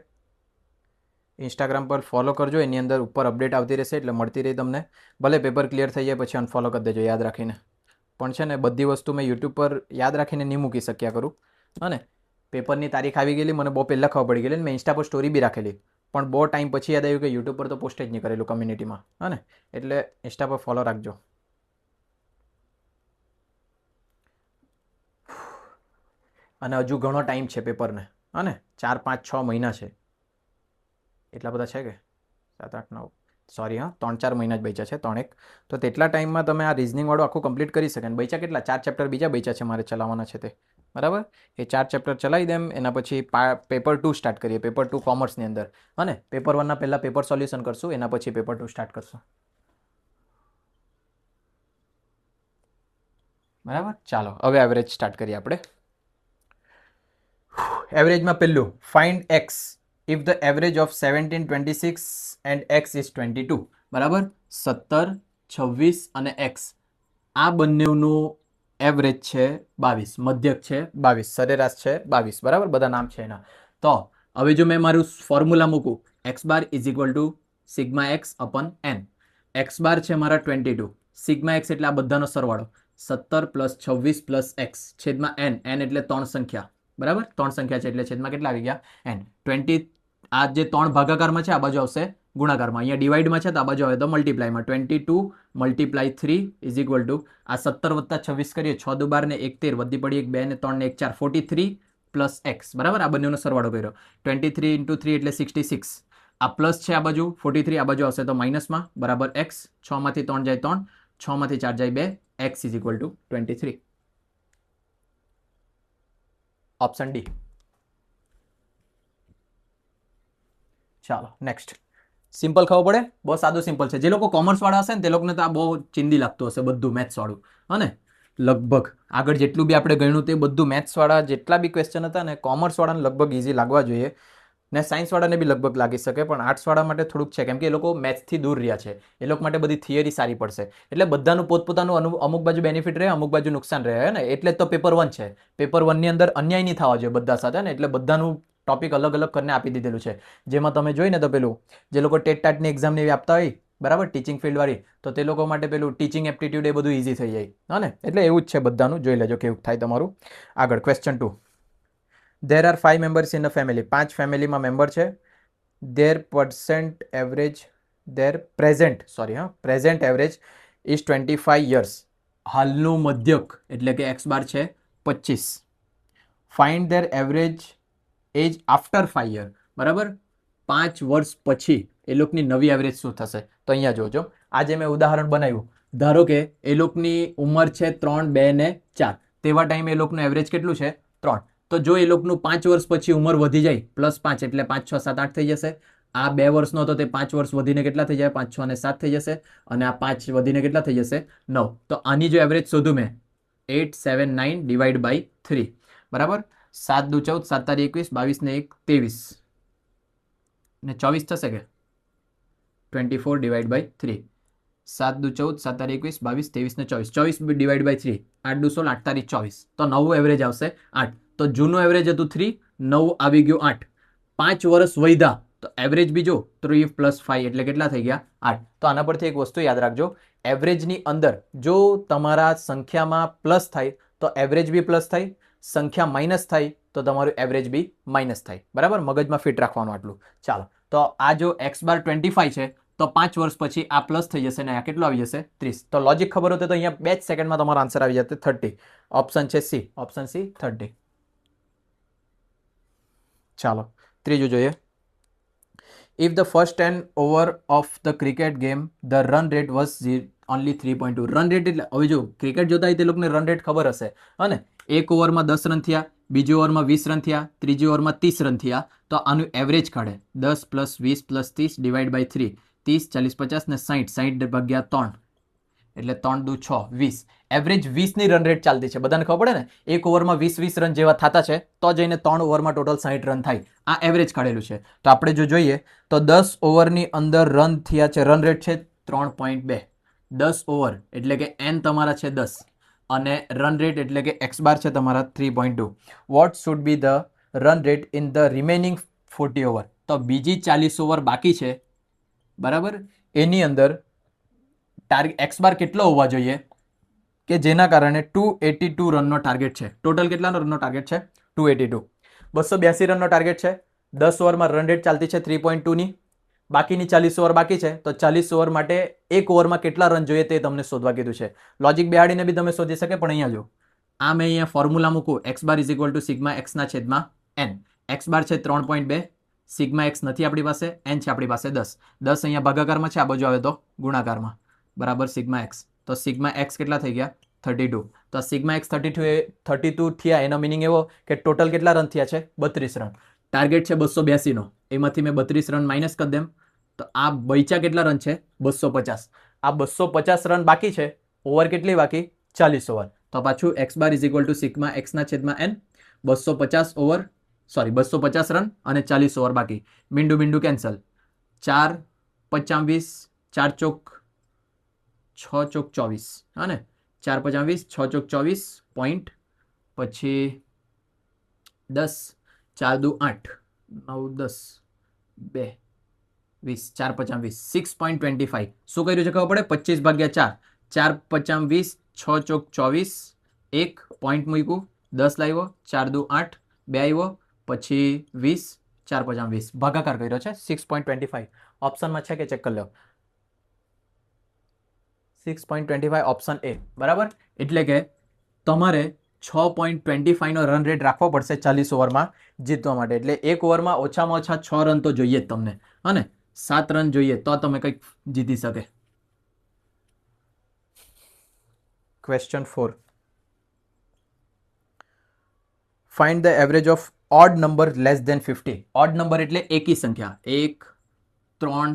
ઇન્સ્ટાગ્રામ પર ફોલો કરજો, એની અંદર ઉપર અપડેટ આવતી રહેશે એટલે મળતી રહી તમને. ભલે પેપર ક્લિયર થઈ જાય પછી અનફોલો કરી દેજો યાદ રાખીને. પણ છે ને બધી વસ્તુ મેં યુટ્યુબ પર યાદ રાખીને નહીં મૂકી શક્યા કરું. અને પેપરની તારીખ આવી ગયેલી મને બહુ પહેલાં ખબર પડી ગયેલી, મેં ઇન્સ્ટા પર સ્ટોરી બી રાખેલી, પણ બહુ ટાઈમ પછી યાદ આવ્યું કે યુટ્યુબ પર તો પોસ્ટ જ નહીં કરેલું કમ્યુનિટીમાં. અને એટલે ઇન્સ્ટા પર ફોલો રાખજો. અને હજુ ઘણો ટાઈમ છે પેપરને, અને 4, 5, 6 મહિના છે. એટલા બધા છે કે 7, 8, 9, સોરી હા 3, 4 મહિના જ બચ્યા છે, 3, 1. તો તેટલા ટાઈમમાં તમે આ રિઝનિંગવાળું આખું કમ્પ્લીટ કરી શકે. અને બચ્યા કેટલા? 4 ચેપ્ટર બીજા બચ્યા છે મારે ચલાવવાના છે તે, બરાબર. એ 4 ચેપ્ટર ચલાવી દેમ. એના પછી પેપર 2 સ્ટાર્ટ કરીએ, પેપર 2 કોમર્સની અંદર. અને પેપર 1ના પહેલાં પેપર સોલ્યુશન કરશું, એના પછી પેપર 2 સ્ટાર્ટ કરશું, બરાબર. ચાલો હવે એવરેજ સ્ટાર્ટ કરીએ આપણે. એવરેજમાં પહેલું find x if the average of 17, 26 and x is 22, બરાબર. 17, 26 અને x આ બંનેનું એવરેજ છે 22, મધ્યક છે 22, સરેરાશ છે 22, બરાબર. બધા નામ છે એના. તો હવે જો મેં મારું ફોર્મ્યુલા મૂકું, x બાર =σx/n. x બાર છે મારા 22, સિગ્મા x એટલે આ બધાનો સરવાળો 17 + 26 + x છેદમાં n. n એટલે 3 સંખ્યા, બરાબર. 3 સંખ્યા છે એટલે છેદમાં કેટલા આવી ગયા? n. 20 આ જે 3 ભાગાકારમાં છે આ બાજુ આવશે ગુણાકારમાં, અહીંયા ડિવાઈડમાં છે તો આ બાજુ આવે તો મલ્ટીપ્લાયમાં. 22 × 3 = આ 17 + 26 કરીએ, 6 × 12 ને 1 13, વધી પડી 1 2 ને 3 ને 1 4, 43 + x, બરાબર. આ બંનેનો સરવાળો કર્યો. 23 × 3 એટલે 66. આ પ્લસ છે આ બાજુ, 43 આ બાજુ આવશે તો માઇનસમાં, બરાબર x. 6 માંથી 3 જાય 3, 6 માંથી 4 જાય 2, x = 23. Option D. ચાલો નેક્સ્ટ. સિમ્પલ ખબર પડે, બહુ સાદું સિમ્પલ છે. જે લોકો કોમર્સ વાળા હશે ને તે લોકોને તો આ બહુ ચિંદી લાગતું હશે બધું મેથ્સ વાળું. અને લગભગ આગળ જેટલું બી આપણે ગણ્યું તે બધું મેથ્સ વાળા જેટલા બી ક્વેશ્ચન હતા ને કોમર્સ વાળાને લગભગ ઇઝી લાગવા જોઈએ, ને સાયન્સ વાળાને બી લગભગ લાગી શકે. પણ આર્ટ્સ વાળા માટે થોડુંક છે, કેમ કે એ લોકો મેથ્સથી દૂર રહ્યા છે, એ લોકો માટે બધી થિયરી સારી પડશે. એટલે બધાનું પોતપોતાનું અમુક બાજુ બેનિફિટ રહે, અમુક બાજુ નુકસાન રહે ને. એટલે તો પેપર 1 છે. પેપર 1ની અંદર અન્યાય નહીં થવા જોઈએ બધા સાથે ને, એટલે બધાનું ટોપિક અલગ અલગ કરીને આપી દીધેલું છે. જેમાં તમે જોઈને તો પેલું જે લોકો ટેટ ટાટની એક્ઝામની એવી આપતા હોય બરાબર, ટીચિંગ ફિલ્ડવાળી, તો તે લોકો માટે પેલું ટીચિંગ એપ્ટિટ્યૂડ એ બધું ઇઝી થઈ જાય, હા ને? એટલે એવું જ છે બધાનું, જોઈ લેજો કેવું થાય તમારું. આગળ question 2. There are 5 members in a family. 5 ફેમિલીમાં મેમ્બર છે. Present average is 25 years. હાલનું મધ્યક એટલે કે x બાર છે 25. Find their average age after 5 year. બરાબર, 5 વર્ષ પછી એ લોકોની નવી એવરેજ શું થશે? તો અહીંયા જોજો, આજે મેં ઉદાહરણ બનાવ્યું. ધારો કે એ લોકોની ઉંમર છે 3, 2 ને 4. તેવા ટાઈમે એ લોકોનું એવરેજ કેટલું છે? 3. તો જો એ લોકોનું 5 વર્ષ પછી ઉંમર વધી જાય +5 એટલે 5, 6, 7, 8 થઈ જશે. આ 2 વર્ષનો હતો તે 5 વર્ષ વધીને કેટલા થઈ જાય? 5, 6 અને 7 થઈ જશે. અને આ 5 વધીને કેટલા થઈ જશે? 9. તો આની જો એવરેજ શોધું મેં 879 ડિવાઈડ બાય 3. બરાબર, 7 દુ 14, 7 તારી 21, 22 ને 1 23 ને 24 થશે કે 24 ડિવાઈડ બાય 3. 7 દુ 14, 7 તારી 21, 22, 23 ને 24, 24 ડિવાઈડ બાય 3, 8 દુ 16, 8 તારી 24. તો નવું એવરેજ આવશે 8. તો જૂનું એવરેજ હતું 3, નવું આવી ગયું 8. 5 વર્ષ વધ્યા તો એવરેજ બી જો 3 + 5 એટલે કેટલા થઈ ગયા? 8. તો આના પરથી એક વસ્તુ યાદ રાખજો, એવરેજની અંદર જો તમારા સંખ્યામાં પ્લસ થાય તો એવરેજ બી પ્લસ થાય, સંખ્યા માઇનસ થાય તો તમારું એવરેજ બી માઇનસ થાય. બરાબર, મગજમાં ફિટ રાખવાનું આટલું. ચાલો, તો આ જો x બાર 25 છે તો 5 વર્ષ પછી આ પ્લસ થઈ જશે ને આ કેટલું આવી જશે? 30. તો લોજિક ખબર હોત તો અહીંયા 2 જ સેકન્ડમાં તમારો આન્સર આવી જશે 30. ઓપ્શન છે સી, ઓપ્શન સી 30. ચાલો, ત્રીજું જોઈએ. If the first 10 over of the cricket game the run rate was only 3.2. Run rate એટલે હવે જો ક્રિકેટ જોતા હોય તે લોકોને રન રેટ ખબર હશે, અને એક ઓવરમાં 10 રન થયા, બીજી ઓવરમાં 20 રન થયા, ત્રીજી ઓવરમાં 30 રન થયા. તો આનું એવરેજ કાઢે 10 + 20 + 30 ડિવાઈડ બાય 3. 30, 40, 50 ને 60, 60 ભાગ્યા 3 એટલે 3 દુ 6, 20. એવરેજ 20ની રન રેટ ચાલતી છે, બધાને ખબર પડે ને? એક ઓવરમાં 20 રન જેવા થતા છે તો જઈને 3 ઓવરમાં ટોટલ 60 રન થાય. આ એવરેજ કાઢેલું છે. તો આપણે જો જોઈએ તો 10 ઓવરની અંદર રન થયા છે, રન રેટ છે 3.2. 10 ઓવર એટલે કે n તમારા છે 10 અને રન રેટ એટલે કે x બાર છે તમારા 3.2. What should be the run rate in the remaining 40 over? તો બીજી 40 ઓવર બાકી છે, બરાબર, એની અંદર ટાર્ગેટ x બાર કેટલો હોવા જોઈએ કે જેના કારણે 282 રનનો ટાર્ગેટ છે. ટોટલ કેટલાનો રનનો ટાર્ગેટ છે? 282. 282 રનનો ટાર્ગેટ છે. 10 ઓવરમાં રન રેટ ચાલતી છે 3.2ની, બાકીની 40 ઓવર બાકી છે. તો 40 ઓવર માટે એક ઓવરમાં કેટલા રન જોઈએ તે તમને શોધવા કીધું છે. લોજિક બેહાડીને બી તમે શોધી શકે, પણ અહીંયા જો આ મેં અહીંયા ફોર્મ્યુલા મૂકું, x બાર = સિગ્મા x ના છેદમાં n. x બાર છે 3.2, સિગ્મા x નથી આપણી પાસે, n છે આપણી પાસે 10. 10 અહીંયા ભાગાકારમાં છે, આ બાજુ આવે તો ગુણાકારમાં, બરાબર, સિગ્મા x. તો સિગ્મા x કેટલા થઈ ગયા? 32. તો સિગ્મા x 32 થયા એનો મિનિંગ એવો કે ટોટલ કેટલા રન થયા છે? 32 રન. ટાર્ગેટ છે 282નો, એમાંથી મેં 32 રન માઇનસ કરી દેમ તો આ બચ્યા કેટલા રન છે? 250. આ 250 રન બાકી છે, ઓવર કેટલી બાકી? 40 ઓવર. તો પાછું x બાર = સિગ્મા x ના છેદમાં n. 250 રન અને 40 ઓવર બાકી. મીંડું કેન્સલ. 4 × 25, 4 ચોક 6 ચોક 24, હા ને? 4 × 25, 6 ચોક 24 પોઈન્ટ, પછી 10, 4 દુ 8, 9, 10, 2, 20, 4 × 25, 6.25. શું કર્યું છે ખબર પડે? 25 ભાગ્યા 4, 4 × 25, 6 ચોક 24, 1 પોઈન્ટ મૂક્યું, 10 લાવ્યો, 4 દુ 8, 2 આવ્યો, પછી 20, 4 × 20 ભાગાકાર કર્યો છે 6.25. ઓપ્શનમાં છે કે ચેક કરી લો. 6.25 ઓપ્શન એ, બરાબર. એટલે કે તમારે 6.25 નો રન રેટ રાખવો પડશે 40 ઓવરમાં જીતવા માટે. એટલે એક ઓવરમાં ઓછામાં ઓછા 6 રન તો જોઈએ જ તમને, અને 7 રન જોઈએ તો તમે કંઈક જીતી શકે. Question 4. Find the average of odd number less than 50. Odd number એટલે એકી સંખ્યા. 1, 3,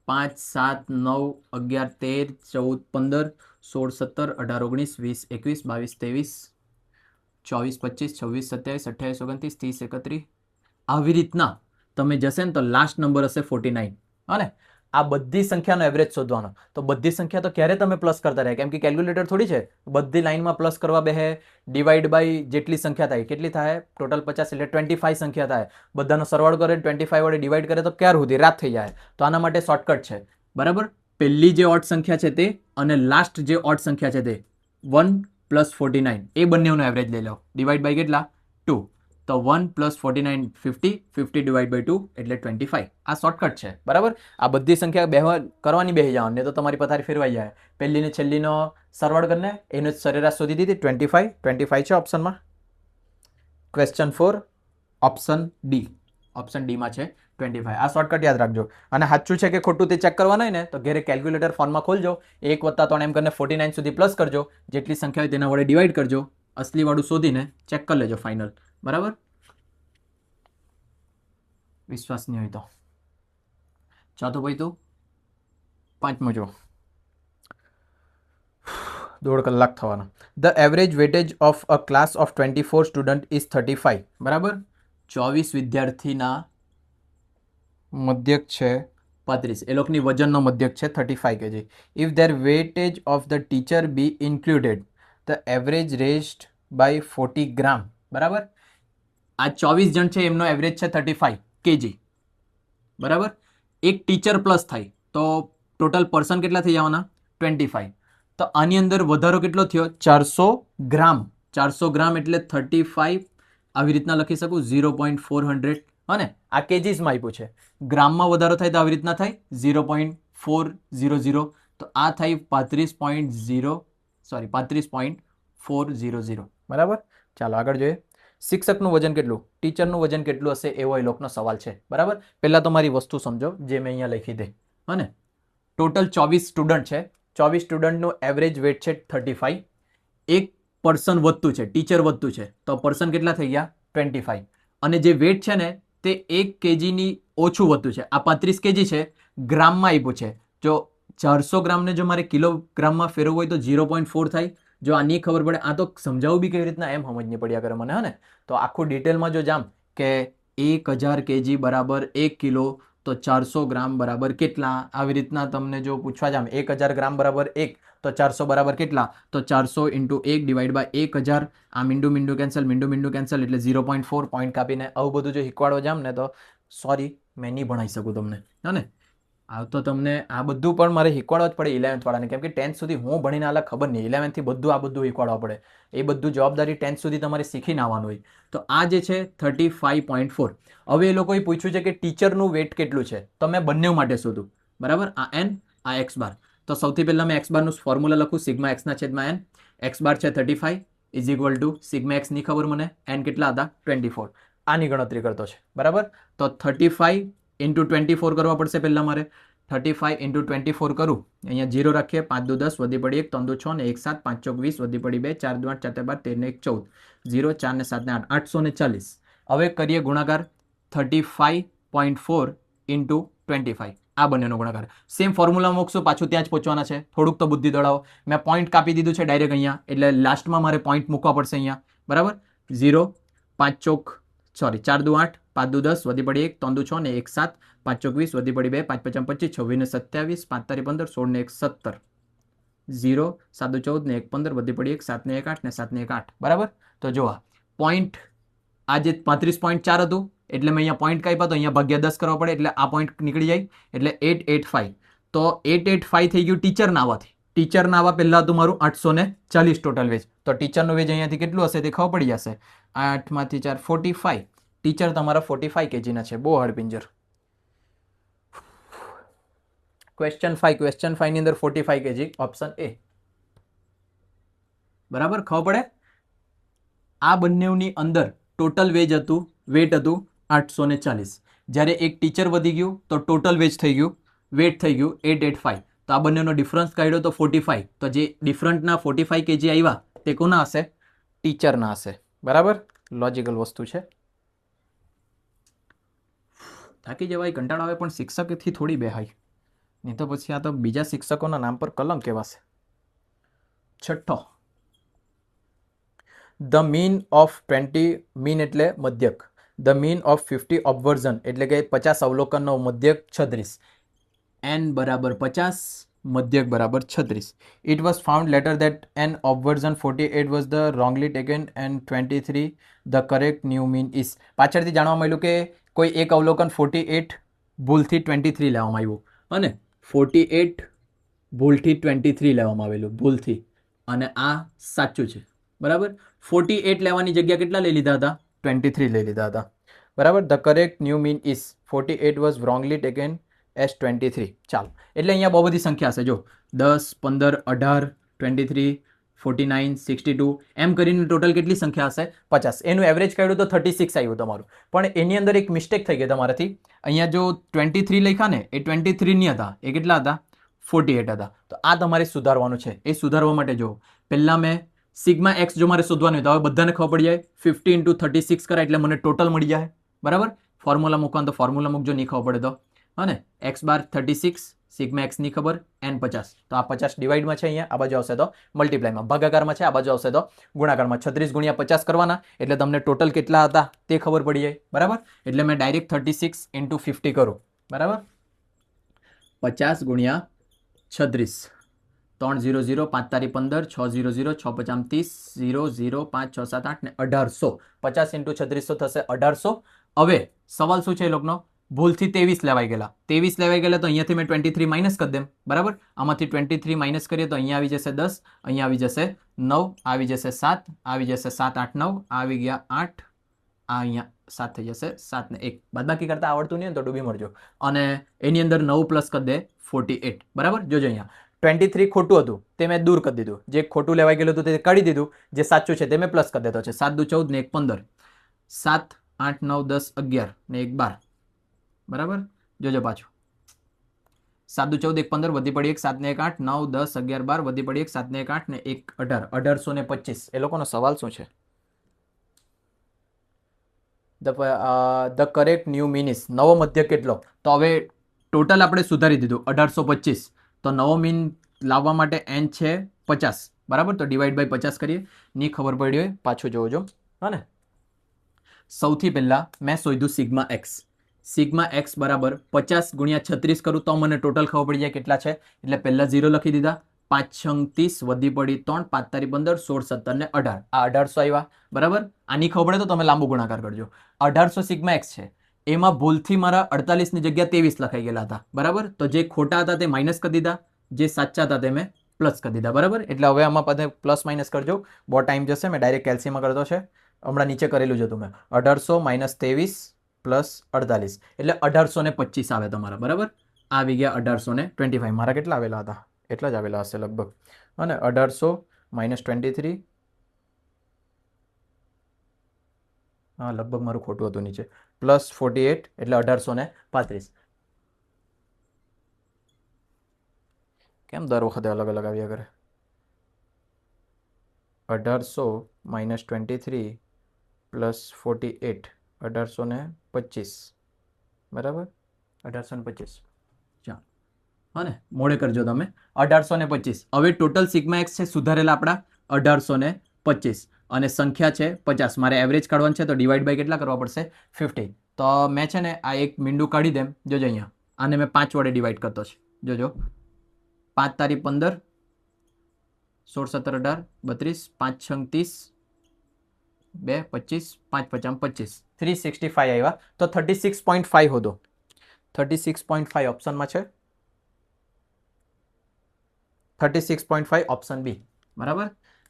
5, 7, 9, 11, 13, 14, 15, 16, 17, 18, 19, 20, 21, 22, 23, 24, 25, 26, 27, 28, 29, 30, 31. આવી રીતના તમે જશે ને તો લાસ્ટ નંબર હશે 49. અને આ બધી સંખ્યાનો એવરેજ શોધવાનો. તો બધી સંખ્યા તો ક્યારે તમે પ્લસ કરતા રહે, કેમ કે કેલ્ક્યુલેટર થોડી છે બધી લાઈનમાં પ્લસ કરવા બેહે. ડિવાઈડ બાય જેટલી સંખ્યા થાય કેટલી થાય? ટોટલ 50 એટલે 25 સંખ્યા થાય. બધાનો સરવાળો કરે 25 વડે ડિવાઈડ કરે તો ક્યાર સુધી રાત થઈ જાય. તો આના માટે શોર્ટકટ છે, બરાબર. પહેલી જે ઓડ સંખ્યા છે તે અને લાસ્ટ જે ઓડ સંખ્યા છે તે 1 + 49 એ બંનેનો એવરેજ લઈ લો. ડિવાઈડ બાય કેટલા? 2. તો 1 + 49 50, 50 ડિવાઈડ બાય 2 એટલે 25. આ શોર્ટકટ છે. બરાબર. આ બધી સંખ્યા કરવાની બેસી જવાની, નહીં તો તમારી પથારી ફેરવાઈ જાય. પહેલી ને છેલ્લીનો સરવાળો કરીને એનો સરેરાશ શોધી દીધી. 25 25 છે ઓપ્શનમાં. Question 4 option D. ઓપ્શન ડીમાં છે 25. આ શોર્ટકટ યાદ રાખજો. અને સાચું છે કે ખોટું તે ચેક કરવાનું હોય ને તો ઘરે કેલ્ક્યુલેટર ફોનમાં ખોલજો, 1 + 3 એમ કરીને 49 સુધી પ્લસ કરજો, જેટલી સંખ્યા હોય તેના વડે ડિવાઈડ કરજો, અસલીવાળું શોધીને ચેક કરી લેજો ફાઇનલ. બરાબર. વિશ્વાસ નહીં હોય તો ચોથું ભાઈ તું પાંચમું જો. 1.5 કલાક થવાના. The average weightage of a class of 24 student is 35. બરાબર. 24 વિદ્યાર્થીના મધ્યક છે 35. એ લોકોની વજનનો મધ્યક છે 35 kg. If their weightage of the teacher be included the average raised by 40 gram. બરાબર. આ 24 જણ છે એમનો એવરેજ છે 35 kg. બરાબર. એક ટીચર પ્લસ થાય તો ટોટલ પર્સન કેટલા થઈ જવાના? 25. તો આની અંદર વધારો કેટલો થયો? 400 ગ્રામ. 400 ગ્રામ એટલે 35 આવી રીતના લખી શકું 0.400. અને આ કેજીસમાં આપ્યું છે. ગ્રામમાં વધારો થાય તો આવી રીતના થાય 0.400. તો આ થાય 35.400. બરાબર. ચાલો આગળ જોઈએ. શિક્ષકનું વજન કેટલું, ટીચરનું વજન કેટલું હશે એવો એ લોકોનો સવાલ છે. બરાબર. પહેલાં તો મારી વસ્તુ સમજો જે મેં અહીંયા લખી દે. અને ટોટલ 24 સ્ટુડન્ટ છે. 24 સ્ટુડન્ટનું એવરેજ વેટ છે 35. એક પર્સન વધતું છે, ટીચર વધતું છે, તો પર્સન કેટલા થઈ ગયા? 25. અને જે વેટ છે ને તે 1 kgની ઓછું વધતું છે. આ 35 kg છે, ગ્રામમાં આપ્યું છે. જો 400 ગ્રામને જો મારે કિલોગ્રામમાં ફેરવવું હોય તો 0.4 થાય. જો આ નહીં ખબર પડે, આ તો સમજાવું બી કેવી રીતના એમ સમજ નહીં પડ્યા કરે મને. હા ને. તો આખું ડિટેલમાં જો જામ કે 1000 kg બરાબર 1 કિલો, તો 400 ગ્રામ બરાબર કેટલા, આવી રીતના તમને જો પૂછવા જામ 1000 ગ્રામ બરાબર 1, તો 400 બરાબર કેટલા, તો 400 × 1 ડિવાઈડ બાય 1000. આ મીંડું કેન્સલ, મીંડું કેન્સલ એટલે 0.4 પોઈન્ટ કાપીને આવું બધું જો શીખવાડો જામ ને તો સોરી મેં નહીં ભણાવી શકું તમને. હા ને. આ તો તમને આ બધું પણ મારે શીખવાડવા જ પડે 11th વાળાને, કેમ કે 10th સુધી હું ભણીને આલા ખબર નહીં, 11th થી બધું આ બધું શીખવાડવા પડે. એ બધું જવાબદારી 10th સુધી તમારે શીખીને આવવાનું હોય. તો આ જે છે 35.4. હવે એ લોકોએ પૂછ્યું છે કે ટીચરનું વેટ કેટલું છે, તો મેં બંને માટે શોધું. બરાબર. આ n, આ x બાર. તો સૌથી પહેલાં મેં x બારનું ફોર્મ્યુલા લખું, સિગ્મા x ના છેદમાં n. x બાર છે 35 is equal to sigma x ની ખબર મને, n કેટલા હતા? 24. આની ગણતરી કરતો છે. બરાબર. તો 35 × 24 કરવા પડશે પહેલાં મારે. 35 × 24 કરું, અહીંયા 0 રાખીએ, 5 × 10 વધી પડી 1, 3 × 6 ને 1 7, 5 × 20 વધી પડી 2, 4 × 8 4 12 13 ને 1 14, 0 4 ને 7 ને 8 840. હવે કરીએ ગુણાકાર 35.4 × 25. આ બંનેનો ગુણાકાર સેમ ફોર્મ્યુલા મૂકશું, પાછું ત્યાં જ પહોંચવાના છે. થોડુંક તો બુદ્ધિ દોડાવો. મેં પોઈન્ટ કાપી દીધું છે ડાયરેક્ટ અહીંયા, એટલે લાસ્ટમાં મારે પોઈન્ટ મૂકવા પડશે અહીંયા. બરાબર. 0 5 ચોક 4 × 8 5 × 10 વધી પડી 1, 3 × 6 ને 1 7, 5 × 20 વધી પડી 2, 5 × 25 26 ને 27, 5 × 15 16 ને 1 17, 0 7 × 14 ને 1 15 વધી પડી 1, 7 ને 1 8 ને 7 ને 1 8. બરાબર. તો જો આ પોઈન્ટ આ જે 35.4 હતું એટલે મેં અહીંયા પોઈન્ટ કાપ્યા, તો અહીંયા ભાગ્યા 10 કરવા પડે એટલે આ પોઈન્ટ નીકળી જાય એટલે 885. તો 885 થઈ ગયું ટીચરના આવવાથી. ટીચરના આવવા પહેલાં હતું મારું 840 ટોટલ વેજ. તો ટીચરનું વેજ અહીંયાથી કેટલું હશે તે ખબર પડી જશે. 8 માંથી 4 45. ટીચર તમારા 45 kgના છે. બહુ હળપિંજર. ક્વેશ્ચન 5 ની અંદર 45 kg ઓપ્શન એ. બરાબર. ખબર પડે. આ બંનેની અંદર ટોટલ વેજ હતું, વેટ હતું 840. જ્યારે એક ટીચર વધી ગયું તો ટોટલ વેજ થઈ ગયું, વેટ થઈ ગયું 885. તો આ બંનેનો ડિફરન્સ કાઢ્યો તો 45. તો જે ડિફરન્ટના 45 kg આવ્યા તે કોના હશે? ટીચરના હશે. બરાબર. લોજિકલ વસ્તુ છે. થાકી જવાય, કંટાળો આવે, પણ શિક્ષકથી થોડી બેહાય, નહીં તો પછી આ તો બીજા શિક્ષકોના નામ પર કલંક કહેવાશે. છઠ્ઠો. ધ મીન ઓફ 20, મીન એટલે મધ્યક. ધ મીન ઓફ 50 ઓબ્ઝર્વન એટલે કે 50 અવલોકનનો મધ્યક 36. n બરાબર 50, મધ્યક બરાબર 36. It was found later that an observation 48 was the wrongly taken and 23 the correct new mean is. પાછળથી જાણવા મળ્યું કે કોઈ એક અવલોકન 48 ભૂલથી 23 લેવામાં આવ્યું અને 48 ભૂલથી 23 લેવામાં આવેલું, ભૂલથી, અને આ સાચું છે, બરાબર. 48 લેવાની જગ્યા કેટલા લઈ લીધા હતા? 23 લઈ લીધા હતા, બરાબર. The correct new mean is 48 was wrongly taken as 23. ચાલો, એટલે અહીંયા બહુ બધી સંખ્યા હશે, જો 10, 15, 18, 23, 49, 62 એમ કરીને ટોટલ કેટલી સંખ્યા હશે? 50. એનું એવરેજ કાઢ્યું તો 36 આવ્યું તમારું. પણ એની અંદર એક મિસ્ટેક થઈ ગઈ તમારાથી. અહીંયા જો 23 લખ્યા ને, એ 23 નહીં હતા, એ કેટલા હતા? 48 હતા. તો આ તમારે સુધારવાનું છે. એ સુધારવા માટે જો પહેલાં મેં સિગ્મા એક્સ જો મારે શોધવાનું હોય તો હવે બધાને ખબર પડી જાય, 50 × 36 કરાય એટલે મને ટોટલ મળી જાય, બરાબર. ફોર્મ્યુલા મૂકવાનું તો ફોર્મ્યુલા મૂકજો, નહીં ખબર પડે તો. હા ને, એક્સ બાર 36, સિગ્મા એક્સ ની ખબર, n 50. તો આ 50 ડિવાઈડમાં છે, અહીંયા આ બાજુ આવશે તો મલ્ટીપ્લાયમાં, ભાગાકારમાં છે, આ બાજુ આવશે તો ગુણાકારમાં. 36 × 50 કરવાના એટલે તમને ટોટલ કેટલા હતા તે ખબર પડી જાય, બરાબર. એટલે મેં ડાયરેક્ટ 36 × 50 કરું, બરાબર. 50 × 36, 3 0 0, 5 તારી 15, 6 0 0, 6 5 30, 0 0, 5 6 7 8 ને 1800. 50 × 3600 થશે 1800. હવે સવાલ શું છે એ લોકોનો? ભૂલથી 23 લેવાઈ ગયેલા. 23 લેવાઈ ગયેલા તો અહીંયાથી મેં 23 માઇનસ કરી દેમ, બરાબર. આમાંથી 23 માઇનસ કરીએ તો અહીંયા આવી જશે 10, અહીંયા આવી જશે 9, આવી જશે 7, આવી જશે 7 8 9, આવી ગયા 8, આ અહીંયા 7 થઈ જશે, 7 ને 1 બાદબાકી કરતા આવડતું નહીં તો ડૂબી મરજો. અને એની અંદર 9 પ્લસ કરી દે 48, બરાબર. જોજો અહીંયા 23 ખોટું હતું તે મેં દૂર કરી દીધું, જે ખોટું લેવાઈ ગયેલું હતું તે કાઢી દીધું, જે સાચું છે તે મેં પ્લસ કરી દેતો છે. 7 દુ 14 ને 1 15, 7 8 9 10 11 ને 1 12, બરાબર. જોજો પાછું 7 દુ 14 1 15 વધી પડી 1, 7 ને 1 8, 9 10 11 12 વધી પડી 1, 7 ને 1 8 ને 1 18, 1825. એ લોકોનો સવાલ શું છે? The correct new mean is, નવો મધ્ય કેટલો? તો હવે ટોટલ આપણે સુધારી દીધું 1825. તો નવો મીન લાવવા માટે n છે 50, બરાબર. તો ડિવાઈડ બાય 50 કરીએ. ની ખબર પડી હોય પાછું જોજો, હા ને. સૌથી પહેલા મેં શોધ્યું સિગ્મા એક્સ. સિગ્મા એક્સ બરાબર 50 × 36 કરું તો મને ટોટલ ખબર પડી જાય કેટલા છે. એટલે પહેલા 0 લખી દીધા, 5 6 30 વધી પડી 3, 5 તારી 15, 16 17 ને 18, આ 1800 આવ્યા, બરાબર. આની ખબર પડે તો તમે લાંબુ ગુણાકાર કરજો. 1800 સિગ્મા એક્સ છે, એમાં ભૂલથી મારા 48 ની જગ્યા 23 લખાઈ ગયેલા હતા, બરાબર. તો જે ખોટા હતા તે માઇનસ કરી દીધા, જે સાચા હતા તે મેં પ્લસ કરી દીધા, બરાબર. એટલે હવે આમાં બધે પ્લસ માઇનસ કરજો, બહુ ટાઈમ જશે. મેં ડાયરેક્ટ કેલ્સીમાં કરતો છે, હમણાં નીચે કરેલું જ હતું મેં. 1800 - 23 પ્લસ 48 એટલે 1825 આવે તમારા, બરાબર. આવી ગયા 1825. મારા કેટલા આવેલા હતા? એટલા જ આવેલા હશે લગભગ, અને 1800 - 23, હા લગભગ મારું ખોટું હતું નીચે, પ્લસ 48 એટલે 1835. કેમ દર વખતે અલગ અલગ આવ્યા કરે? 1800 - 23 પ્લસ 48, 1825, બરાબર. 1825, ચાલો, હા ને. મોડે કરજો તમે. 1825. હવે ટોટલ સિગ્મા એક્સ છે સુધારેલા આપણા 1825, અને સંખ્યા છે 50. મારે એવરેજ કાઢવાનું છે તો ડિવાઈડ બાય કેટલા કરવા પડશે? 50. તો મેં છે ને આ એક મીંડું કાઢી દેમ, જોજો અહીંયા. આને મેં 5 વડે ડિવાઈડ કરતો છે, જોજો. 5 તારી 15, 16 17 18 32, 5 6 30, 2 25, 5 5 25, 365 આવ્યા. તો 36.5 હતો. 36.5 ઓપ્શનમાં છે, 36.5 ઓપ્શન બી, બરાબર.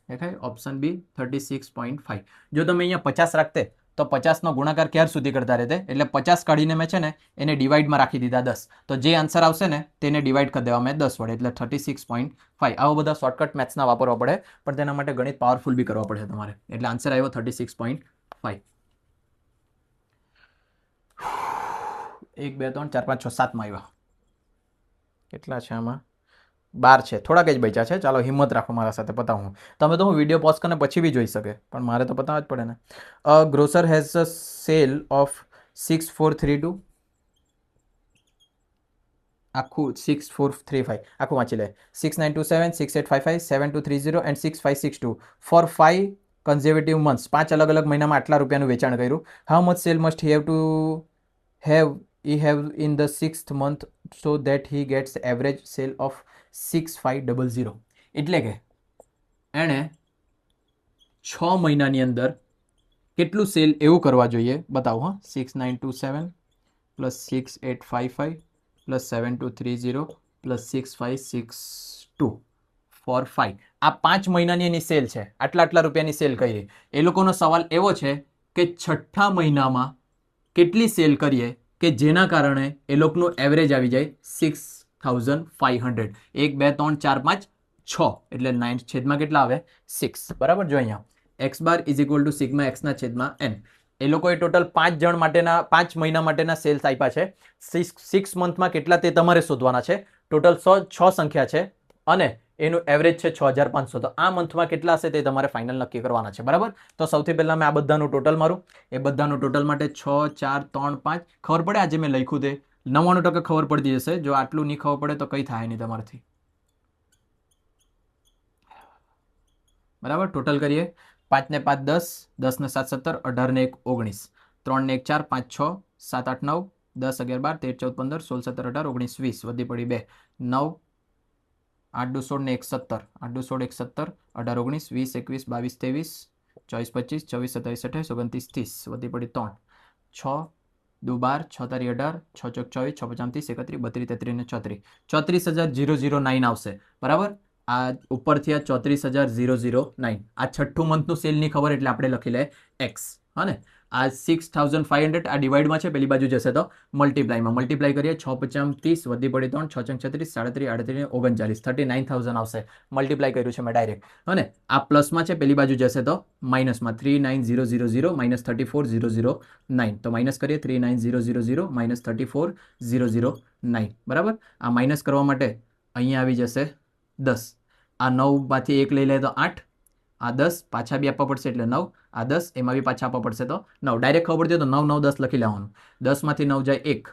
દેખાય ઓપ્શન બી 36.5. જો તમે અહીંયા 50 રાખતે તો 50નો ગુણાકાર ક્યાર સુધી કરતા રહેતે? એટલે 50 કાઢીને મેં છે ને એને ડિવાઈડમાં રાખી દીધા 10. તો જે આન્સર આવશે ને તેને ડિવાઈડ કરી દેવા મેં 10 વડે, એટલે 36.5. આવા બધા શોર્ટકટ મેથ્સના વાપરવા પડે, પણ તેના માટે ગણિત પાવરફુલ બી કરવા પડે તમારે. એટલે આન્સર આવ્યો 36.5. 1 2 3 4 5 6 7 માં આવ્યા. કેટલા છે આમાં? 12 છે, થોડાક જ બચ્યા છે. ચાલો હિંમત રાખો, મારા સાથે પતાવું. તમે તો હું વિડીયો પોઝ કરીને પછી બી જોઈ શકે, પણ મારે તો પતાવવા જ પડે ને. Grocer has a cell of 6432, આખું 6435 આખું વાંચી લે. 6927, 6855, 7230 એન્ડ 6562 ફોર 5 કન્ઝર્વેટિવ મંથ્સ. 5 અલગ અલગ મહિનામાં આટલા રૂપિયાનું વેચાણ કર્યું. How much cell must he have in the 6th month so that he gets average sale of 6500. એટલે કે એણે 6 મહિનાની અંદર કેટલું સેલ એવું કરવા જોઈએ બતાવો. હા, 6927 પ્લસ 6855 પ્લસ 7230 +6562 45 આ 5 મહિનાની એની સેલ છે, આટલા રૂપિયાની સેલ કરી. એ લોકોનો સવાલ એવો છે કે છઠ્ઠા મહિનામાં કેટલી સેલ કરીએ કે જેના કારણે એ લોકોનું એવરેજ આવી જાય 6500. 1 2 3 4 5 6 એટલે 9 છેદમાં કેટલા આવે 6. બરાબર. જો અહીંયા x bar is equal to sigma x ના છેદમાં n. એ લોકોએ ટોટલ 5 જણ માટેના 5 મહિના માટેના સેલ્સ આપ્યા છે. 6 મંથમાં કેટલા તે તમારે શોધવાના છે. ટોટલ 6 સંખ્યા છે અને એનું એવરેજ છે 6500. તો આ મંથમાં કેટલા હશે તે તમારે ફાઇનલ નક્કી કરવાના છે. બરાબર. તો સૌથી પહેલા મેં આ બધાનું ટોટલ મારું. એ બધાનું ટોટલ માટે 6 4 3 5 ખબર પડે આજે મેં લખ્યું તે 99% ખબર પડતી જશે. જો આટલું નહીં ખબર પડે તો કંઈ થાય નહીં તમારાથી. બરાબર. ટોટલ કરીએ. 5 ને 5 10, 10 ને 7 17, 18 ને 1 19, 3 ને 1 4, 5 6, 7 8 9, 10 11 12, 13 14 15, 16 17 18 19 20, વધી પડી 2 9, 8 2 16 ને 1 17, 8 2 16 1 17, 18 19 20 21 22 23, 24 25, 26 27 28 29 30, વધી પડી 3, 6 2 12, 6 તારી 18, 6 ચોક 24, 6 55 31 32 33 ને 34, 34,009 આવશે. બરાબર. આ ઉપરથી આ 34,009 આ છઠ્ઠું મંથનું સેલ ની ખબર એટલે આપણે લખી લે x. હા ને. આ 6500 આ ડિવાઈડમાં છે, પેલી બાજુ જશે તો મલ્ટીપ્લાયમાં. મલ્ટીપ્લાય કરીએ. 6 55 30, વધી પડી 3, 6 36 37 38 39, 39,000 આવશે. મલ્ટીપ્લાય કર્યું છે મેં ડાયરેક્ટ. હા ને. આ પ્લસમાં છે, પેલી બાજુ જશે તો માઇનસમાં. 39000 માઇનસ 34009. તો માઇનસ કરીએ. 39000 માઇનસ 34009. બરાબર. આ માઇનસ કરવા માટે અહીંયા આવી જશે 10. આ 9માંથી 1 લઈ લે તો 8, આ 10 પાછા બી આપવા પડશે એટલે 9, આ 10 એમાં બી પાછા આપવા પડશે તો 9. ડાયરેક્ટ ખબર પડતી તો 9 9 10 લખી લેવાનું. 10માંથી 9 જાય 1,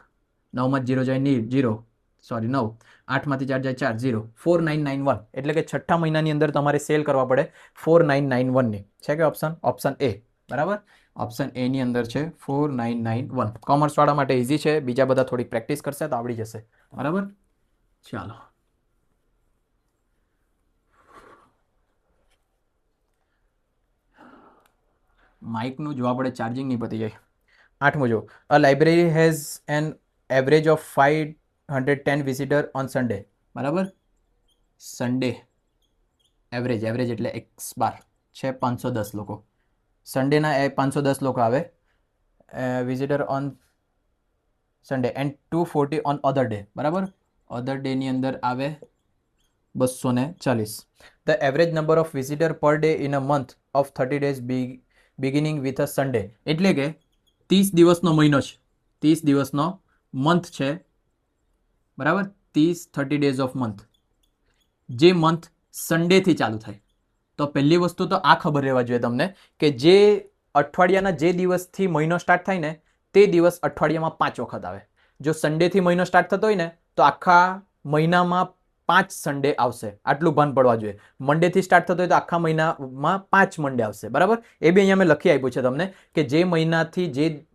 9માંથી 0 જાય 0, સોરી 9, 8માંથી 4 જાય 4, 0, 4991. એટલે કે છઠ્ઠા મહિનાની અંદર તમારે સેલ કરવા પડે 4991 ની. છે કે ઓપ્શન? Option A. બરાબર. ઓપ્શન એ ની અંદર છે 4991. કોમર્સ વાળા માટે ઇઝી છે, બીજા બધા થોડીક પ્રેક્ટિસ કરશે તો આવડી જશે. બરાબર. ચાલો. માઇકનું જોવા પડે, ચાર્જિંગ નહીં પતી જાય. 8મું જો. A library has an average of 510 visitor on Sunday. બરાબર. સન્ડે એવરેજ એટલે x બાર છે 510 લોકો. સન્ડેના 510 લોકો આવે visitor on Sunday and 240 on other day. બરાબર. અધર ડેની અંદર આવે 240. The average number of visitor per day in a month of 30 days beginning with a Sunday. એટલે કે 30 દિવસનો મહિનો છે, 30 દિવસનો મંથ છે. બરાબર. 30 ડેઝ ઓફ મંથ, જે મંથ સન્ડેથી ચાલુ થાય. તો પહેલી વસ્તુ તો આ ખબર રહેવા જોઈએ તમને કે જે અઠવાડિયાના જે દિવસથી મહિનો સ્ટાર્ટ થાય ને તે દિવસ અઠવાડિયામાં 5 વખત આવે. જો સન્ડેથી મહિનો સ્ટાર્ટ થતો હોય ને તો આખા મહિનામાં 5 સન્ડે આવશે. આટલું ભાન પડવા જોઈએ. મંડેથી સ્ટાર્ટ થતો હોય તો આખા મહિનામાં 5 મંડે આવશે. બરાબર. એ બી અહીંયા મેં લખી આપ્યું છે તમને કે જે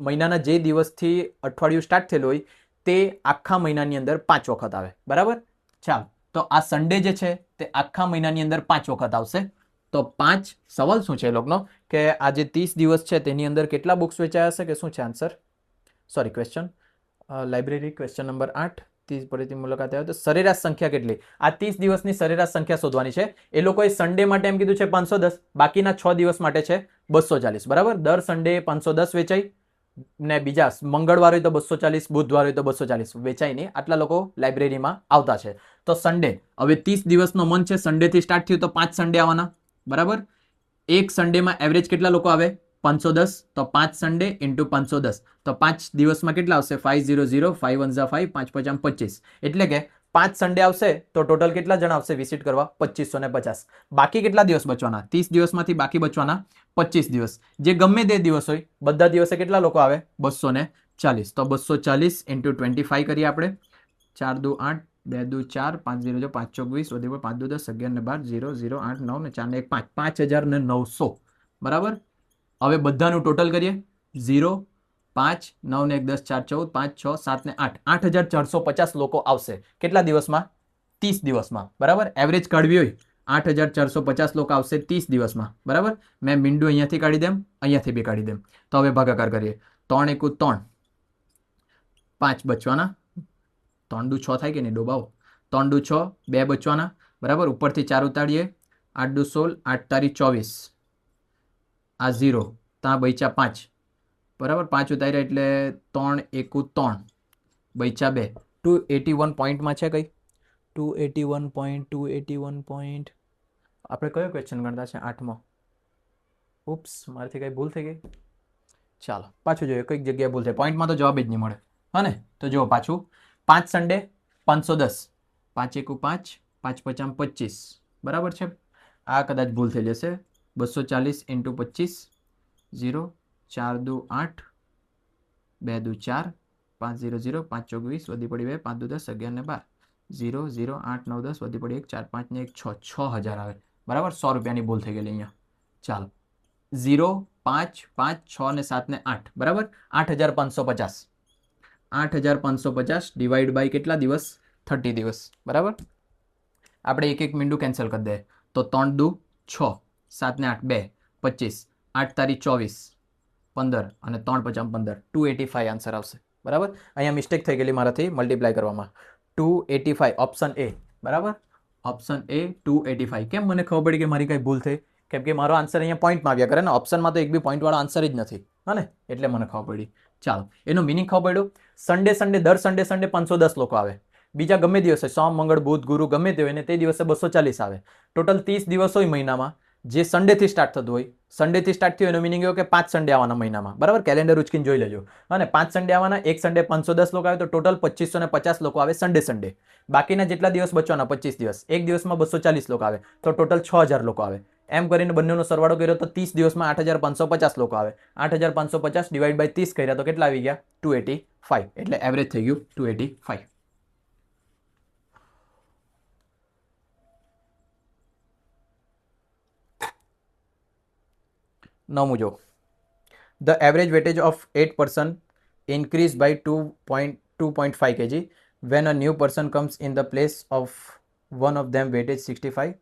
મહિનાના જે દિવસથી અઠવાડિયું સ્ટાર્ટ થયેલું હોય તે આખા મહિનાની અંદર 5 વખત આવે. બરાબર. ચાલો. તો આ સન્ડે જે છે તે આખા મહિનાની અંદર 5 વખત આવશે. તો 5 સવાલ શું છે એ લોકોનો કે આ જે 30 દિવસ છે તેની અંદર કેટલા બુક્સ વેચાયા હશે કે શું છે answer? Sorry, question library question number 8. 30 ફરીથી મુલાકાત આવ્યો તો સરેરાશ સંખ્યા કેટલી? આ 30 દિવસની સરેરાશ સંખ્યા શોધવાની છે. એ લોકોએ સન્ડે માટે એમ કીધું છે 510, બાકીના 6 દિવસ માટે છે 240. બરાબર. દર સન્ડે 510 વેચાય ને બીજા મંગળવાર હોય તો 240, બુધવાર હોય તો 240 વેચાય નહીં. આટલા લોકો લાઇબ્રેરીમાં આવતા છે. તો સન્ડે હવે 30 દિવસનો મંથ છે, સન્ડેથી સ્ટાર્ટ થયું તો 5 સન્ડે આવવાના. બરાબર. એક સન્ડેમાં એવરેજ કેટલા લોકો આવે? 510. તો 5 સન્ડે ઇન્ટુ 510. તો 5 દિવસમાં કેટલા આવશે? 500, 5 1 5, 5 5 25. એટલે કે 5 સન્ડે આવશે તો ટોટલ કેટલા જણા આવશે વિઝિટ કરવા? 2550. બાકી કેટલા દિવસ બચવાના? 30 દિવસમાંથી બાકી બચવાના 25 દિવસ. જે ગમે તે દિવસ હોય બધા દિવસે કેટલા લોકો આવે? 240. તો 240 ઇન્ટુ 25 કરીએ આપણે. 4 2 8, 2 2 4, 5 0 5 24, વધી 5 2 10, 11 ને 12, 0 0 8 9 ને 4 ને 1 5, 5900. બરાબર. હવે બધાનું ટોટલ કરીએ. 0 5 9 ને 1 10 4 14 5 6 7 ને 8, 8450 લોકો આવશે. કેટલા દિવસમાં? 30 દિવસમાં. બરાબર. એવરેજ કાઢવી હોય 8450 લોકો આવશે 30 દિવસમાં. બરાબર. મેં મીંડું અહીંયાથી કાઢી દેમ, અહીંયાથી બી કાઢી દેમ. તો હવે ભાગાકાર કરીએ. 3 1 3, 5 બચવાના. 3 2 6 થાય કે નહીં? ડોબાવો. 3 દુ 6, 2 બચવાના, બરાબર. ઉપરથી 4 ઉતારીએ, 8 દુ 16, 8 તારી 24, આ 0, ત્યાં બચ્યા 5, બરાબર. 5 ઉતાર્યા એટલે 3 એકુ 3, બચ્યા 2. 281 પોઈન્ટમાં છે કઈ? 281 પોઈન્ટ. આપણે કયો ક્વેશ્ચન ગણતા છે? 8મો. ઉપ્સ, મારાથી કઈ ભૂલ થઈ ગઈ. ચાલો પાછું જોઈએ કઈક જગ્યાએ ભૂલ થઈ. પોઈન્ટમાં તો જવાબ જ નહીં મળે, હા ને? તો જુઓ પાછું, 5 સન્ડે 510, 5 એકુ 5, 5 પચામ 25, બરાબર છે. આ કદાચ ભૂલ થઈ જશે. 240 × 25, 0, 4 દુ 8, 2 દુ 4, 5 0 0, 5 ચોક 20, વધી પડી 2, 5 દુ 10, 11 ને 12, 0 0, 8 9 10, વધી પડી 1, 4 5 ને 1 6, 6000 આવે, બરાબર. 100 રૂપિયાની ભૂલ થઈ ગયેલી અહીંયા. ચાલો, 0 5 5 6 ને 7 ને 8, બરાબર. 8550, 8550 ડિવાઈડ બાય કેટલા દિવસ? 30 દિવસ, બરાબર. આપણે એક એક મીંડું કેન્સલ કરી દે તો 3 દુ 6, 7 ને 8 2, 25, 8 તારી 24, 15 અને 3 પચામ 15, 285 આન્સર આવશે, બરાબર. અહીંયા મિસ્ટેક થઈ ગયેલી મારાથી મલ્ટીપ્લાય કરવામાં. 285 ઓપ્શન એ, બરાબર. Option A 285. કેમ મને ખબર પડી કે મારી કઈ ભૂલ થઈ? કેમ કે મારો આન્સર અહીંયા પોઈન્ટમાં આવ્યા કરે ને, ઓપ્શનમાં તો એક બી પોઈન્ટવાળો આન્સર જ નથી, હા ને? એટલે મને ખબર પડી. ચાલો, એનો મિનિંગ ખબર પડ્યો. દર સન્ડે 510 લોકો આવે. બીજા ગમે દિવસે સોમ મંગળ બુધ ગુરુ ગમે તે હોય ને તે દિવસે 240 આવે. ટોટલ 30 દિવસ હોય મહિનામાં, જે સન્ડેથી સ્ટાર્ટ થતું હોય. સન્ડેથી સ્ટાર્ટ થયું એનો મિનિંગ એવો કે 5 સન્ડે આવવાના મહિનામાં, બરાબર. કેલેન્ડર ઉચકીને જોઈ લેજો. અને 5 સન્ડે આવવાના, એક સન્ડે 510 લોકો આવે તો ટોટલ 2550 લોકો આવે સન્ડે. બાકીના જેટલા દિવસ બચવાના 25 દિવસ, એક દિવસમાં 240 લોકો આવે તો ટોટલ 6000 લોકો આવે. એમ કરીને બંનેનો સરવાળો કર્યો તો 30 દિવસમાં 8550 લોકો આવે. 8550 ડિવાઈડ બાય 30 કર્યા તો કેટલા આવી ગયા? 285. એટલે એવરેજ થઈ ગયું 285. નવમું જો, the average weightage of 8 person increased by 2.5 kg when a new person comes in the place of one of them weightage 65.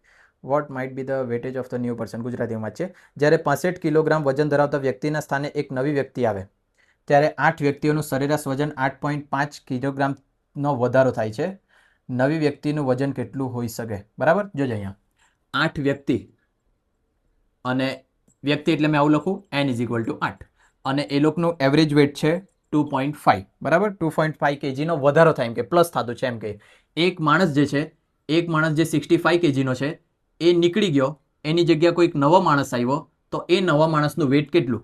What might be the weightage of the new person? ગુજરાતીમાં છે. જ્યારે 65 kilogram વજન ધરાવતા વ્યક્તિના સ્થાને એક નવી વ્યક્તિ આવે ત્યારે 8 વ્યક્તિઓનું સરેરાશ વજન 8.5 કિલોગ્રામનો વધારો થાય છે. નવી વ્યક્તિનું વજન કેટલું હોઈ શકે? બરાબર. જોજો અહીંયા 8 વ્યક્તિ, અને વ્યક્તિ એટલે મેં આવું લખું n = 8, અને એ લોકોનું એવરેજ વેટ છે 2.5, બરાબર. 2.5 kgનો વધારો થાય, એમ કે પ્લસ થતું છે. એમ કે એક માણસ જે છે, એક માણસ જે 65 kgનો છે એ નીકળી ગયો, એની જગ્યા કોઈક નવો માણસ આવ્યો તો એ નવા માણસનું વેટ કેટલું?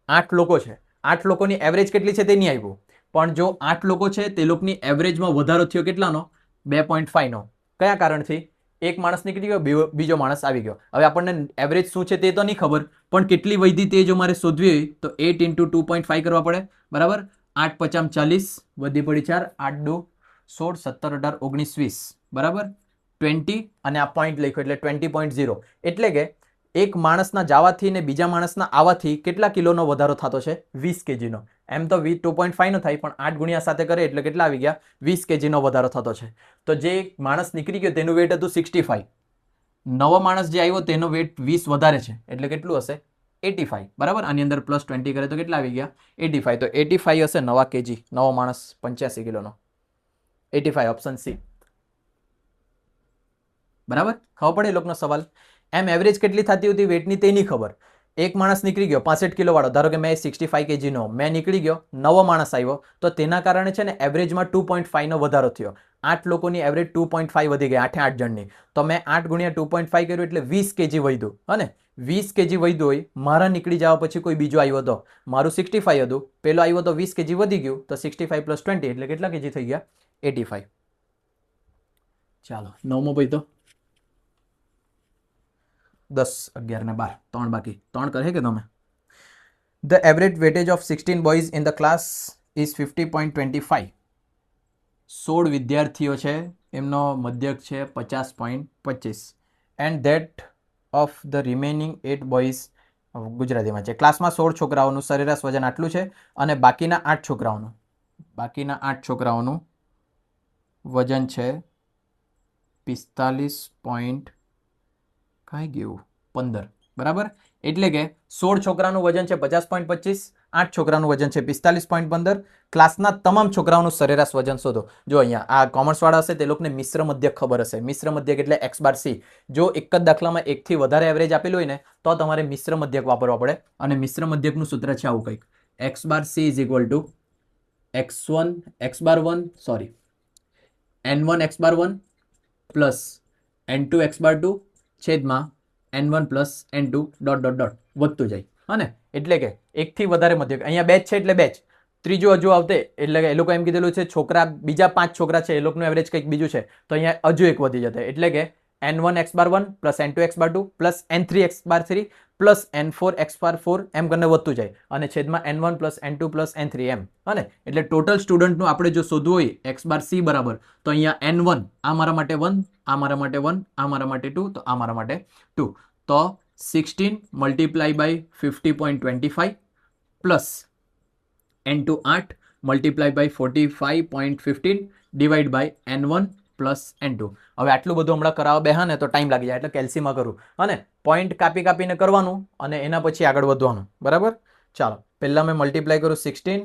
8 લોકો છે, 8 લોકોની એવરેજ કેટલી છે તે નહીં આવ્યું, પણ જો 8 લોકો છે તે લોકોની એવરેજમાં વધારો થયો કેટલાનો? 2.5નો. કયા કારણથી? એક માણસ નીકળી ગયો, બીજો માણસ આવી ગયો. હવે આપણને એવરેજ શું છે તે તો નહીં ખબર, પણ કેટલી વધી તે જો મારે શોધવી હોય તો 8 × 2.5 કરવા પડે, બરાબર. 8 પચામ 40, વધી પડી 4, 8 દુ 16, 17 18 19 20, બરાબર. 20 અને આ પોઈન્ટ લખ્યો એટલે 20.0. એટલે કે એક માણસના જવાથી ને બીજા માણસના આવવાથી કેટલા કિલોનો વધારો થતો છે? 20 kgનો. એમ તો 2.5 નો થાય, પણ 8 ગુણ્યા સાથે કરે એટલે કેટલા આવી ગયા? 20 kgનો વધારો થતો છે. તો જે માણસ નીકળી ગયો તેનું વેટ હતું 65, નવો માણસ જે આવ્યો તેનો વેટ 20 વધારે છે, એટલે કેટલું હશે? 85, બરાબર. આની અંદર +20 કરે તો કેટલા આવી ગયા? 85. તો 85 હશે નવા કેજી, નવો માણસ 85 કિલોનો. 85 ઓપ્શન સી, બરાબર. ખબર પડે એ લોકોનો સવાલ? એમ એવરેજ કેટલી થતી હતી વેટની તે નહીં ખબર. એક માણસ નીકળી ગયો 65 કિલો વાળો, ધારો કે મેં 65 kgનો મેં નીકળી ગયો, નવો માણસ આવ્યો તો તેના કારણે છે ને એવરેજમાં 2.5નો વધારો થયો. 8 લોકોની એવરેજ 2.5 વધી ગઈ, 8 જણની. તો મેં 8 ગુણ્યા 2.5 કર્યું એટલે 20 kg વધ્યું, હને? 20 kg વધ્યું હોય, મારા નીકળી જવા પછી કોઈ બીજો આવ્યો તો મારું 65 હતું, પેલો આવ્યો તો 20 kg વધી ગયું, તો 65 + 20 એટલે કેટલા kg થઈ ગયા? 85. ચાલો, નવમો ભાઈ તો 10 11 ને 12, 3 બાકી. 3 કરે કે તમે? The average weightage of 16 boys in the class is 50.25. 16 વિદ્યાર્થીઓ છે, એમનો મધ્યક છે 50.25. And that of the remaining 8 boys, ગુજરાતીમાં છે, ક્લાસમાં 16 છોકરાઓનું સરેરાશ વજન આટલું છે, અને બાકીના 8 છોકરાઓનું વજન છે 45. કાંઈ ગયું 15, બરાબર. એટલે કે 16 છોકરાનું વજન છે 50.25, 8 છોકરાનું વજન છે 45.15. ક્લાસના તમામ છોકરાઓનું સરેરાશ વજન શોધો. જો અહીંયા આ કોમર્સવાળા હશે તે લોકોને મિશ્ર મધ્યક ખબર હશે. મિશ્ર મધ્યક એટલે x બાર c. જો એક જ દાખલામાં એકથી વધારે એવરેજ આપેલું હોય ને તો તમારે મિશ્ર મધ્યક વાપરવા પડે, અને મિશ્ર મધ્યકનું સૂત્ર છે આવું કંઈક, x bar c is equal two x1 x bar 1 sorry n1 x bar 1 plus n2 x bar 2 છેદમાં n1 plus n2 dot dot dot વધતું જાય. અને એટલે કે એકથી વધારે મધ્યક, અહીંયા બેચ છે એટલે બેચ, ત્રીજો હજુ આવતે એટલે કે એ લોકો એમ કીધેલું છે છોકરા બીજા 5 છોકરા છે એ લોકોનું એવરેજ કંઈક બીજું છે, તો અહીંયા હજુ એક વધી જશે. એટલે કે n1 x બાર 1 plus n2 x bar 2 plus n3 x bar 3 plus n4 x બાર 4 એમ કરીને વધતું જાય, અને છેદમાં n1 plus n2 plus n3 એમ. અને એટલે ટોટલ સ્ટુડન્ટનું આપણે જો શોધવું હોય x બાર c બરાબર, તો અહીંયા n1 આ મારા માટે 1, આ મારા માટે 1, આ મારા માટે 2, તો આ મારા માટે 2. તો 16 multiply by 50.25 plus n2 8 multiply by 45.15 divide by n1 plus n2. હવે આટલું બધું હમણાં કરાવવા બેહા ને તો ટાઈમ લાગી જાય, એટલે કેલ્સીમાં કરું અને પોઈન્ટ કાપી કાપીને કરવાનું અને એના પછી આગળ વધવાનું. બરાબર, ચાલો પહેલાં મેં મલ્ટીપ્લાય કરું 16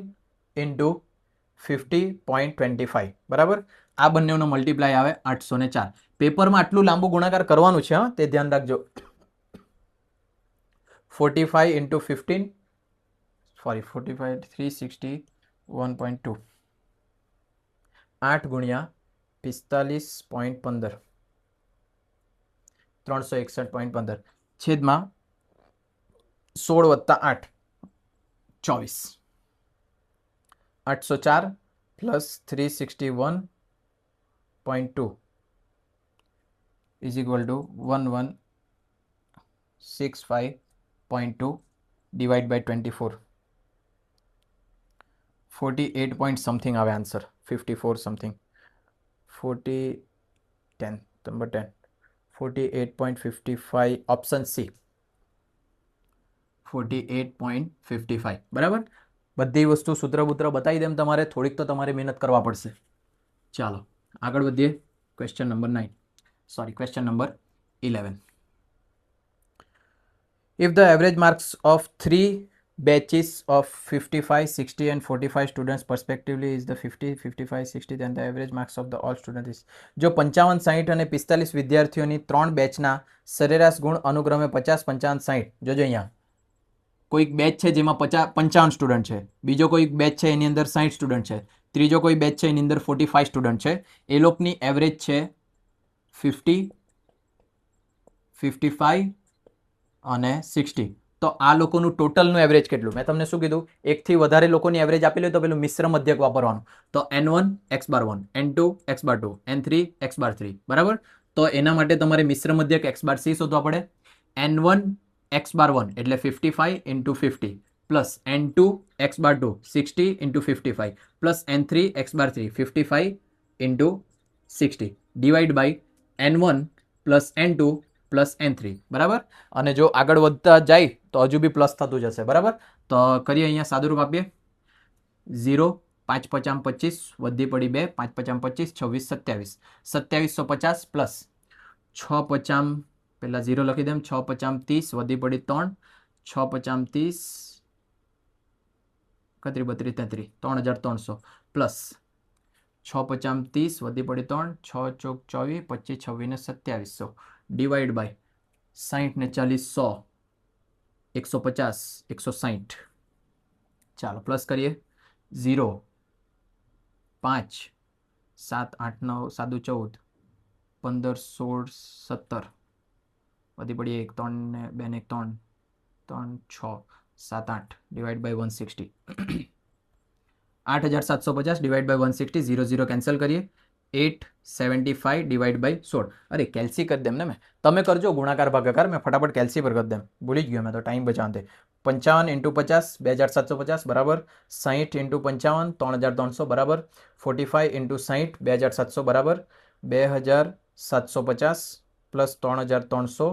ઇન્ટુ 50.25. બરાબર, આ બંનેનો મલ્ટીપ્લાય આવે 804. પેપરમાં આટલું લાંબુ ગુણાકાર કરવાનું છે, હા, તે ધ્યાન રાખજો. 45 ઇન્ટુ 15 સોરી 45 361.2 8 ગુણ્યા 45.15 361.15 છેદમાં 16 વત્તા 8 24 804 plus 361.2 is equal to 1165.2 divide by 24 48 point something આવે answer, 54 something 40 10 number 10 48.55 option C 48.55. બરાબર, બધી વસ્તુ સૂત્ર બતાવી દેમ તમારે, થોડીક તો તમારે મહેનત કરવા પડશે. ચાલો આગળ વધીએ. Question number 9 sorry question number 11. If the average marks of 3 batches of 55, 60 and 45 students respectively is the 50, 55, 60, then the average marks of the all students is. જો 55, 60 અને 45 વિદ્યાર્થીઓની 3 બેચના સરેરાશ ગુણ અનુક્રમે 50, 55, 60. જોજો અહીંયા કોઈક બેચ છે જેમાં 55 સ્ટુડન્ટ છે, બીજો કોઈક બેચ છે એની અંદર 60 સ્ટુડન્ટ છે, ત્રીજો કોઈ બેચ છે એની અંદર 45 સ્ટુડન્ટ છે. એ લોકોની એવરેજ છે 50, 55 અને 60. તો આ લોકોનું ટોટલનું એવરેજ કેટલું? મેં તમને શું કીધું, એકથી વધારે લોકોની એવરેજ આપેલી હોય તો પેલું મિશ્ર મધ્યક વાપરવાનું. તો n1 x બાર 1, n2 x bar 2, n3 x bar 3. બરાબર, તો એના માટે તમારે મિશ્ર મધ્યક x બાર c શોધવા પડે. n1 x બાર 1 એટલે 55 into 50 plus n2 x bar 2 60 into 55 plus n3 x bar 3 55 into 60 divide by n1 plus n2 plus n3. બરાબર, અને જો આગળ વધતા જાય તો હજુ બી પ્લસ થતું જશે. બરાબર, તો કરીએ અહીંયા સાદુરૂપ આપીએ. 0 5 50 25 વધી પડી 2 5 50 25 26 27 2750 પ્લસ 6 50 પહેલા 0 લખી દેમ 6 50 30 વધી પડી 3 6 50 30 31 32 33 3300 પ્લસ 6 50 30 વધી પડી 3 6 ચોક 24 25 26 ને 2700 ડિવાઈડ બાય 60 ને 40 100 150 160. ચાલો પ્લસ કરીએ. 0 5 7 8 9 7 14 15 16 17 વધી પડી 1 3 ને 2 ને 3 3 6 7 8 divide by 160 8750 divide by 160 0 0 cancel કરીએ. 875 ડિવાઈડ બાય 16. અરે કેલ્સી કરી દેમ ને, મેં તમે કરજો ગુણાકાર ભાગાકાર, મેં ફટાફટ કેલ્સી પર કરી દેમ, ભૂલી જ ગયો મેં તો ટાઈમ બચાવતે. 55 ઇન્ટુ 50 2750 બરાબર, 60 ઇન્ટુ 55 3300 બરાબર, 45 ઇન્ટુ 60 2700 બરાબર, 2750 plus 3300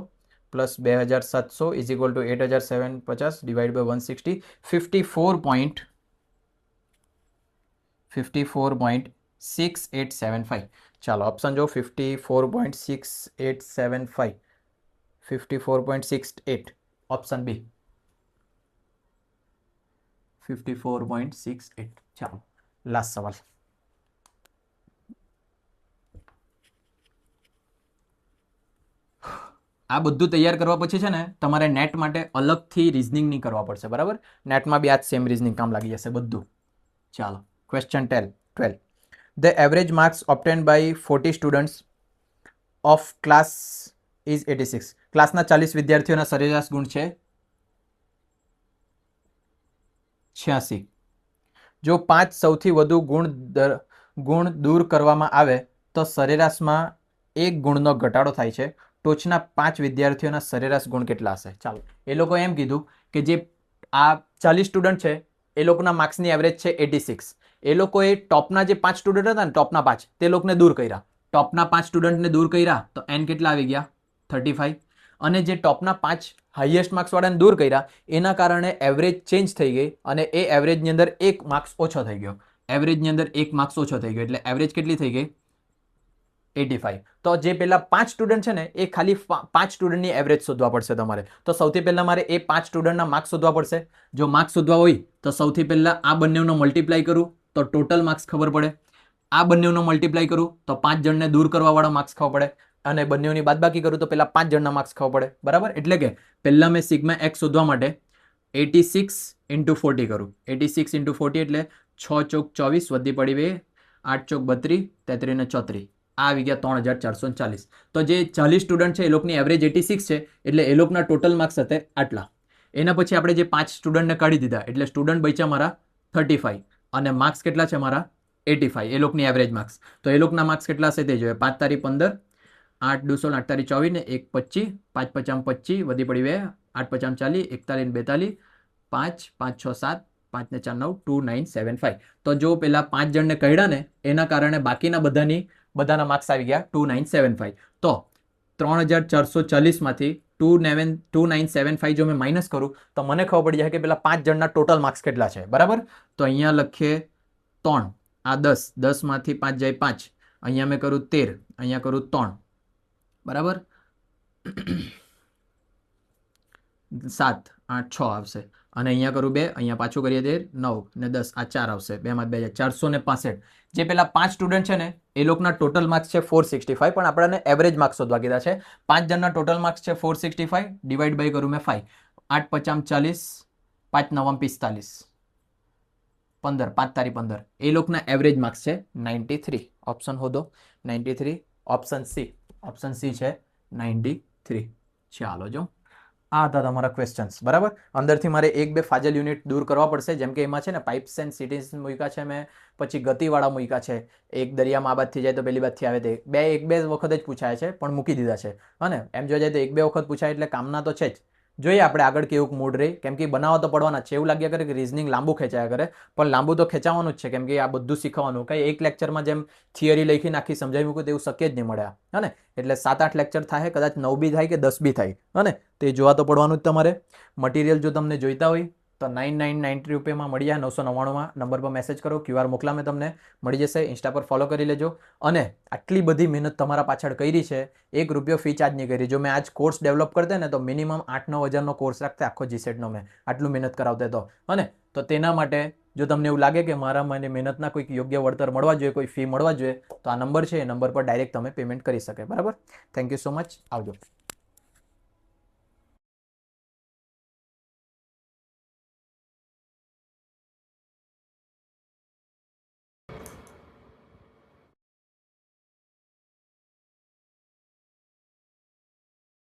plus 2700 is equal to 8750 divide by 160 54.6875. ચાલો ઓપ્શન જો 54.6875 54.68 ઓપ્શન બી 54.68. ચાલો લાસ્ટ સવાલ. આ બધું તૈયાર કરવા પછી છે ને તમારે નેટ માટે અલગથી રિઝનિંગ નહીં કરવા પડશે, બરાબર? નેટમાં બી આ જ સેમ રિઝનિંગ કામ લાગી જશે બધું. ચાલો question 12. The average marks obtained by 40 students of class is 86. ક્લાસના 40 વિદ્યાર્થીઓના સરેરાશ ગુણ છે 86. જો 5 સૌથી વધુ ગુણ દૂર કરવામાં આવે તો સરેરાશમાં 1 ગુણનો ઘટાડો થાય છે. ટોચના 5 વિદ્યાર્થીઓના સરેરાશ ગુણ કેટલા હશે? ચાલો, એ લોકો એમ કીધું કે જે આ 40 સ્ટુડન્ટ છે એ લોકોના માર્ક્સની એવરેજ છે 86. એ લોકોએ ટોપના જે 5 સ્ટુડન્ટ હતા ને, ટોપના 5, તે લોકોને દૂર કર્યા. ટોપના 5 સ્ટુડન્ટને દૂર કર્યા તો એન કેટલા આવી ગયા? 35. અને જે ટોપના 5 હાઈએસ્ટ માર્ક્સવાળાને દૂર કર્યા એના કારણે એવરેજ ચેન્જ થઈ ગઈ અને એ એવરેજની અંદર 1 માર્ક્સ ઓછો થઈ ગયો. એવરેજની અંદર 1 માર્ક્સ ઓછો થઈ ગયો એટલે એવરેજ કેટલી થઈ ગઈ? 85. તો જે પેલા 5 સ્ટુડન્ટ છે ને એ ખાલી 5 સ્ટુડન્ટની એવરેજ શોધવા પડશે તમારે. તો સૌથી પહેલા મારે એ 5 સ્ટુડન્ટના માર્ક્સ શોધવા પડશે. જો માર્ક્સ શોધવા હોય તો સૌથી પહેલા આ બંનેનો મલ્ટીપ્લાય કરું તો ટોટલ માર્ક્સ ખબર પડે. આ બંનેનો મલ્ટીપ્લાય કરું તો 5 જણને દૂર કરવાવાળા માર્ક્સ ખબર પડે. અને બંનેની બાદબાકી કરું તો પેલા 5 જણના માર્ક્સ ખબર પડે, બરાબર? એટલે કે પહેલા મેં સિગ્મા એક્સ શોધવા માટે 86 × 40 કરું. 86 × 40 એટલે 6 ચોક 24 વધી પડી 2, 8 ચોક 32, 33 ને 34. આ આવી ગયા 3440. તો જે 40 સ્ટુડન્ટ છે એ લોકોની એવરેજ 86 છે એટલે એ લોકોના ટોટલ માર્ક્સ હતા આટલા. એના પછી આપણે જે 5 સ્ટુડન્ટને કાઢી દીધા એટલે સ્ટુડન્ટ બચ્યા મારા 35 અને માર્ક્સ કેટલા છે મારા? 85. એ લોકોની એવરેજ માર્ક્સ. તો એ લોકોના માર્ક્સ કેટલા હશે તે જોઈએ. 5 તારી 15, 8 2 16, 8 તારી 24 ને 1 25, 5 5 25 વધી પડી 2, 8 5 40, 41 42, 5 5 6 7, 5 ને 4 9, 2975. તો જો પેલા 5 જણને કાઢ્યા ને એના કારણે બાકીના બધાના માર્ક્સ આવી ગયા 2975. તો 3440 માંથી 2975 જો મેં માઇનસ કરું તો મને ખબર પડી જાય કે પેલા 5 જણના ટોટલ માર્ક્સ કેટલા છે, બરાબર? તો અહીંયા લખીએ 3, આ 10, 10 માંથી 5 જાય 5, અહીંયા મેં કરું 13, અહીંયા કરું 3, બરાબર? 7 8 6 આવશે. અને અહીંયા કરું 2, અહીંયા પાછું કરીએ 13, 9 ને 10, આ 4 આવશે. 2 માં 2 465. જે પેલા 5 સ્ટુડન્ટ છે ને એ લોકોના ટોટલ માર્ક્સ છે 465, પણ આપણને એવરેજ માર્ક્સ શોધવા કીધા છે. 5 જણના ટોટલ માર્ક્સ છે 465, ડિવાઈડ બાય કરું મેં 5. 8 50 40, 5 9 45, 15, 5 તારી 15. એ લોકોના એવરેજ માર્ક્સ છે 93. ઓપ્શન હોદો 93. ઓપ્શન સી છે 93. ચાલો જો આ હતા તમારા ક્વેશ્ચન્સ, બરાબર? અંદરથી મારે 1-2 ફાજલ યુનિટ દૂર કરવા પડશે, જેમ કે એમાં છે ને પાઇપ્સ એન્ડ સિટીઝ મૂક્યા છે મેં, પછી ગતિવાળા મૂક્યા છે. એક દરિયામાં આ બાજથી જાય તો પેલી બાજથી આવે તે 1-2 વખત જ પૂછાય છે પણ મૂકી દીધા છે. અને એમ જોવા જાય તો 1-2 વખત પૂછાય એટલે કામના તો છે જ. જોઈએ આપણે આગળ કેવું મૂડ રહે, કેમ કે બનાવવા તો પડવાના છે. એવું લાગ્યા કરે કે રિઝનિંગ લાંબુ ખેંચાયા કરે, પણ લાંબુ તો ખેંચાવાનું જ છે, કેમ કે આ બધું શીખવાનું. કંઈ એક લેક્ચરમાં જેમ થિયરી લખીને આખી સમજાવી મૂકું તેવું શક્ય જ નહીં મળે, હા ને? એટલે 7-8 લેક્ચર થાય, કદાચ 9 બી થાય કે 10 બી થાય, હા ને? તે જોવા તો પડવાનું જ તમારે. મટીરિયલ જો તમને જોઈતા હોય તો 9990 રૂપિયામાં મળી જાય. 999માં નંબર પર મેસેજ કરો, QR મોકલા મેં તમને મળી જશે. ઇન્સ્ટા પર ફોલો કરી લેજો. અને આટલી બધી મહેનત તમારા પાછળ કરી છે, 1 રૂપિયો ફી ચાર્જ નહીં કરી. જો મેં આજ કોર્સ ડેવલપ કરતે ને તો મિનિમમ 8-9 હજારનો કોર્સ રાખતે, આખો જીસેટનો મેં આટલું મહેનત કરાવતે તો, અને તો તેના માટે જો તમને એવું લાગે કે મારા મને મહેનતના કોઈક યોગ્ય વળતર મળવા જોઈએ, કોઈ ફી મળવા જોઈએ, તો આ નંબર છે, એ નંબર પર ડાયરેક્ટ તમે પેમેન્ટ કરી શકે, બરાબર? Thank you so much. આવજો.